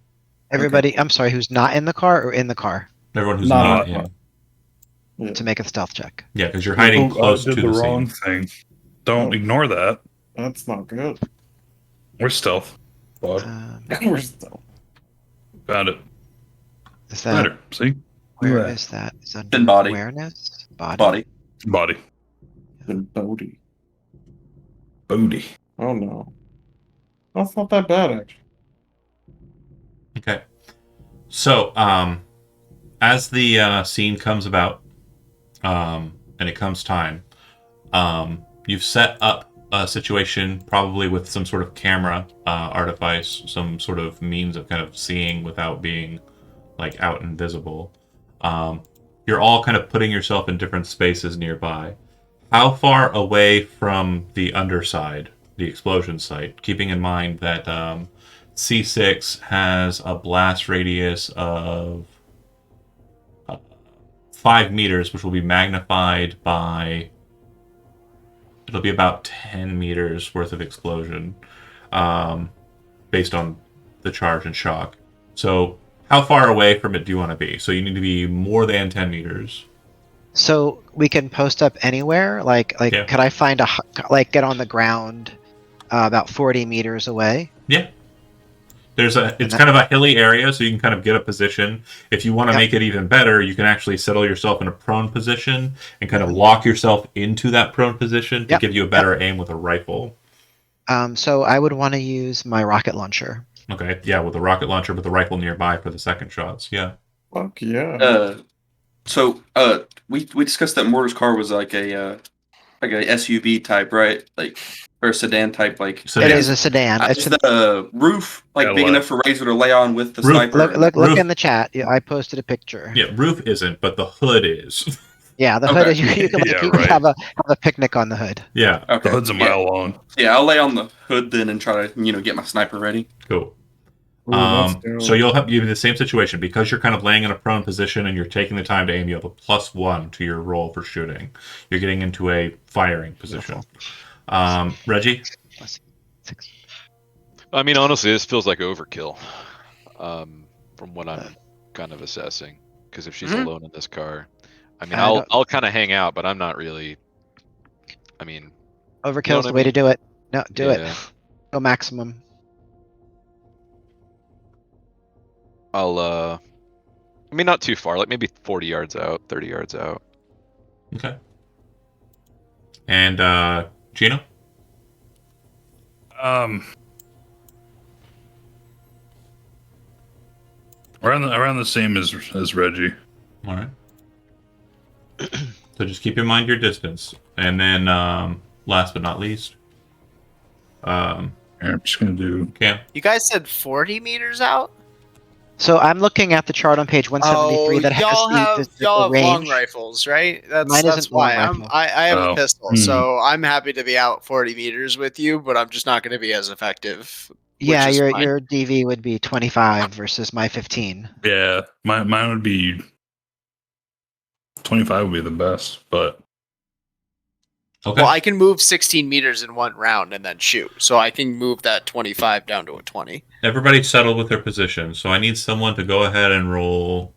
Everybody, I'm sorry, who's not in the car or in the car Everyone who's Not not in the in. car. Yeah. to make a stealth check? Yeah, because you're hiding close did to the the wrong scene. thing. Don't Oh. ignore that. That's not good. We're stealth. Bud. We're still. Got it. Is that Better. See? where Yeah. is that? Is that Then body. awareness? Body. Body. Then Bodhi. Booty. Oh no. That's not that bad, actually. Okay. So, as the scene comes about, and it comes time, you've set up a situation probably with some sort of camera artifice, some sort of means of kind of seeing without being like out and visible. You're all kind of putting yourself in different spaces nearby. How far away from the underside, the explosion site, keeping in mind that C6 has a blast radius of 5 meters, which will be magnified by, it'll be about 10 meters worth of explosion, based on the charge and shock. So how far away from it do you want to be? So you need to be more than 10 meters. So we can post up anywhere. Like, Yeah. could I find get on the ground about 40 meters away? Yeah. It's kind of a hilly area, so you can kind of get a position. If you want to Yep. make it even better, you can actually settle yourself in a prone position and kind of lock yourself into that prone position to Yep. give you a better aim with a rifle. So I would want to use my rocket launcher. Okay, yeah, with a rocket launcher with the rifle nearby for the second shots. Yeah. Fuck yeah. So we discussed that Mortar's car was like a SUV type, right? Like, or a sedan type, like. Sedan. It is a sedan. Is It's the roof like big Cadillac. enough for Razor to lay on with the Roof- sniper? look Roof. in the chat. Yeah, I posted a picture. Yeah, roof isn't, but the hood is. Yeah, the Okay. hood is you can, Yeah, you can right. have a picnic on the hood. Yeah, The Okay. hood's a mile long. Yeah, I'll lay on the hood then and try to get my sniper ready. cool. Ooh, that's dope. So you'll have the same situation because you're kind of laying in a prone position and you're taking the time to aim. You have a +1 to your roll for shooting. You're getting into a firing position. Reggie, Six. I mean, honestly, this feels like overkill, from what I'm kind of assessing. Because if she's Mhm. alone in this car, I mean, I I'll don't- kind of hang out, but I'm not really. I mean, Overkill's what I the way to mean? do it. No, do Yeah. it. Go maximum. I'll. I mean, not too far. Like maybe 40 yards out, 30 yards out. okay, and Gino. Around the same as Reggie. All right. So just keep in mind your distance, and then last but not least, Here, I'm just gonna do. Cam. You guys said 40 meters out? So I'm looking at the chart on page 173 Oh, that has y'all have the y'all have long range. rifles, right? That's Mine that's isn't long why rifle. I have Oh. a pistol, Hmm. so I'm happy to be out 40 meters with you, but I'm just not going to be as effective. Yeah, is your fine. your DV would be 25 versus my 15. Yeah, mine would be 25 would be the best, but Okay. Well, I can move 16 meters in one round and then shoot, so I can move that 25 down to a 20. Everybody settled with their position, so I need someone to go ahead and roll.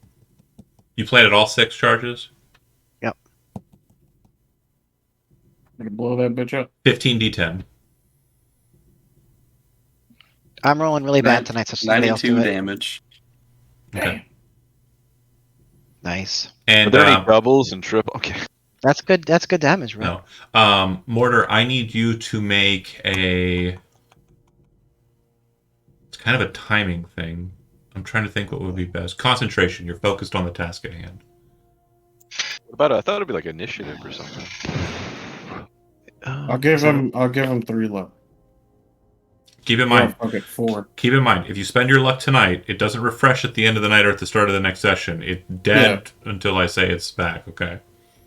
You planted all 6 charges. Gonna blow that bitch up. 15d10. I'm rolling really bad Nin- tonight, so somebody else 92 do it. damage. Okay. Nice. Are And there any doubles and triple? Okay. That's good. That's good damage, right? no, Mortar, I need you to make a. It's kind of a timing thing. I'm trying to think what would be best. Concentration. You're focused on the task at hand. What about? I thought it'd be like initiative or something. I'll give him 3 luck. Keep in mind. Okay, 4. Keep in mind, if you spend your luck tonight, it doesn't refresh at the end of the night or at the start of the next session. It's dead until I say it's back. Okay.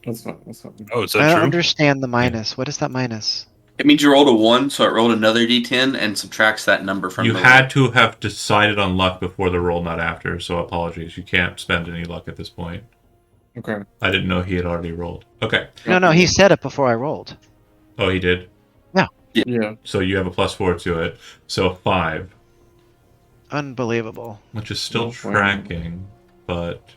That's fine. That's fine. Oh, is I that don't true? understand the minus. What is that minus? It means you rolled a 1, so it rolled another d10 and subtracts that number from You the had to have decided on luck before the roll, not after. So apologies. You can't spend any luck at this point. Okay. I didn't know he had already rolled. Okay. No, he said it before I rolled. Oh, he did. Yeah. So you have a +4 to it. So 5, Unbelievable. which is still Oh, wow. tracking, but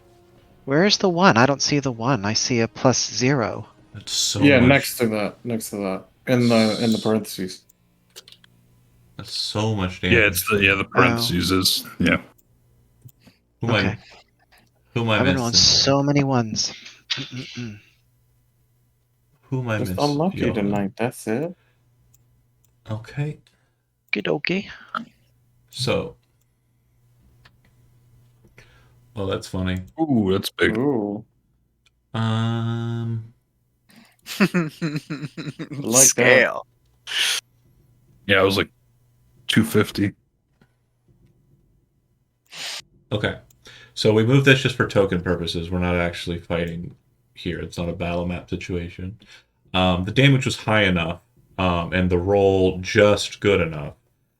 Where's the 1? I don't see the 1. I see a +0. it's so Yeah, much, next to that. In the parentheses. that's so much damage. Yeah, it's the parentheses is Who am I? Okay. Who am I I've been missing? rolling so many 1s. Mm-mm-mm. Who am I Just missing? unlucky tonight. That's it. Okay. Okey-dokey. So. Well, that's funny. ooh, that's big. Ooh. Like Scale. Yeah, I was like 250. Okay. So we moved this just for token purposes. We're not actually fighting here. It's not a battle map situation. The damage was high enough, and the roll just good enough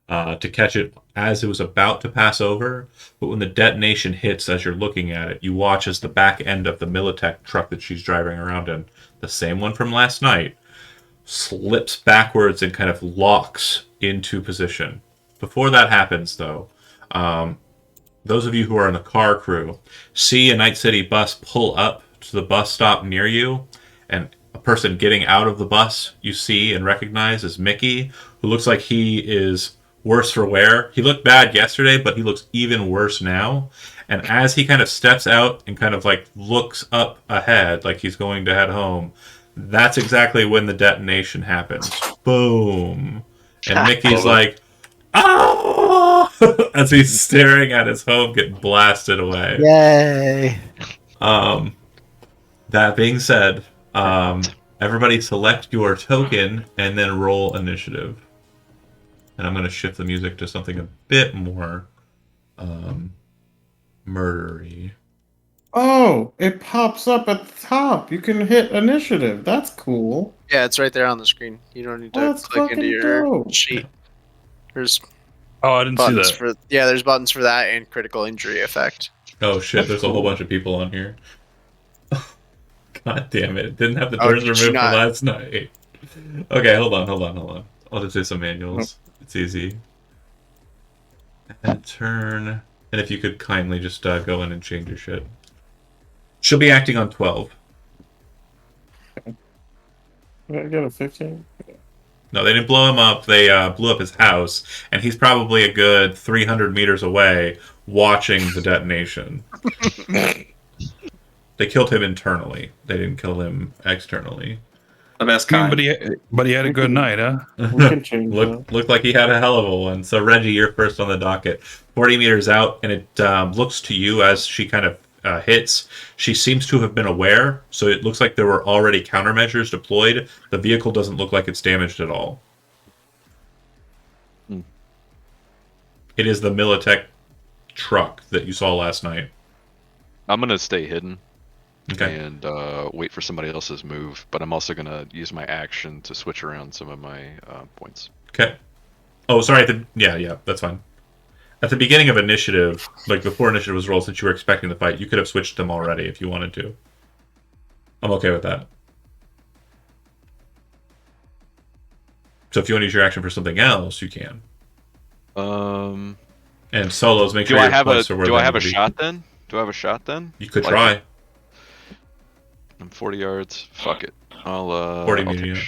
to catch it as it was about to pass over. But when the detonation hits, as you're looking at it, you watch as the back end of the Militech truck that she's driving around in, the same one from last night, slips backwards and kind of locks into position. Before that happens, though, those of you who are in the car crew see a Night City bus pull up to the bus stop near you, and a person getting out of the bus you see and recognize is Mickey, who looks like he is worse for wear. He looked bad yesterday, but he looks even worse now. And as he kind of steps out and kind of like looks up ahead, like he's going to head home, that's exactly when the detonation happens. Boom. And Mickey's like, "Ah!" as he's staring at his home get blasted away. Yay! That being said, everybody select your token and then roll initiative. And I'm going to shift the music to something a bit more murdery. Oh, it pops up at the top. You can hit initiative. That's cool. Yeah, it's right there on the screen. You don't need to That's click into fucking your dope. sheet. There's Oh, I didn't see buttons that. there's buttons for that and critical injury effect. Oh shit, there's a whole bunch of people on here. God damn it. It didn't have the Oh, turns did removed you from not? last night. Okay, hold on. I'll just do some manuals. It's easy. And turn. And if you could kindly just go in and change your shit. She'll be acting on 12. Did I get a 15? No, they didn't blow him up. They blew up his house, and he's probably a good 300 meters away watching the detonation. They killed him internally. They didn't kill him externally. The best I mean, kind. but he had a good night, huh? We can change that. Looked like he had a hell of a one. So, Reggie, you're first on the docket. 40 meters out, and it looks to you as she kind of hits. She seems to have been aware, so it looks like there were already countermeasures deployed. The vehicle doesn't look like it's damaged at all. It is the Militech truck that you saw last night. I'm gonna stay hidden Okay. and wait for somebody else's move, but I'm also gonna use my action to switch around some of my points. Okay. Oh, sorry. Yeah, that's fine. At the beginning of initiative, like before initiative was rolled, since you were expecting the fight, you could have switched them already if you wanted to. I'm okay with that. So if you want to use your action for something else, you can. And solos, make sure Do I your have a points are where do they I have need a to be. shot then? Do I have a shot then? You could Like- try. I'm 40 yards. Fuck it. I'll 40 I'll take, medium.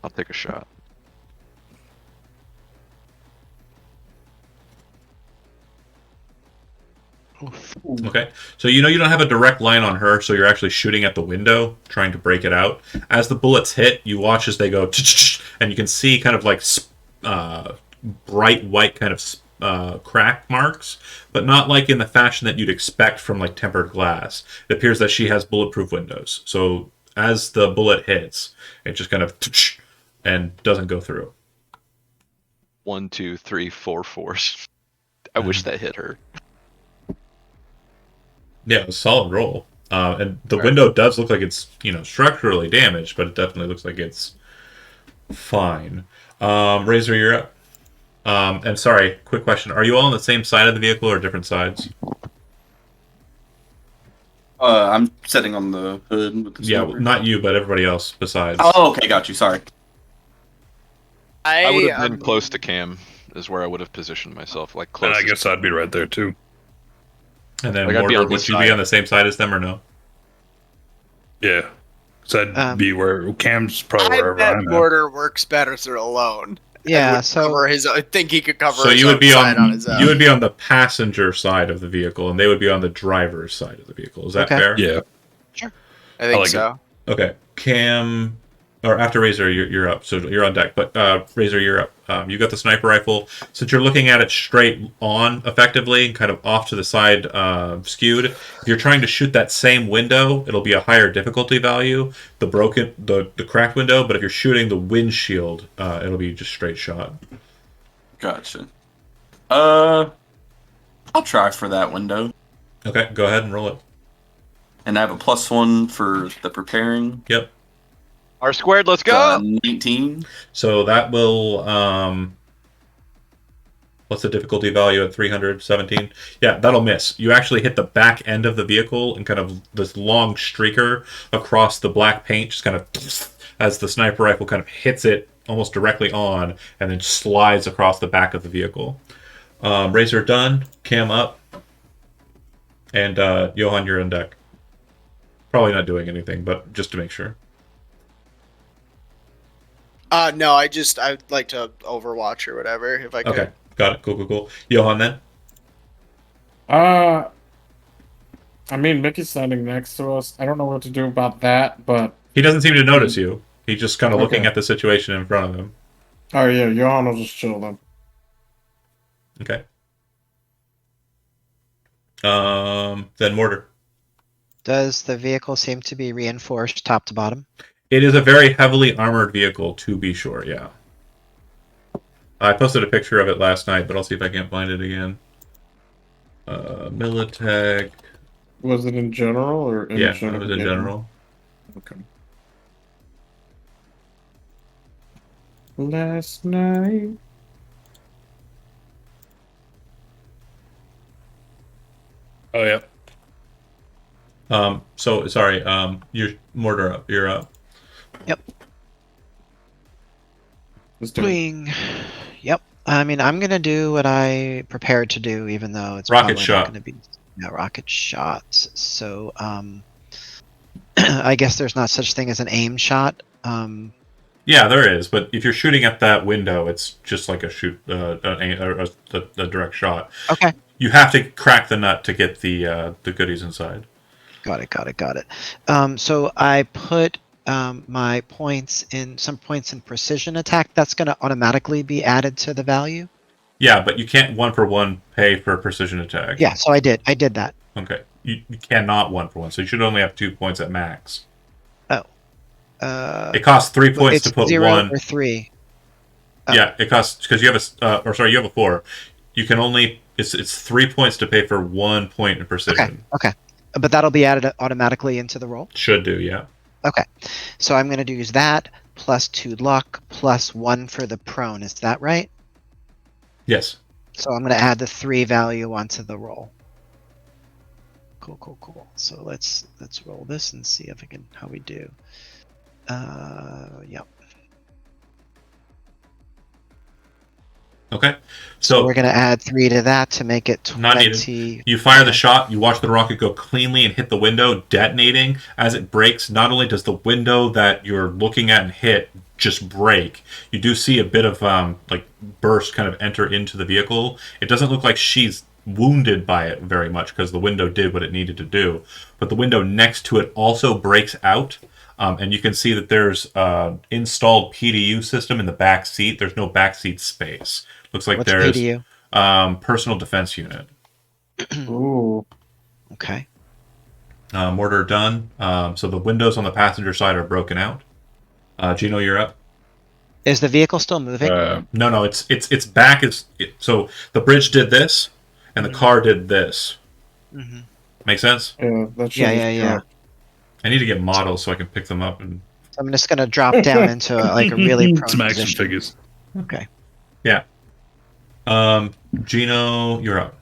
I'll take a shot. Okay. So you know you don't have a direct line on her, so you're actually shooting at the window, trying to break it out. As the bullets hit, you watch as they go, and you can see kind of like bright white kind of crack marks, but not like in the fashion that you'd expect from like tempered glass. It appears that she has bulletproof windows. So as the bullet hits, it just kind of and doesn't go through. 1, 2, 3, 4 force. I wish that hit her. Yeah, it was a solid roll. And the All right. window does look like it's, structurally damaged, but it definitely looks like it's fine. Razor, you're up. And sorry, quick question. Are you all on the same side of the vehicle or different sides? I'm sitting on the hood with the Yeah, sniper. not you, but everybody else besides. Oh, okay, got you. Sorry. I would have been close to Cam, is where I would have positioned myself, like And close. I guess I'd be right there too. And then Like, I'd be Mortar, on this would you be side. on the same side as them or no? Yeah. So that'd be where Cam's probably I wherever bet I'm at. Mortar works better through alone. Yeah, Would so cover his. I think he could cover. So his you would own be side on his own. you would be on the passenger side of the vehicle, and they would be on the driver's side of the vehicle. Is that Okay. fair? Yeah. I think like so. Okay. Cam, or after Razor, you're up. So you're on deck. But Razor, you're up. You got the sniper rifle. Since you're looking at it straight on, effectively, kind of off to the side, skewed. If you're trying to shoot that same window, it'll be a higher difficulty value. The cracked window. But if you're shooting the windshield, it'll be just straight shot. Gotcha. I'll try for that window. Okay, go ahead and roll it. And I have a +1 for the preparing. Yep. R squared, let's go! 19. So that will what's the difficulty value at 317? Yeah, that'll miss. You actually hit the back end of the vehicle and kind of this long streaker across the black paint, just kind of as the sniper rifle kind of hits it almost directly on and then slides across the back of the vehicle. Razor done, Cam up, and Johan, you're on deck. Probably not doing anything, but just to make sure. No, I'd like to Overwatch or whatever if I could. Okay, got it. Cool. Johan then? I mean, Mickey's standing next to us. I don't know what to do about that, but He doesn't seem to notice you. He's just kind of looking Okay. at the situation in front of him. oh yeah, Johan will just chill then. Okay. Then Mortar. does the vehicle seem to be reinforced top to bottom? It is a very heavily armored vehicle, to be sure, yeah. I posted a picture of it last night, but I'll see if I can't find it again. Militech. Was it in general or in Yeah, general? it was in general. Okay. Last night. Oh yeah. So sorry, you're Mortar up. You're up. Let's do it. Swing. Yep. I mean, I'm gonna do what I prepared to do, even though it's Rocket probably shot. not gonna be rocket shots. So, I guess there's not such thing as an aim shot. Yeah, there is, but if you're shooting at that window, it's just like a shoot, a direct shot. Okay. You have to crack the nut to get the goodies inside. Got it. So I put my points in precision attack. That's going to automatically be added to the value. Yeah, but you can't 1-for-1 pay for precision attack. Yeah, so I did that. Okay. You cannot 1-for-1, so you should only have 2 points at max. It costs 3 points it's to put 0 one. or 3. Yeah, it costs because you have you have a 4. You can only it's 3 points to pay for 1 point in precision. Okay. But that'll be added automatically into the roll. Should do, yeah. Okay. So I'm going to use that plus 2 luck plus 1 for the prone. Is that right? Yes. So I'm going to add the 3 value onto the roll. Cool. So let's roll this and see if how we do. Yep. Okay. So So we're going to add 3 to that to make it 20. Not needed. You fire the shot, you watch the rocket go cleanly and hit the window, detonating. As it breaks, not only does the window that you're looking at and hit just break, you do see a bit of burst kind of enter into the vehicle. It doesn't look like she's wounded by it very much because the window did what it needed to do. But the window next to it also breaks out. And you can see that there's installed PDU system in the back seat. There's no back seat space. Looks like What's there's PDU? Personal defense unit. Ooh. Okay. Mortar done. So the windows on the passenger side are broken out. Gino, you're up. Is the vehicle still moving? No, its back is so the bridge did this, and the car did this. Mm-hmm. Make sense? Yeah, that shit Yeah. is Yeah. correct. I need to get models so I can pick them up and. So I'm just gonna drop down into like a really prone Some action position. figures. Okay. Yeah. Gino, you're up.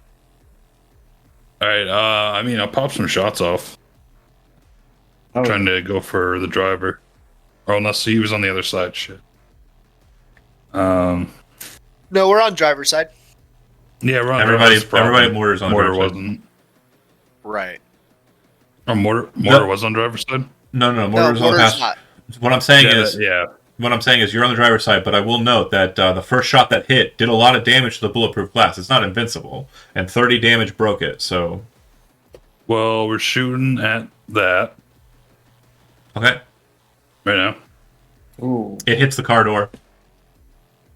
All right. I mean, I'll pop some shots off. Oh, Trying to go for the driver. Oh, unless he was on the other side. Shit. No, we're on driver's side. Yeah, we're on Everybody driver's Mortar's on the Mortar driver's side. wasn't. Right. Oh, Mortar No. was on driver's side. No, No, Mortar's on the Mortar's pass. not. What I'm saying Yeah, is, yeah. what I'm saying is, you're on the driver's side, but I will note that the first shot that hit did a lot of damage to the bulletproof glass. It's not invincible, and 30 damage broke it. So, Well, we're shooting at that okay, right now. ooh. it hits the car door.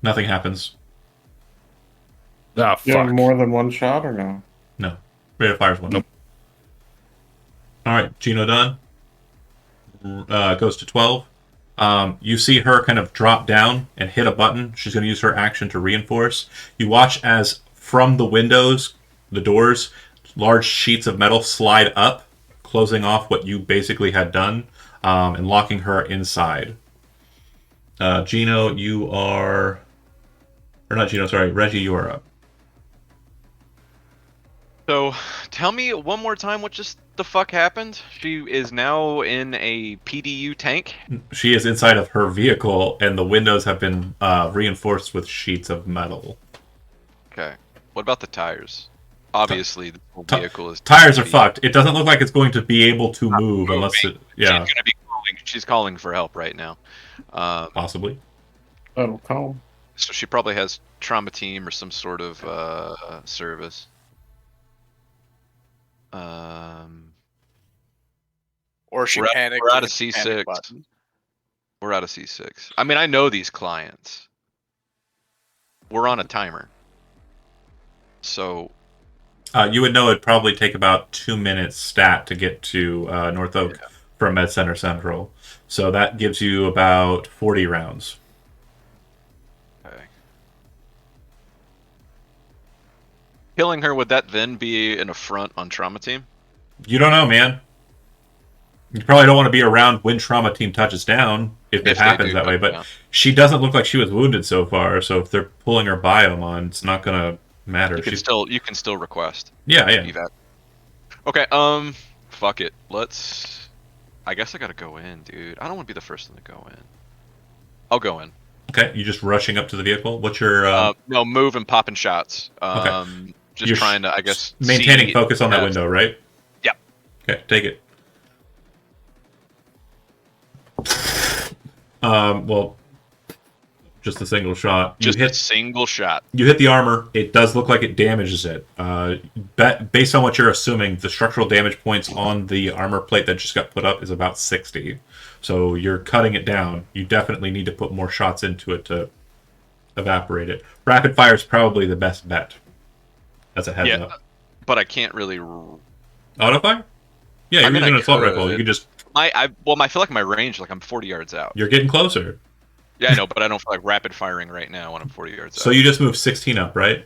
Nothing happens. Ah, You have fuck. more than one shot or no? No, rate of fire's one. Nope. All right, Gino done. Goes to 12. You see her kind of drop down and hit a button. She's going to use her action to reinforce. You watch as from the windows, the doors, large sheets of metal slide up, closing off what you basically had done, and locking her inside. Gino, you are... Or not Gino, sorry. Reggie, you are up. So, tell me one more time what just the fuck happened. She is now in a PDU tank. She is inside of her vehicle, and the windows have been reinforced with sheets of metal. Okay. What about the tires? Obviously, the whole Ti- vehicle is. Tires are fucked. It doesn't look like it's going to be able to move unless it... Yeah, She's gonna be calling. She's calling for help right now. possibly. That'll come. So she probably has trauma team or some sort of service. Or she We're out- panicked. we're out and of hit the C6. panic button. We're out of C6. I mean, I know these clients. We're on a timer. So You would know it'd probably take about 2 minutes stat to get to North Oak from Med Center Central. So that gives you about 40 rounds. okay. Killing her, would that then be an affront on trauma team? You don't know, man. You probably don't want to be around when trauma team touches down if If it they happens do that way. touch But down. she doesn't look like she was wounded so far. So if they're pulling her biome on, it's not gonna matter. You can She's you can still request. yeah. Evac. Okay, fuck it. I guess I gotta go in, dude. I don't want to be the first one to go in. I'll go in. Okay, you just rushing up to the vehicle. What's your No, move and popping shots. Okay. Just You're trying to, I guess, maintaining see focus on that if- window, right? Yep. Okay, take it. Well, just a single shot. Just you a hit single shot. You hit the armor. It does look like it damages it. Based on what you're assuming, the structural damage points on the armor plate that just got put up is about 60. So you're cutting it down. You definitely need to put more shots into it to evaporate it. Rapid fire is probably the best bet. That's a heads up. But I can't really. Auto fire? Yeah, you're I mean, using I an assault could. rifle. You can just. I feel like my range, like I'm 40 yards out. You're getting closer. Yeah, I know, but I don't feel like rapid firing right now when I'm 40 yards out. So you just moved 16 up, right?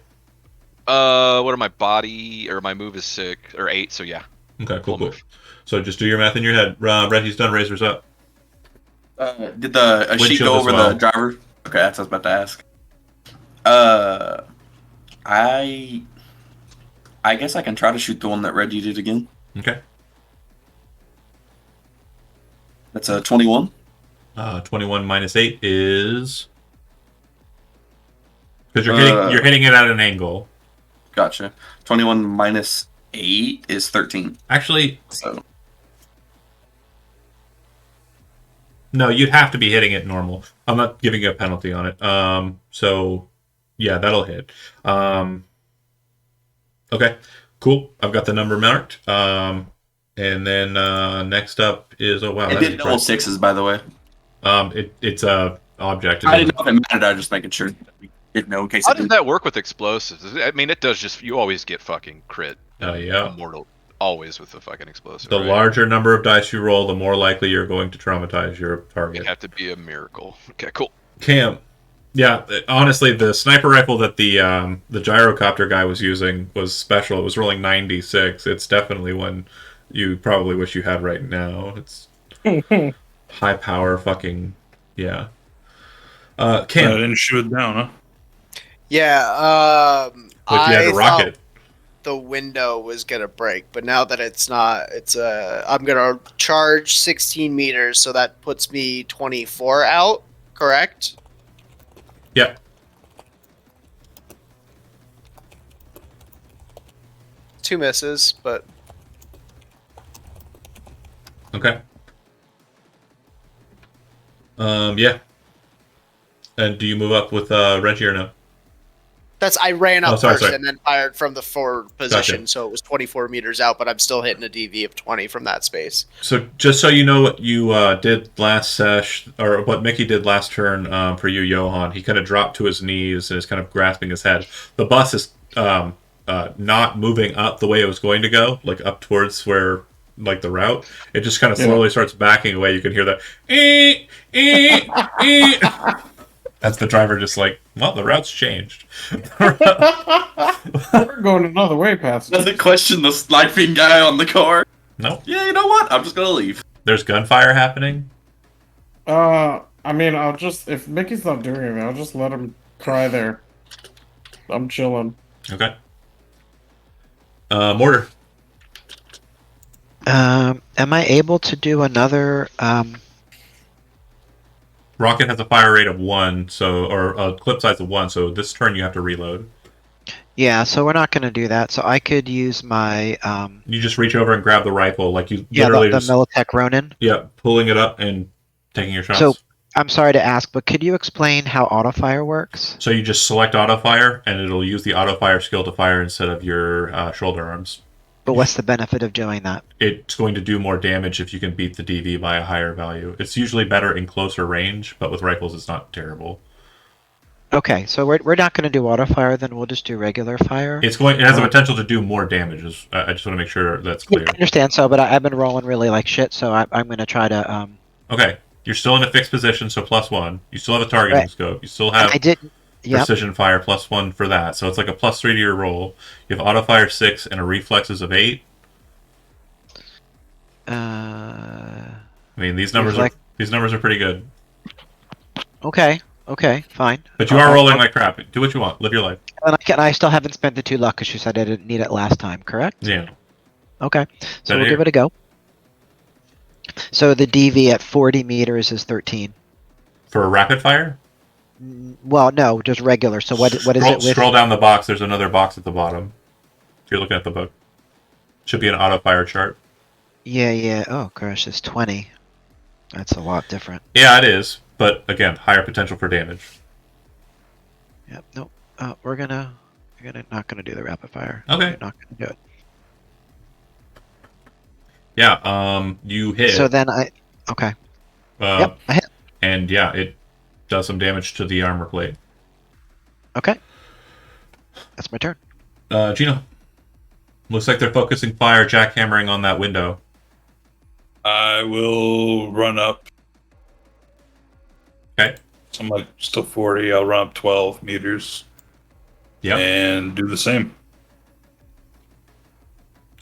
What are my body or my move is 6 or 8? So yeah. Okay, Full cool. move. So just do your math in your head. Reggie's done. Razor's up. Did the sheet Windshield go as over well. the driver? Okay, that's what I was about to ask. I guess I can try to shoot the one that Reggie did again. Okay. That's a 21. 21 minus 8 is because you're hitting it at an angle. Gotcha. 21 minus 8 is 13. Actually, So no, you'd have to be hitting it normal. I'm not giving you a penalty on it. So yeah, that'll hit. Okay, cool. I've got the number marked. And then next up is it that's did double sixes, by the way. it's a object. I didn't know if it mattered. I was just making sure that we didn't know in case How it does did. that work with explosives? I mean, it does just. You always get fucking crit. Yeah. Immortal. Always with the fucking explosive. The right? larger number of dice you roll, the more likely you're going to traumatize your It'd target. have to be a miracle. Okay, cool. Cam, Yeah, honestly, the sniper rifle that the gyrocopter guy was using was special. It was rolling 96. It's definitely one you probably wish you had right now. It's high power, fucking yeah. I Cam, didn't shoot it down, huh? Yeah, but you had a I thought rocket. the window was gonna break, but now that it's not, I'm gonna charge 16 meters, so that puts me 24 out. Correct? Yep. Two misses, but Okay. Yeah. And do you move up with Reggie or no? I ran up sorry, first sorry. and then fired from the forward position, Gotcha. so it was 24 meters out, but I'm still hitting a DV of 20 from that space. So just so you know what you did last sesh, or what Mickey did last turn for you, Johan, he kind of dropped to his knees and is kind of grasping his head. The bus is not moving up the way it was going to go, like up towards where, like the route. It just kind of slowly starts backing away. You can hear that. That's the driver just like, well, the route's changed. We're going another way, passenger. Doesn't question the sniping guy on the car. No. Yeah, you know what? I'm just gonna leave. There's gunfire happening. I mean, I'll just, if Mickey's not doing anything, I'll just let him cry there. I'm chilling. Okay. Mortar. Am I able to do another? Rocket has a fire rate of 1, so or a clip size of 1. So this turn you have to reload. Yeah, so we're not going to do that. So I could use my You just reach over and grab the rifle, like you yeah, literally the just Militech Ronin. pulling it up and taking your shots. So I'm sorry to ask, but could you explain how autofire works? So you just select auto fire, and it'll use the auto fire skill to fire instead of your shoulder arms. But what's the benefit of doing that? It's going to do more damage if you can beat the DV by a higher value. It's usually better in closer range, but with rifles, it's not terrible. Okay, so we're not going to do autofire, then we'll just do regular fire. It has the potential to do more damage. I just want to make sure that's clear. I understand so, but I've been rolling really like shit, so I'm going to try to. Okay, you're still in a fixed position, so +1. You still have a targeting Right. scope. You still have I didn't. Yep. precision fire +1 for that. So it's like a +3 to your roll. You have auto fire 6 and a reflexes of 8. I mean, these numbers are pretty good. Okay, fine. But you are rolling like crap. Do what you want. Live your life. And I still haven't spent the 2 luck because you said I didn't need it last time, correct? Yeah. Okay, so Better we'll here. give it a go. So the DV at 40 meters is 13. For a rapid fire? Well, no, just regular. So what is it with? Scroll down the box. There's another box at the bottom. If you're looking at the book. Should be an auto fire chart. Yeah. Oh gosh, it's 20. That's a lot different. Yeah, it is. But again, higher potential for damage. Yep. Nope. We're not gonna do the rapid fire. Okay. We're not gonna do it. Yeah. You hit. So then okay. Yep. I hit. And yeah, it does some damage to the armor plate. Okay. That's my turn. Gino. Looks like they're focusing fire, jackhammering on that window. I will run up. Okay. So I'm like still 40. I'll run up 12 meters. Yep. And do the same.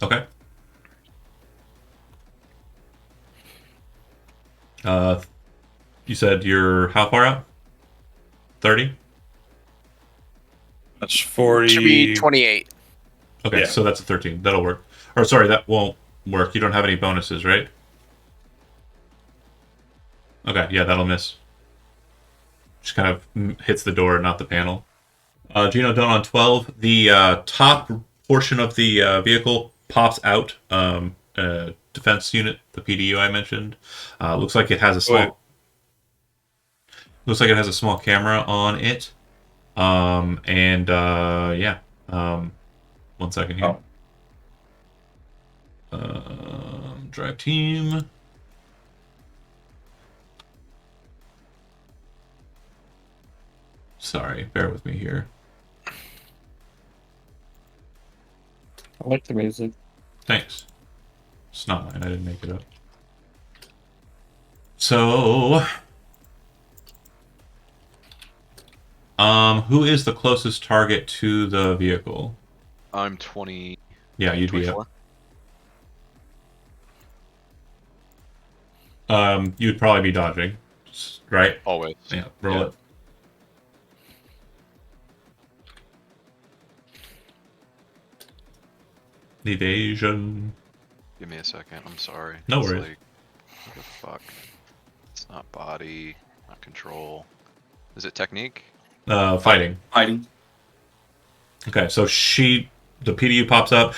Okay. You said you're how far out? 30? That's 40. Should be 28. Okay, Yeah. so that's a 13. That'll work. Or sorry, that won't work. You don't have any bonuses, right? Okay, yeah, that'll miss. Just kind of hits the door, not the panel. Gino done on 12. The top portion of the vehicle pops out. Defense unit, the PDU I mentioned. Looks like it has a small. Wait. Looks like it has a small camera on it. Yeah. 1 second here. Drive team. Sorry, bear with me here. I like the music. Thanks. It's not mine. I didn't make it up. So Who is the closest target to the vehicle? I'm 20. Yeah, you'd be 24. up. You'd probably be dodging, right? Always. Yeah, roll Yeah. it. Evasion. Give me a second. I'm sorry. No It's worries. like, what the fuck? It's not body, not control. Is it technique? Fighting. Hiding. Okay, so the PDU pops up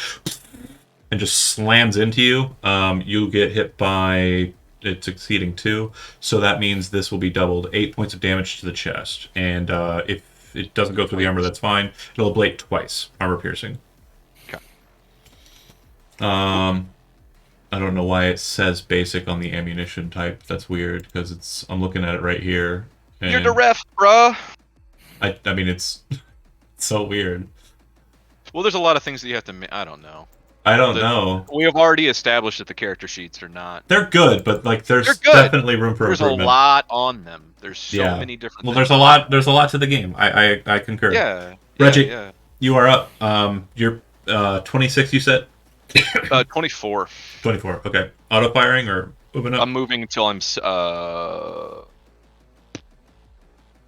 and just slams into you. You get hit by it's exceeding 2, so that means this will be doubled 8 points of damage to the chest. And if it doesn't go through the armor, that's fine. It'll ablate twice, armor piercing. Okay. I don't know why it says basic on the ammunition type. That's weird because I'm looking at it right here. You're the and ref, bruh. I mean it's so weird. Well, there's a lot of things that you have to. I don't know. I don't know. We have already established that the character sheets are not. They're good, but like there's They're good. definitely room for There's a improvement. lot on them. There's so Yeah. many different. Well, things. there's a lot to the game. I concur. Yeah. Reggie, Yeah. you are up. You're 26. You said 24. 24. Okay. Auto firing or moving up. I'm moving until I'm.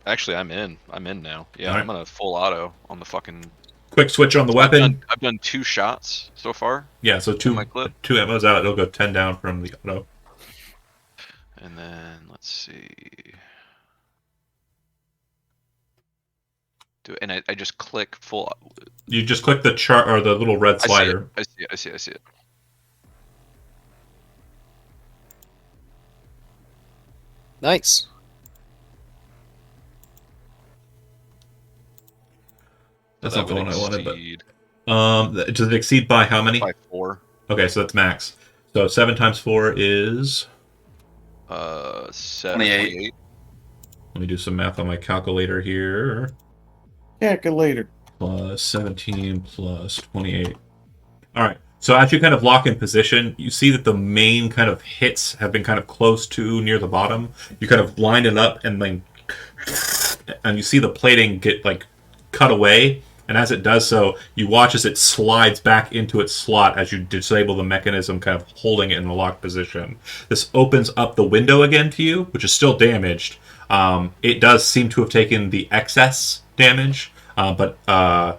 Actually, I'm in. I'm in now. Yeah, Alright. I'm on a full auto on the fucking. Quick switch on the weapon. I've done 2 shots so far, Yeah. So my clip. two ammos out. It'll go 10 down from the auto. and then let's see. And I just click full. You just click the chart or the little red I see it. slider. I see it. I see it. I see it. Nice. That's That not the would one I wanted, exceed but does it exceed by how many? by 4. Okay, so that's max. So 7 times 4 is. 28. Let me do some math on my calculator here. Calculator. Plus 17 plus 28. All right. So as you kind of lock in position, you see that the main kind of hits have been kind of close to near the bottom. You kind of line it up and then, and you see the plating get like cut away. And as it does so, you watch as it slides back into its slot as you disable the mechanism, kind of holding it in a locked position. This opens up the window again to you, which is still damaged. It does seem to have taken the excess damage, but math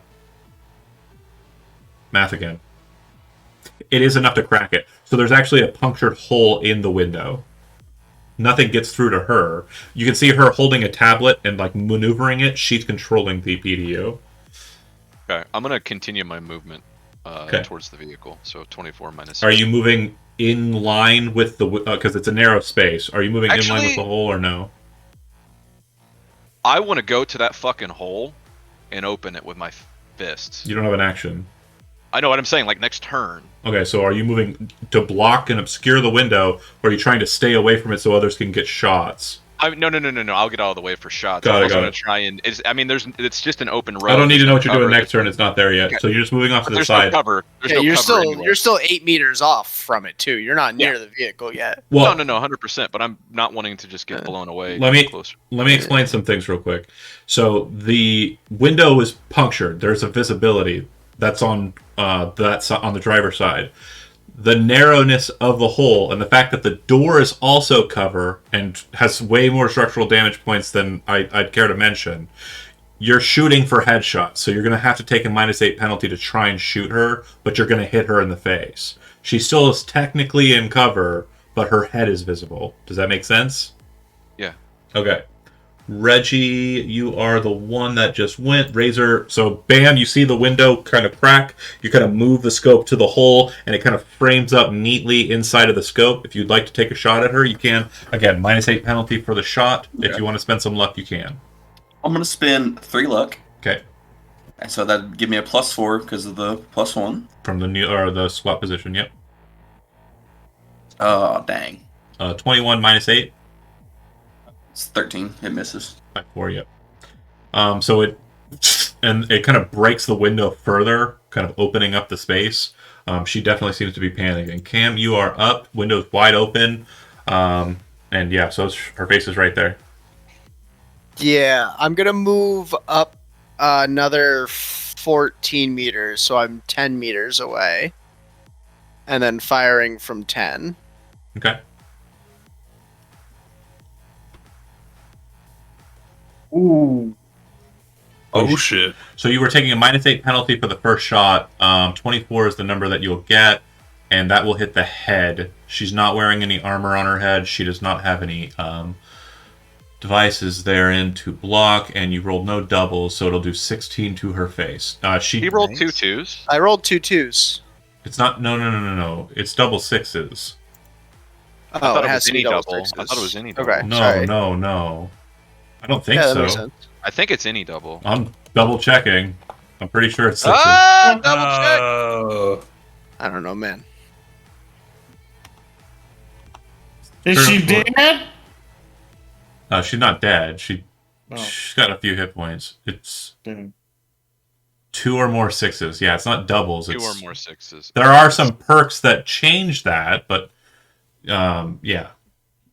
again. It is enough to crack it. So there's actually a punctured hole in the window. Nothing gets through to her. You can see her holding a tablet and like maneuvering it. She's controlling the PDU. Okay, I'm gonna continue my movement Okay. towards the vehicle. So 24 minus. Are you moving in line with the because it's a narrow space? Are you moving in line with Actually- the hole or no? I want to go to that fucking hole and open it with my fists. You don't have an action. I know what I'm saying. Like next turn. Okay, so are you moving to block and obscure the window, or are you trying to stay away from it so others can get shots? No. I'll get out of the way for shots. Got I'm it, also got gonna it. try and. It's just an open road. I don't need to know what you're doing Cover. next turn. It's not there yet. Okay. So you're just moving off to But the there's side. no cover. There's Yeah, no cover anywhere. you're still 8 meters off from it too. You're not near Yeah. the vehicle yet. Well, No, 100%. But I'm not wanting to just get blown away. Let me- closer. Let me explain some things real quick. So the window is punctured. There's a visibility that's on on the driver's side. The narrowness of the hole and the fact that the door is also cover and has way more structural damage points than I'd care to mention. You're shooting for headshots, so you're going to have to take a -8 penalty to try and shoot her, but you're going to hit her in the face. She still is technically in cover, but her head is visible. Does that make sense? Yeah. Okay. Reggie, you are the one that just went. Razor, so bam, you see the window kind of crack. You kind of move the scope to the hole, and it kind of frames up neatly inside of the scope. If you'd like to take a shot at her, you can. Again, -8 penalty for the shot. Okay. If you want to spend some luck, you can. I'm gonna spend 3 luck, Okay. and so that'd give me a +4 because of the +1. From the new or the swap position, yep. Oh dang, 21 -8. it's 13. It misses. 4, yep. So it kind of breaks the window further, kind of opening up the space. She definitely seems to be panicking. Cam, you are up. Window's wide open. And yeah, so her face is right there. Yeah, I'm gonna move up another 14 meters, so I'm 10 meters away, and then firing from 10. Okay. Ooh. Oh shit! So you were taking a -8 penalty for the first shot. 24 is the number that you'll get, and that will hit the head. She's not wearing any armor on her head. She does not have any devices therein to block, and you rolled no doubles, so it'll do 16 to her face. He rolled Nice. 2 2s. I rolled 2 2s. It's not. No. It's double sixes. Oh, I thought it has was to be any double double. I sixes. thought it was any double. Okay, No, sorry. no. I don't think Yeah, that so. makes sense. I think it's any double. I'm double checking. I'm pretty sure it's sixes. Ah, double check. Oh, I don't know, man. Is Turn she it forward. dead? She's not dead. She's Oh, got a few hit points. It's damn. 2 or more sixes. Yeah, it's not doubles. 2 It's, or more 6s. There are some perks that change that, but yeah,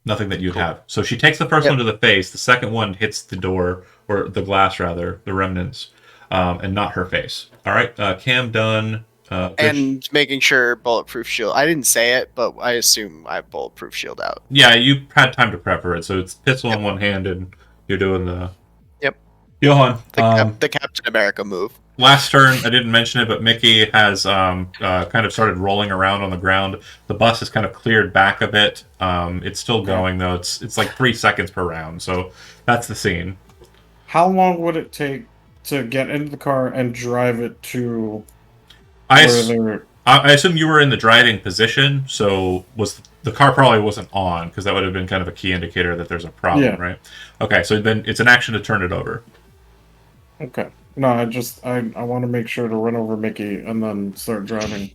nothing that you'd Cool. have. So she takes the first Yep. one to the face. The second one hits the door, or the glass rather, the remnants, and not her face. All right, Cam done. Fish. And making sure bulletproof shield. I didn't say it, but I assume I have bulletproof shield out. Yeah, you had time to prep for it, so it's pistol in one hand, and you're doing the. Yep. Johan, The Captain America move. last turn, I didn't mention it, but Mickey has kind of started rolling around on the ground. The bus is kind of cleared back a bit. It's still going though. It's like 3 seconds per round, so that's the scene. How long would it take to get into the car and drive it to I, where ass- they're... I assume you were in the driving position, so was the car probably wasn't on because that would have been kind of a key indicator that there's a problem, Yeah. right? Okay, so then it's an action to turn it over. Okay. No, I want to make sure to run over Mickey and then start driving.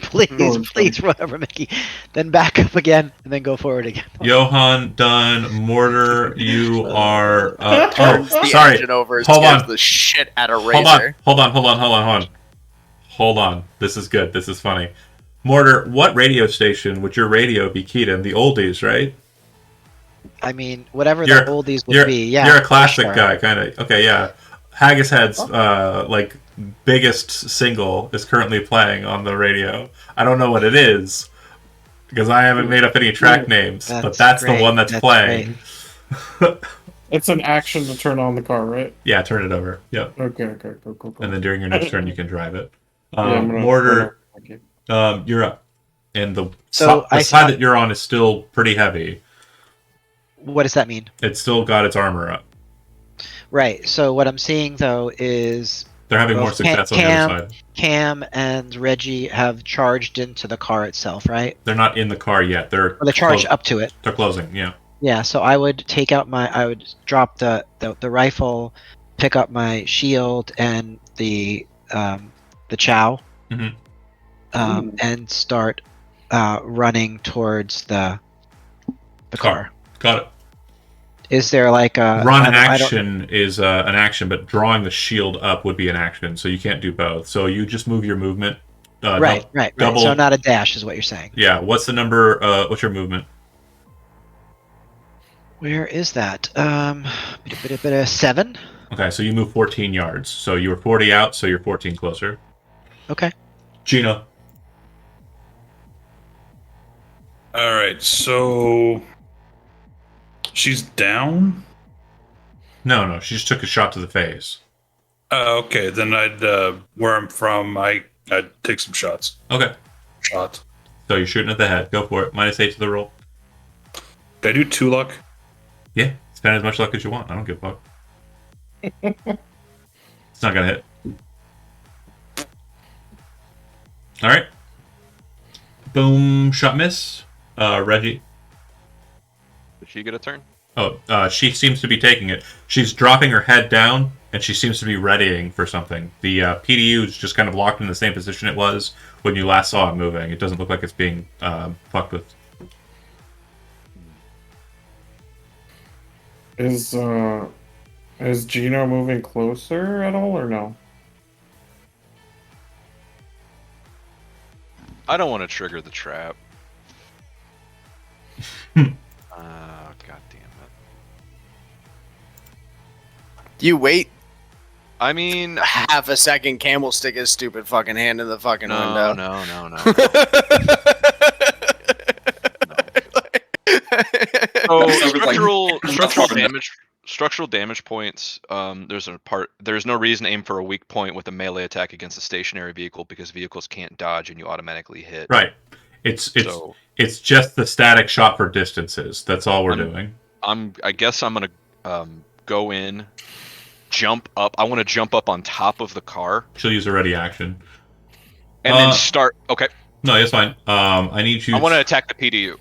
Please, Forward, please run over Mickey, then back up again, and then go forward again. Johan done. Mortar, you are. Turns the sorry. engine over and Hold scares on. the shit out of Hold Razor. on. Hold on. This is good. This is funny. Mortar, what radio station would your radio be keyed in? The oldies, right? I mean, whatever You're- the oldies would be. Yeah, You're a for classic sure. guy, kind of. Okay, yeah. Haggis Head's like biggest single is currently playing on the radio. I don't know what it is because I haven't made up any track names, but that's great. the one that's playing. It's an action to turn on the car, right? Yeah, turn it over. Yep. Okay, cool. And then during your next turn, you can drive it. Yeah, I'm gonna Mortar, run over Mickey. you're up. And the So the I side saw- that you're on is still pretty heavy. What does that mean? It's still got its armor up. Right. So what I'm seeing though is They're having more Well, success on the other side. Cam and Reggie have charged into the car itself, right? They're not in the car yet. They're Or they charged up to it. They're closing. Yeah. Yeah. So I would I would drop the rifle, pick up my shield and the chow, Mhm. and start running towards the car. Got it. Is there like a Run I don't- action is an action, but drawing the shield up would be an action, so you can't do both. So you just move your movement. Right. double- So not a dash is what you're saying. Yeah. What's the number? What's your movement? Where is that? 7. Okay, so you move 14 yards. So you were 40 out, so you're 14 closer. Okay. Gino. all right. So she's down. No, she just took a shot to the face. Okay, then I'd where I'm from, I'd take some shots. Okay. Shots. So you're shooting at the head. Go for it. -8 to the roll. Did I do 2 luck? Yeah, spend as much luck as you want. I don't give a fuck. It's not gonna hit. All right. Boom, shot miss. Reggie. Did she get a turn? Oh, she seems to be taking it. She's dropping her head down, and she seems to be readying for something. The PDU is just kind of locked in the same position it was when you last saw it moving. It doesn't look like it's being fucked with. Is Gino moving closer at all or no? I don't want to trigger the trap. God damn it. You wait I mean, half a second, Cam will stick his stupid fucking hand in the fucking window. no. So structural damage points. There's no reason to aim for a weak point with a melee attack against a stationary vehicle because vehicles can't dodge and you automatically hit. Right. It's just the static shot for distances. That's all we're doing. I guess I'm gonna go in, jump up. I want to jump up on top of the car. She'll use a ready action. And then start. Okay. No, that's fine. I need you. I want to attack the PDU.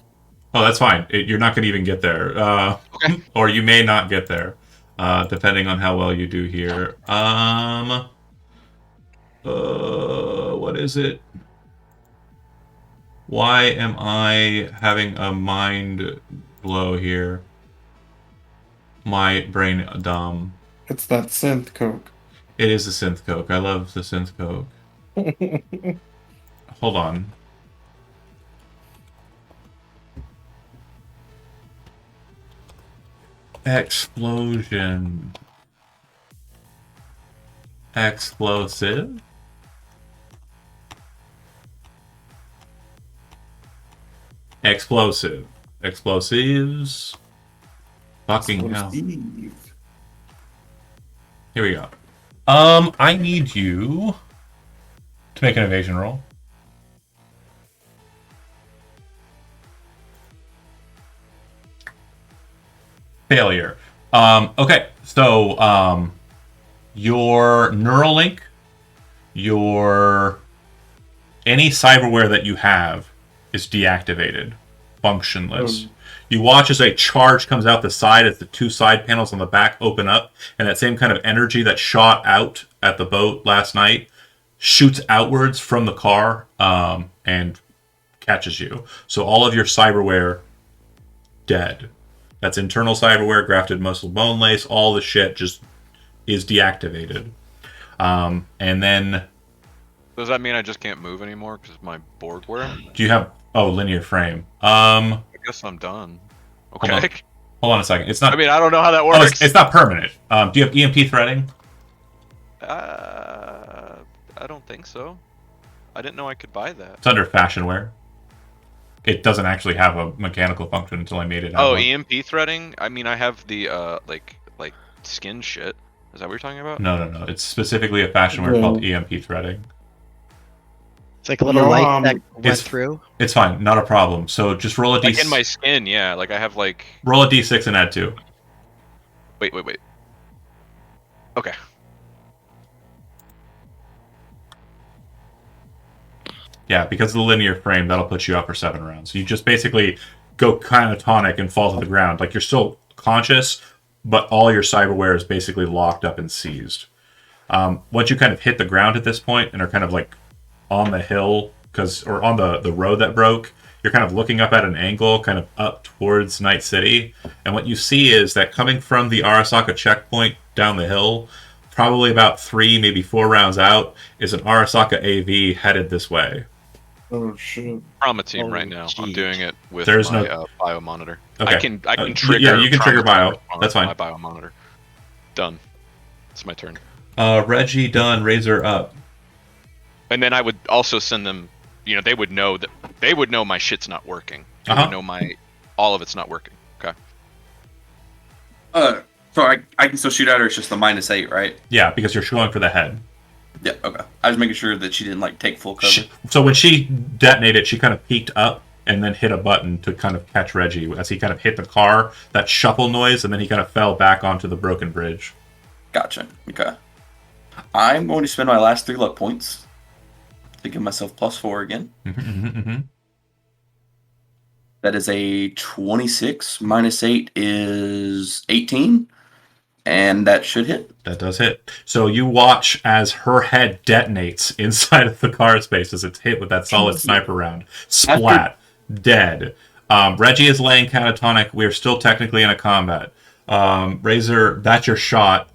Oh, that's fine. You're not going to even get there. Okay. Or you may not get there, depending on how well you do here. What is it? Why am I having a mind blow here? My brain dumb. It's that synth coke. It is the synth coke. I love the synth coke. Hold on. Explosion. Explosive? Explosive. Explosives. Fucking hell. Explosive. Here we go. I need you to make an evasion roll. Failure. Okay, so your Neuralink, any cyberware that you have is deactivated, functionless. You watch as a charge comes out the side as the two side panels on the back open up, and that same kind of energy that shot out at the boat last night shoots outwards from the car and catches you. So all of your cyberware dead. That's internal cyberware, grafted muscle bone lace, all the shit just is deactivated. And then... Does that mean I just can't move anymore because of my boardware? Do you have... Oh, linear frame. I guess I'm done. Okay. Hold on a second. It's not... I mean, I don't know how that works. It's not permanent. Do you have EMP threading? I don't think so. I didn't know I could buy that. It's under fashion wear. It doesn't actually have a mechanical function until I made it. Oh, EMP threading? I mean, I have the like skin shit. Is that what you're talking about? No. It's specifically a fashion wear called EMP threading. It's like a little light that went through. It's fine, not a problem. So just roll a d6. Like in my skin, yeah. Like I have like. Roll a d6 and add 2. Wait. Okay. Yeah, because of the linear frame, that'll put you up for 7 rounds. So you just basically go catatonic and fall to the ground. Like you're still conscious, but all your cyberware is basically locked up and seized. Once you kind of hit the ground at this point and are kind of like on the hill, or on the road that broke, you're kind of looking up at an angle, kind of up towards Night City. And what you see is that coming from the Arasaka checkpoint down the hill, probably about 3, maybe 4 rounds out, is an Arasaka AV headed this way. Oh shit! Trauma team right now. I'm doing it with my bio monitor. Okay. I can trigger. Yeah, you can trigger bio. That's fine. My bio monitor. Done. It's my turn. Reggie done. Razor up. And then I would also send them. You know, they would know my shit's not working. They would know all of it's not working. Okay. So I can still shoot at her. It's just the -8, right? Yeah, because you're going for the head. Yeah, okay. I was making sure that she didn't like take full cover. So when she detonated, she kind of peeked up and then hit a button to kind of catch Reggie as he kind of hit the car, that shuffle noise, and then he kind of fell back onto the broken bridge. Gotcha. Okay. I'm going to spend my last 3 luck points to give myself +4 again. That is a 26. -8 is 18. And that should hit. That does hit. So you watch as her head detonates inside of the car space as it's hit with that solid sniper round. Splat. Dead. Reggie is laying catatonic. We are still technically in a combat. Razor, that's your shot.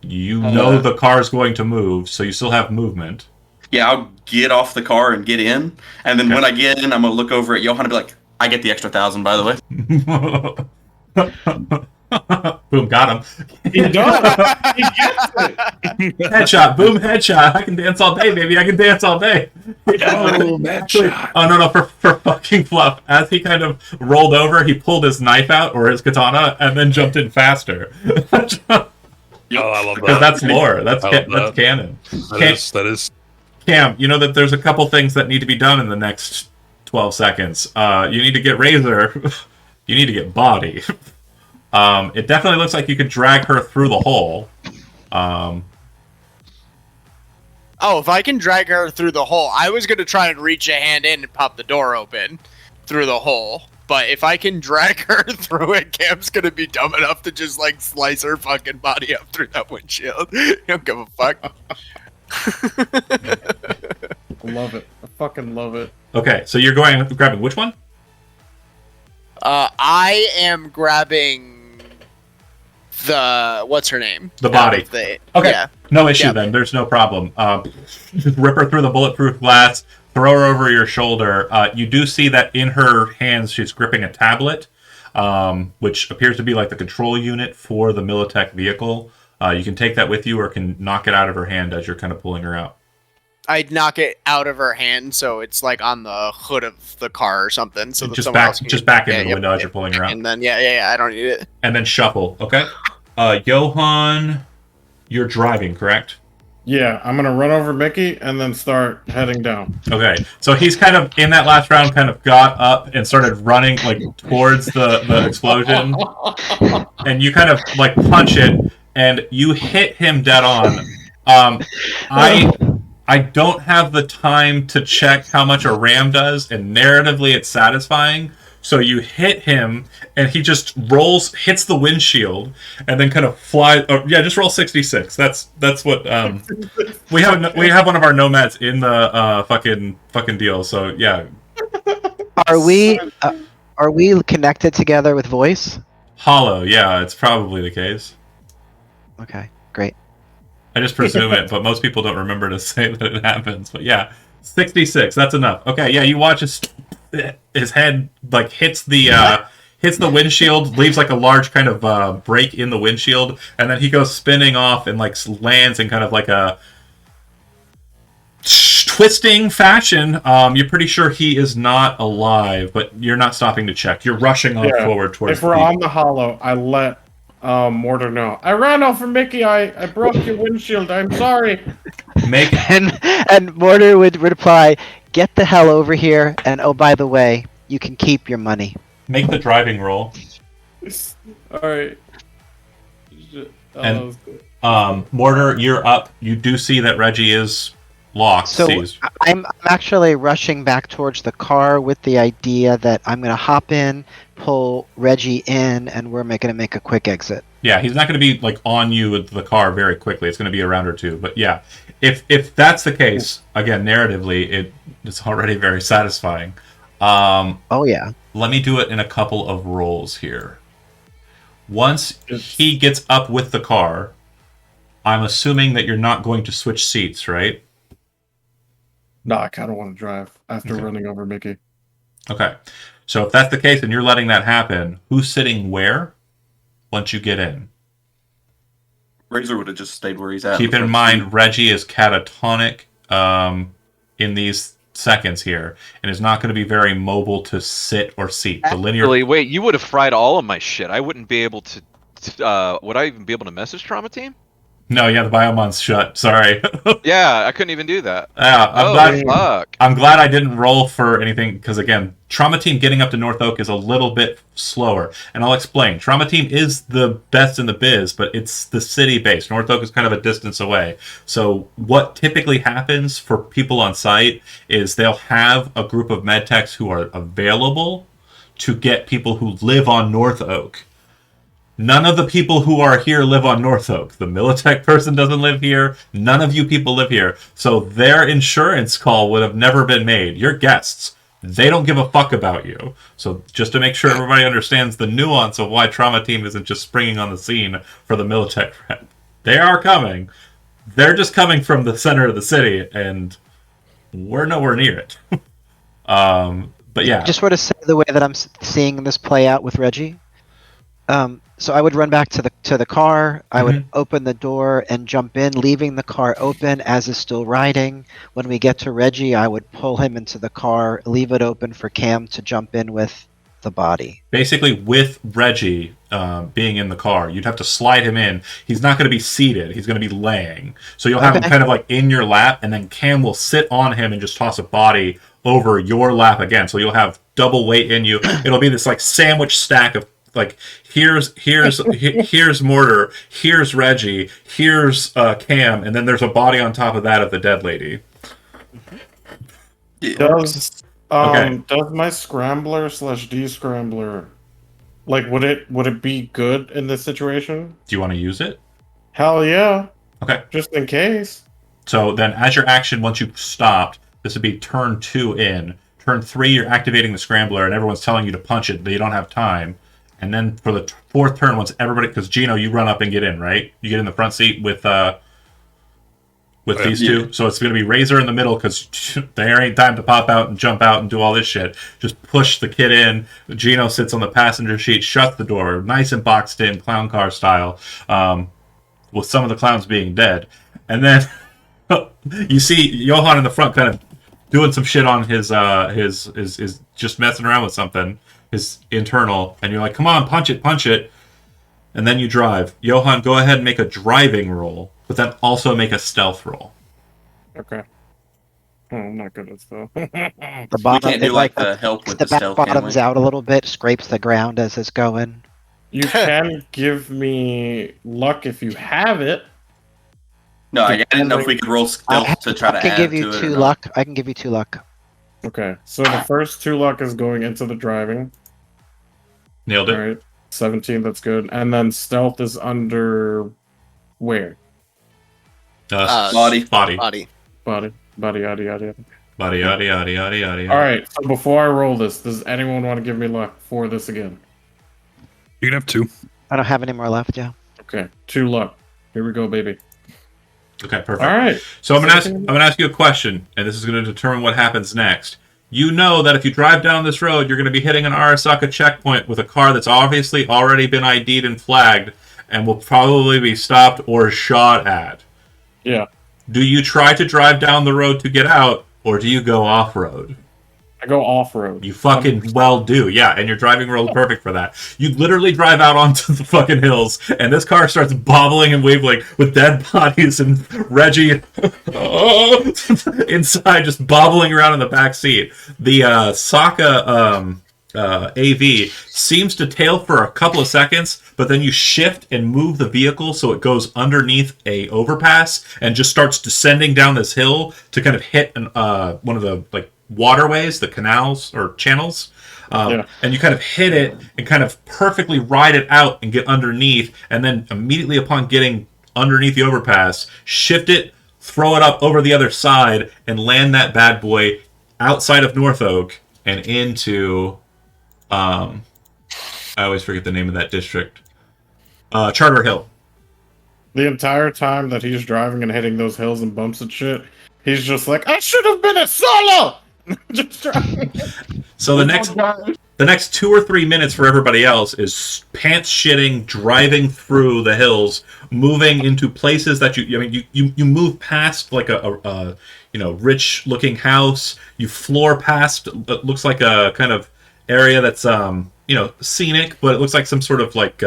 You know the car is going to move, so you still have movement. Yeah, I'll get off the car and get in. And then when I get in, I'm going to look over at Johan and be like, I get the extra 1,000, by the way. Boom, got him. He does. He gets it. Headshot, boom, headshot. I can dance all day, baby. I can dance all day. Oh, Actually, headshot. oh no, for fucking fluff. As he kind of rolled over, he pulled his knife out or his katana and then jumped in faster. Oh, I love Because that. that's lore. That's I love that's that. canon. That is. Cam, you know that there's a couple things that need to be done in the next 12 seconds. You need to get Razor. You need to get Body. It definitely looks like you could drag her through the hole. Oh, if I can drag her through the hole, I was gonna try and reach a hand in and pop the door open through the hole. But if I can drag her through it, Cam's gonna be dumb enough to just like slice her fucking body up through that windshield. I don't give a fuck. Love it. I fucking love it. Okay, so you're grabbing which one? I am grabbing the what's her name? The body. Okay. Okay. No issue Yep. then. There's no problem. Just rip her through the bulletproof glass, throw her over your shoulder. You do see that in her hands she's gripping a tablet, which appears to be like the control unit for the Militech vehicle. You can take that with you or can knock it out of her hand as you're kind of pulling her out. I'd knock it out of her hand so it's like on the hood of the car or something. So that Just someone back, else can just get- back into yeah, the yep, window as yep. you're pulling her out. And then yeah, I don't need it. And then shuffle, okay? Johan, you're driving, correct? Yeah, I'm gonna run over Mickey and then start heading down. Okay, so he's kind of, in that last round, kind of got up and started running, like, towards the explosion. And you kind of, like, punch it, and you hit him dead on. I don't have the time to check how much a ram does, and narratively it's satisfying. So you hit him, and he just hits the windshield, and then kind of flies. Oh, yeah, just roll 66. That's what we have one of our nomads in the fucking deal. So yeah, Are we connected together with voice? hollow. Yeah, it's probably the case. Okay, great. I just presume it, but most people don't remember to say that it happens. But yeah, 66. That's enough. Okay, yeah, you watch his head like hits the windshield, leaves like a large kind of break in the windshield, and then he goes spinning off and like lands in kind of like a twisting fashion. You're pretty sure he is not alive, but you're not stopping to check. You're rushing on forward towards. If we're on the hollow, I let Mortar know. I ran over Mickey. I broke your windshield. I'm sorry. Make And Mortar would reply, "Get the hell over here, and oh, by the way, you can keep your money." make the driving roll. All right. And Mortar, you're up. You do see that Reggie is locked. So seized. I'm actually rushing back towards the car with the idea that I'm going to hop in, pull Reggie in, and we're going to make a quick exit. Yeah, he's not going to be like on you with the car very quickly. It's going to be a round or two. But yeah, if that's the case, again, narratively, it's already very satisfying. Oh yeah. Let me do it in a couple of rolls here. Once he gets up with the car, I'm assuming that you're not going to switch seats, right? No, I kind of want to drive after running over Mickey. Okay. So if that's the case and you're letting that happen, who's sitting where once you get in? Razor would have just stayed where he's at. Keep in mind, Reggie is catatonic in these seconds here and is not going to be very mobile to sit or seat. The linear. Actually, wait, you would have fried all of my shit. I wouldn't be able to. Would I even be able to message Trauma Team? No, yeah, the Biomon's shut. Sorry. Yeah, I couldn't even do that. I'm Fuck. glad I didn't roll for anything because, again, Trauma Team getting up to North Oak is a little bit slower. And I'll explain. Trauma Team is the best in the biz, but it's the city base. North Oak is kind of a distance away. So what typically happens for people on site is they'll have a group of med techs who are available to get people who live on North Oak. None of the people who are here live on North Oak. The Militech person doesn't live here. None of you people live here. So their insurance call would have never been made. You're guests. They don't give a fuck about you. So just to make sure everybody understands the nuance of why Trauma Team isn't just springing on the scene for the Militech rep. They are coming. They're just coming from the center of the city, and we're nowhere near it. But yeah. Just want to say the way that I'm seeing this play out with Reggie. So I would run back to the car. I would Mhm. open the door and jump in, leaving the car open as is still riding. When we get to Reggie, I would pull him into the car, leave it open for Cam to jump in with the body. Basically, with Reggie being in the car, you'd have to slide him in. He's not going to be seated; he's going to be laying. So you'll have him Okay. kind of like in your lap, and then Cam will sit on him and just toss a body over your lap again. So you'll have double weight in you. It'll be this like sandwich stack of like here's Mortar, here's Reggie, here's Cam, and then there's a body on top of that of the dead lady. Does Okay. does my scrambler / descrambler, like, would it be good in this situation? Do you want to use it? Hell yeah. Okay. Just in case. So then, as your action, once you've stopped, this would be turn 2 in. Turn 3, you're activating the scrambler, and everyone's telling you to punch it, but you don't have time. And then for the fourth turn, once everybody, because Gino, you run up and get in, right? You get in the front seat with these two. So it's going to be Razor in the middle because there ain't time to pop out and jump out and do all this shit. Just push the kid in. Gino sits on the passenger seat, shuts the door, nice and boxed in, clown car style, with some of the clowns being dead. And then you see Johan in the front kind of doing some shit on his just messing around with something, his internal, and you're like, come on, punch it. And then you drive. Johan, go ahead and make a driving roll, but then also make a stealth roll. Okay. Oh, I'm not good at stuff. The We bottom, can't do it, like the help with the the back stealth, can bottoms we? out a little bit, scrapes the ground as it's going. You can give me luck if you have it. No, I didn't know if we could roll stealth to try to I can add give you to it. or 2 not. luck. I can give you 2 luck. Okay, so the first 2 luck is going into the driving. Nailed it. All right, 17. That's good. And then stealth is under where? Body. Body. Body. Body, yada yada. Body, yada, yada, yada, yada. All right. So before I roll this, does anyone want to give me luck for this again? You can have 2. I don't have any more left, yeah. Okay, 2 luck. Here we go, baby. Okay, perfect. All right. So I'm gonna ask you a question, and this is gonna determine what happens next. You know that if you drive down this road, you're gonna be hitting an Arasaka checkpoint with a car that's obviously already been ID'd and flagged, and will probably be stopped or shot at. Yeah, Do you try to drive down the road to get out, or do you go off road? I go off road. You fucking well do, yeah, and your driving roll is perfect for that. You literally drive out onto the fucking hills, and this car starts bobbling and waveling with dead bodies and Reggie inside, just bobbling around in the back seat. The Saka AV seems to tail for a couple of seconds, but then you shift and move the vehicle so it goes underneath a overpass and just starts descending down this hill to kind of hit one of the like waterways, the canals or channels. And you kind of hit it and kind of perfectly ride it out and get underneath, and then immediately upon getting underneath the overpass, shift it, throw it up over the other side, and land that bad boy outside of North Oak and into I always forget the name of that district. Charter Hill. The entire time that he's driving and hitting those hills and bumps and shit, he's just like, I should have been a solo. Just driving. So the next 2 or 3 minutes for everybody else is pants shitting, driving through the hills, moving into places that you move past like a rich looking house. You floor past it looks like a kind of area that's scenic, but it looks like some sort of like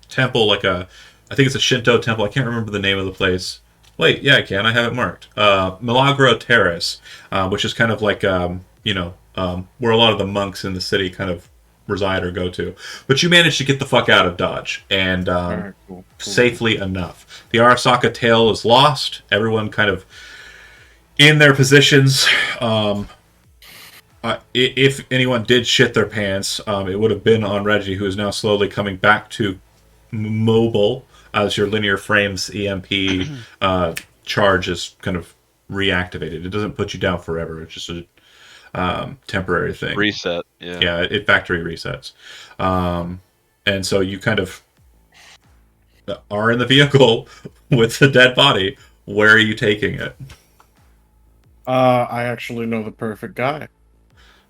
temple, like I think it's a Shinto temple. I can't remember the name of the place. Wait, yeah, I can. I have it marked. Milagro Terrace, which is kind of like where a lot of the monks in the city kind of reside or go to. But you managed to get the fuck out of Dodge, and Alright, cool. safely enough. The Arasaka tail is lost. Everyone kind of in their positions. If anyone did shit their pants, it would have been on Reggie, who is now slowly coming back to mobile as your linear frames EMP charge is kind of reactivated. It doesn't put you down forever. It's just a temporary thing. Reset. Yeah. Yeah, it factory resets. And so you kind of are in the vehicle with the dead body. Where are you taking it? I actually know the perfect guy.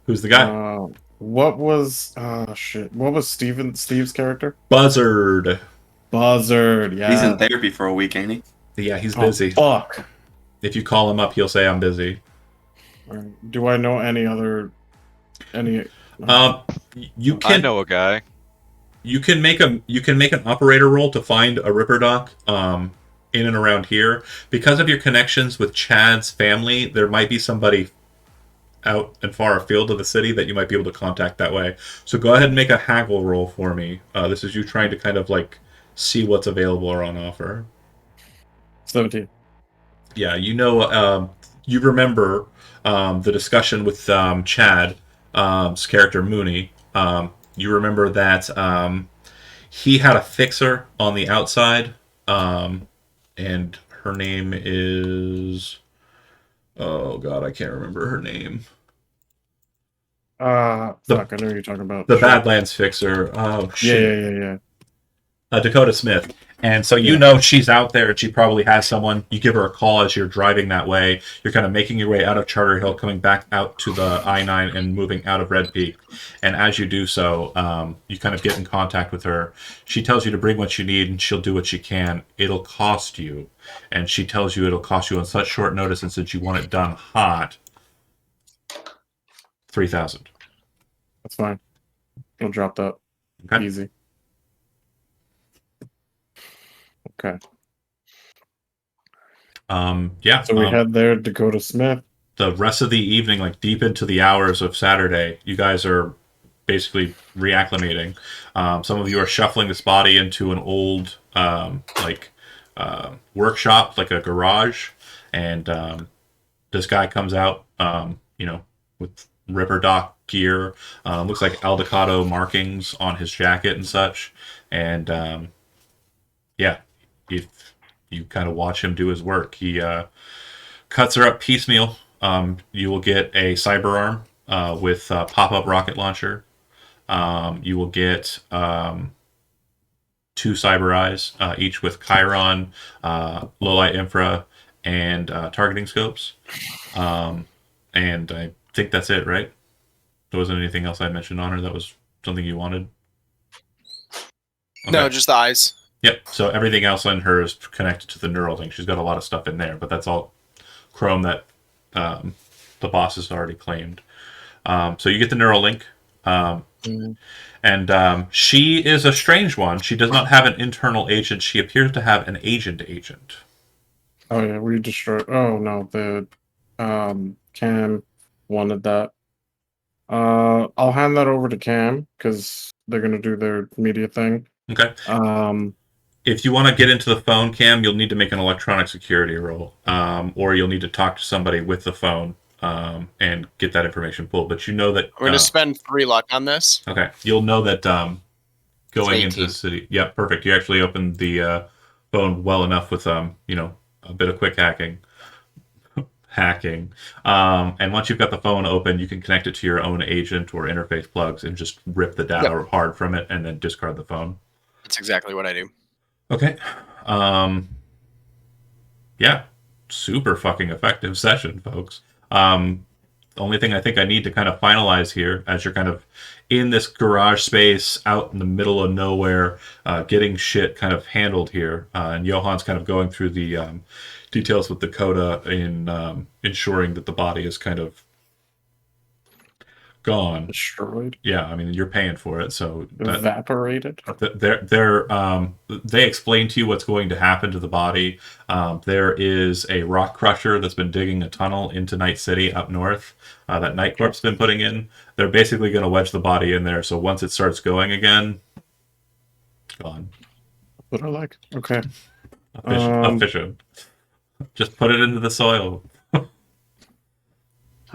Who's the guy? What was shit? What was Steve's character? Buzzard. Buzzard. Yeah. He's in therapy for a week, ain't he? Yeah, he's Oh, busy. fuck. If you call him up, he'll say I'm busy. Alright. Do I know any other? Any? You I can know a guy. you can make an operator roll to find a Ripper Doc in and around here. Because of your connections with Chad's family, there might be somebody out and far afield of the city that you might be able to contact that way. So go ahead and make a haggle roll for me. This is you trying to kind of like see what's available or on offer. 17. Yeah, you remember the discussion with Chad's character Mooney. You remember that he had a fixer on the outside, and her name is, oh god, I can't remember her name. Fuck, I know what you're talking about. The Sure. Badlands fixer. Oh Yeah, shit. yeah. Dakota Smith. And so you Yeah. know she's out there and she probably has someone. You give her a call as you're driving that way. You're kind of making your way out of Charter Hill, coming back out to the I-9 and moving out of Red Peak. And as you do so, you kind of get in contact with her. She tells you to bring what you need and she'll do what she can. It'll cost you. And she tells you it'll cost you on such short notice, and since you want it done hot, 3,000. That's fine. I'll drop that. Okay. Easy. Okay. Yeah. So we head there, Dakota Smith. The rest of the evening, like deep into the hours of Saturday, you guys are basically reacclimating. Some of you are shuffling this body into an old workshop, like a garage, and this guy comes out, with Ripper Doc gear. Looks like Aldecado markings on his jacket and such, and yeah, if you kind of watch him do his work, he cuts her up piecemeal. You will get a cyber arm with a pop-up rocket launcher. You will get 2 cyber eyes, each with Chiron, low-light infra, and targeting scopes. And I think that's it, right? There wasn't anything else I mentioned on her that was something you wanted? No, Okay. just the eyes. Yep. So everything else on her is connected to the neural link. She's got a lot of stuff in there, but that's all Chrome that the boss has already claimed. So you get the neural link, and she is a strange one. She does not have an internal agent. She appears to have an agent. Oh yeah, we destroyed. Oh no, the Cam wanted that. I'll hand that over to Cam because they're gonna do their media thing. Okay. If you want to get into the phone, Cam, you'll need to make an electronic security roll, or you'll need to talk to somebody with the phone and get that information pulled. But you know that We're gonna spend 3 luck on this. okay, you'll know that going into 18. the city. Yeah, perfect. You actually opened the phone well enough with a bit of quick hacking. And once you've got the phone open, you can connect it to your own agent or interface plugs and just rip the data hard from it and then discard the phone. That's exactly what I do. Okay. Yeah. Super fucking effective session, folks. The only thing I think I need to kind of finalize here, as you're kind of in this garage space out in the middle of nowhere, getting shit kind of handled here, and Johan's kind of going through the details with Dakota in ensuring that the body is kind of gone. Destroyed, Yeah, I mean, you're paying for it, so evaporated. they explain to you what's going to happen to the body. There is a rock crusher that's been digging a tunnel into Night City up north that Night Corp's been putting in. They're basically going to wedge the body in there, so once it starts going again, gone. What I like. Okay. Efficient. Just put it into the soil.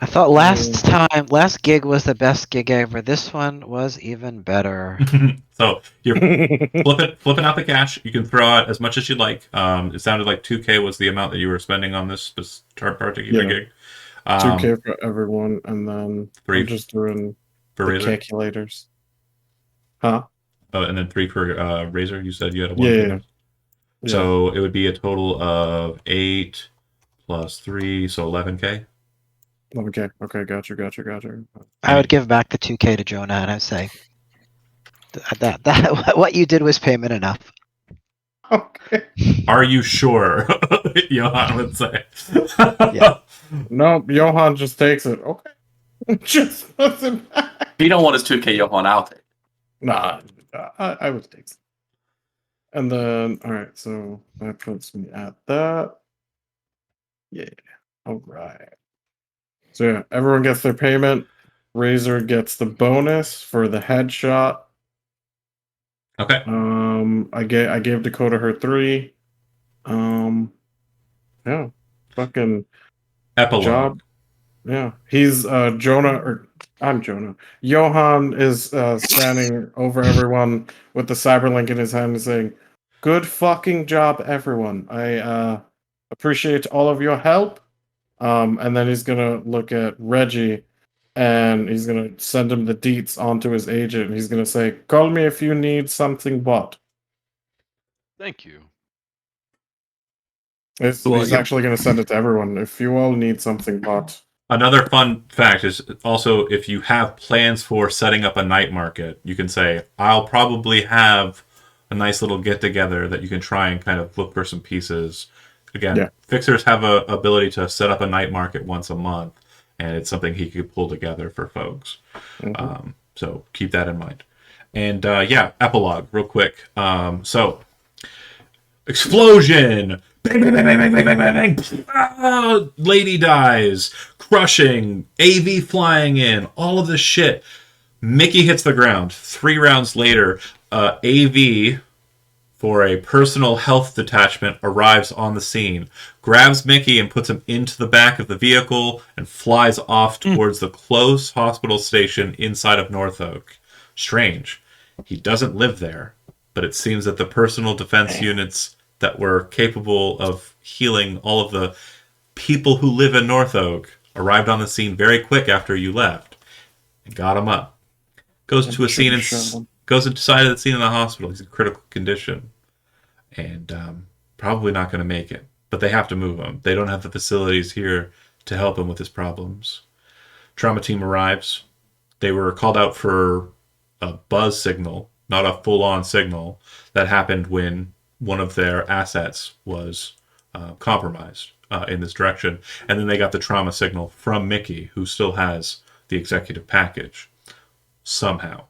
I thought last gig was the best gig ever. This one was even better. So you're flipping out the cash. You can throw out as much as you'd like. It sounded like 2K was the amount that you were spending on this particular gig. 2K for everyone, and then 3 I'm just doing for the Razor. calculators. Huh? Oh, and then 3 for Razor. You said you had a 1. Yeah. So it would be a total of 8 plus 3, so 11K. Okay, got you. I would give back the 2K to Jonah, and I'd say that what you did was payment enough. Okay. Are you sure? Johan would say. Yeah. No, Johan just takes it. Okay. Just puts it back. If you don't want his 2K Johan out there. Nah, I would take it. And then, all right, so that puts me at that. Yeah. All right. So yeah, everyone gets their payment. Razor gets the bonus for the headshot. Okay. I gave Dakota her 3. Yeah. Fucking Epilogue. job. Yeah. He's Jonah, or I'm Jonah. Johan is standing over everyone with the cyberlink in his hand and saying, "Good fucking job, everyone. I appreciate all of your help." And then he's gonna look at Reggie and he's gonna send him the deets onto his agent. And he's gonna say, "Call me if you need something bought." Thank you. He's actually gonna send it to everyone. If you all need something bought. Another fun fact is also if you have plans for setting up a night market, you can say, I'll probably have a nice little get together that you can try and kind of look for some pieces. Again, Yeah. Fixers have a ability to set up a night market once a month, and it's something he could pull together for folks. Mhm. So keep that in mind. And yeah, epilogue, real quick. So explosion! Bang, bang, bang, bang, bang, bang, bang, bang. Ah, lady dies. Crushing. AV flying in. All of this shit. Mickey hits the ground. 3 rounds later, AV, for a personal health detachment, arrives on the scene, grabs Mickey and puts him into the back of the vehicle, and flies off towards the close hospital station inside of North Oak. Strange. He doesn't live there, but it seems that the personal defense units that were capable of healing all of the people who live in North Oak arrived on the scene very quick after you left and got him up. Goes to a scene and goes inside of the scene in the hospital. He's in critical condition and probably not going to make it. But they have to move him. They don't have the facilities here to help him with his problems. Trauma team arrives. They were called out for a buzz signal, not a full-on signal, that happened when one of their assets was compromised in this direction. And then they got the trauma signal from Mickey, who still has the executive package. Somehow.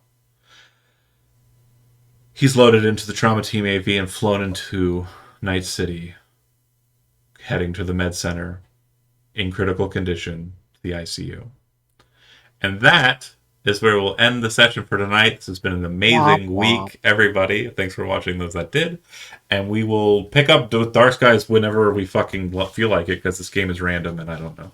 He's loaded into the trauma team AV and flown into Night City, heading to the med center in critical condition, the ICU. And that is where we'll end the session for tonight. This has been an amazing week, everybody. Thanks for watching those that did. And we will pick up with Dark Skies whenever we fucking feel like it, because this game is random and I don't know.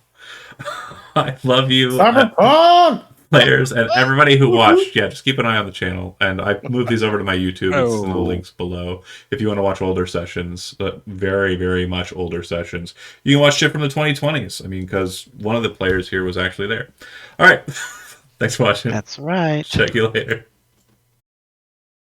I love you. Cyberpunk! Players and everybody who watched, yeah, just keep an eye on the channel. And I moved these over to my YouTube. It's in the links below if you want to watch older sessions, but very, very much older sessions. You can watch shit from the 2020s. I mean, because one of the players here was actually there. All right. Thanks for watching. That's right. Check you later.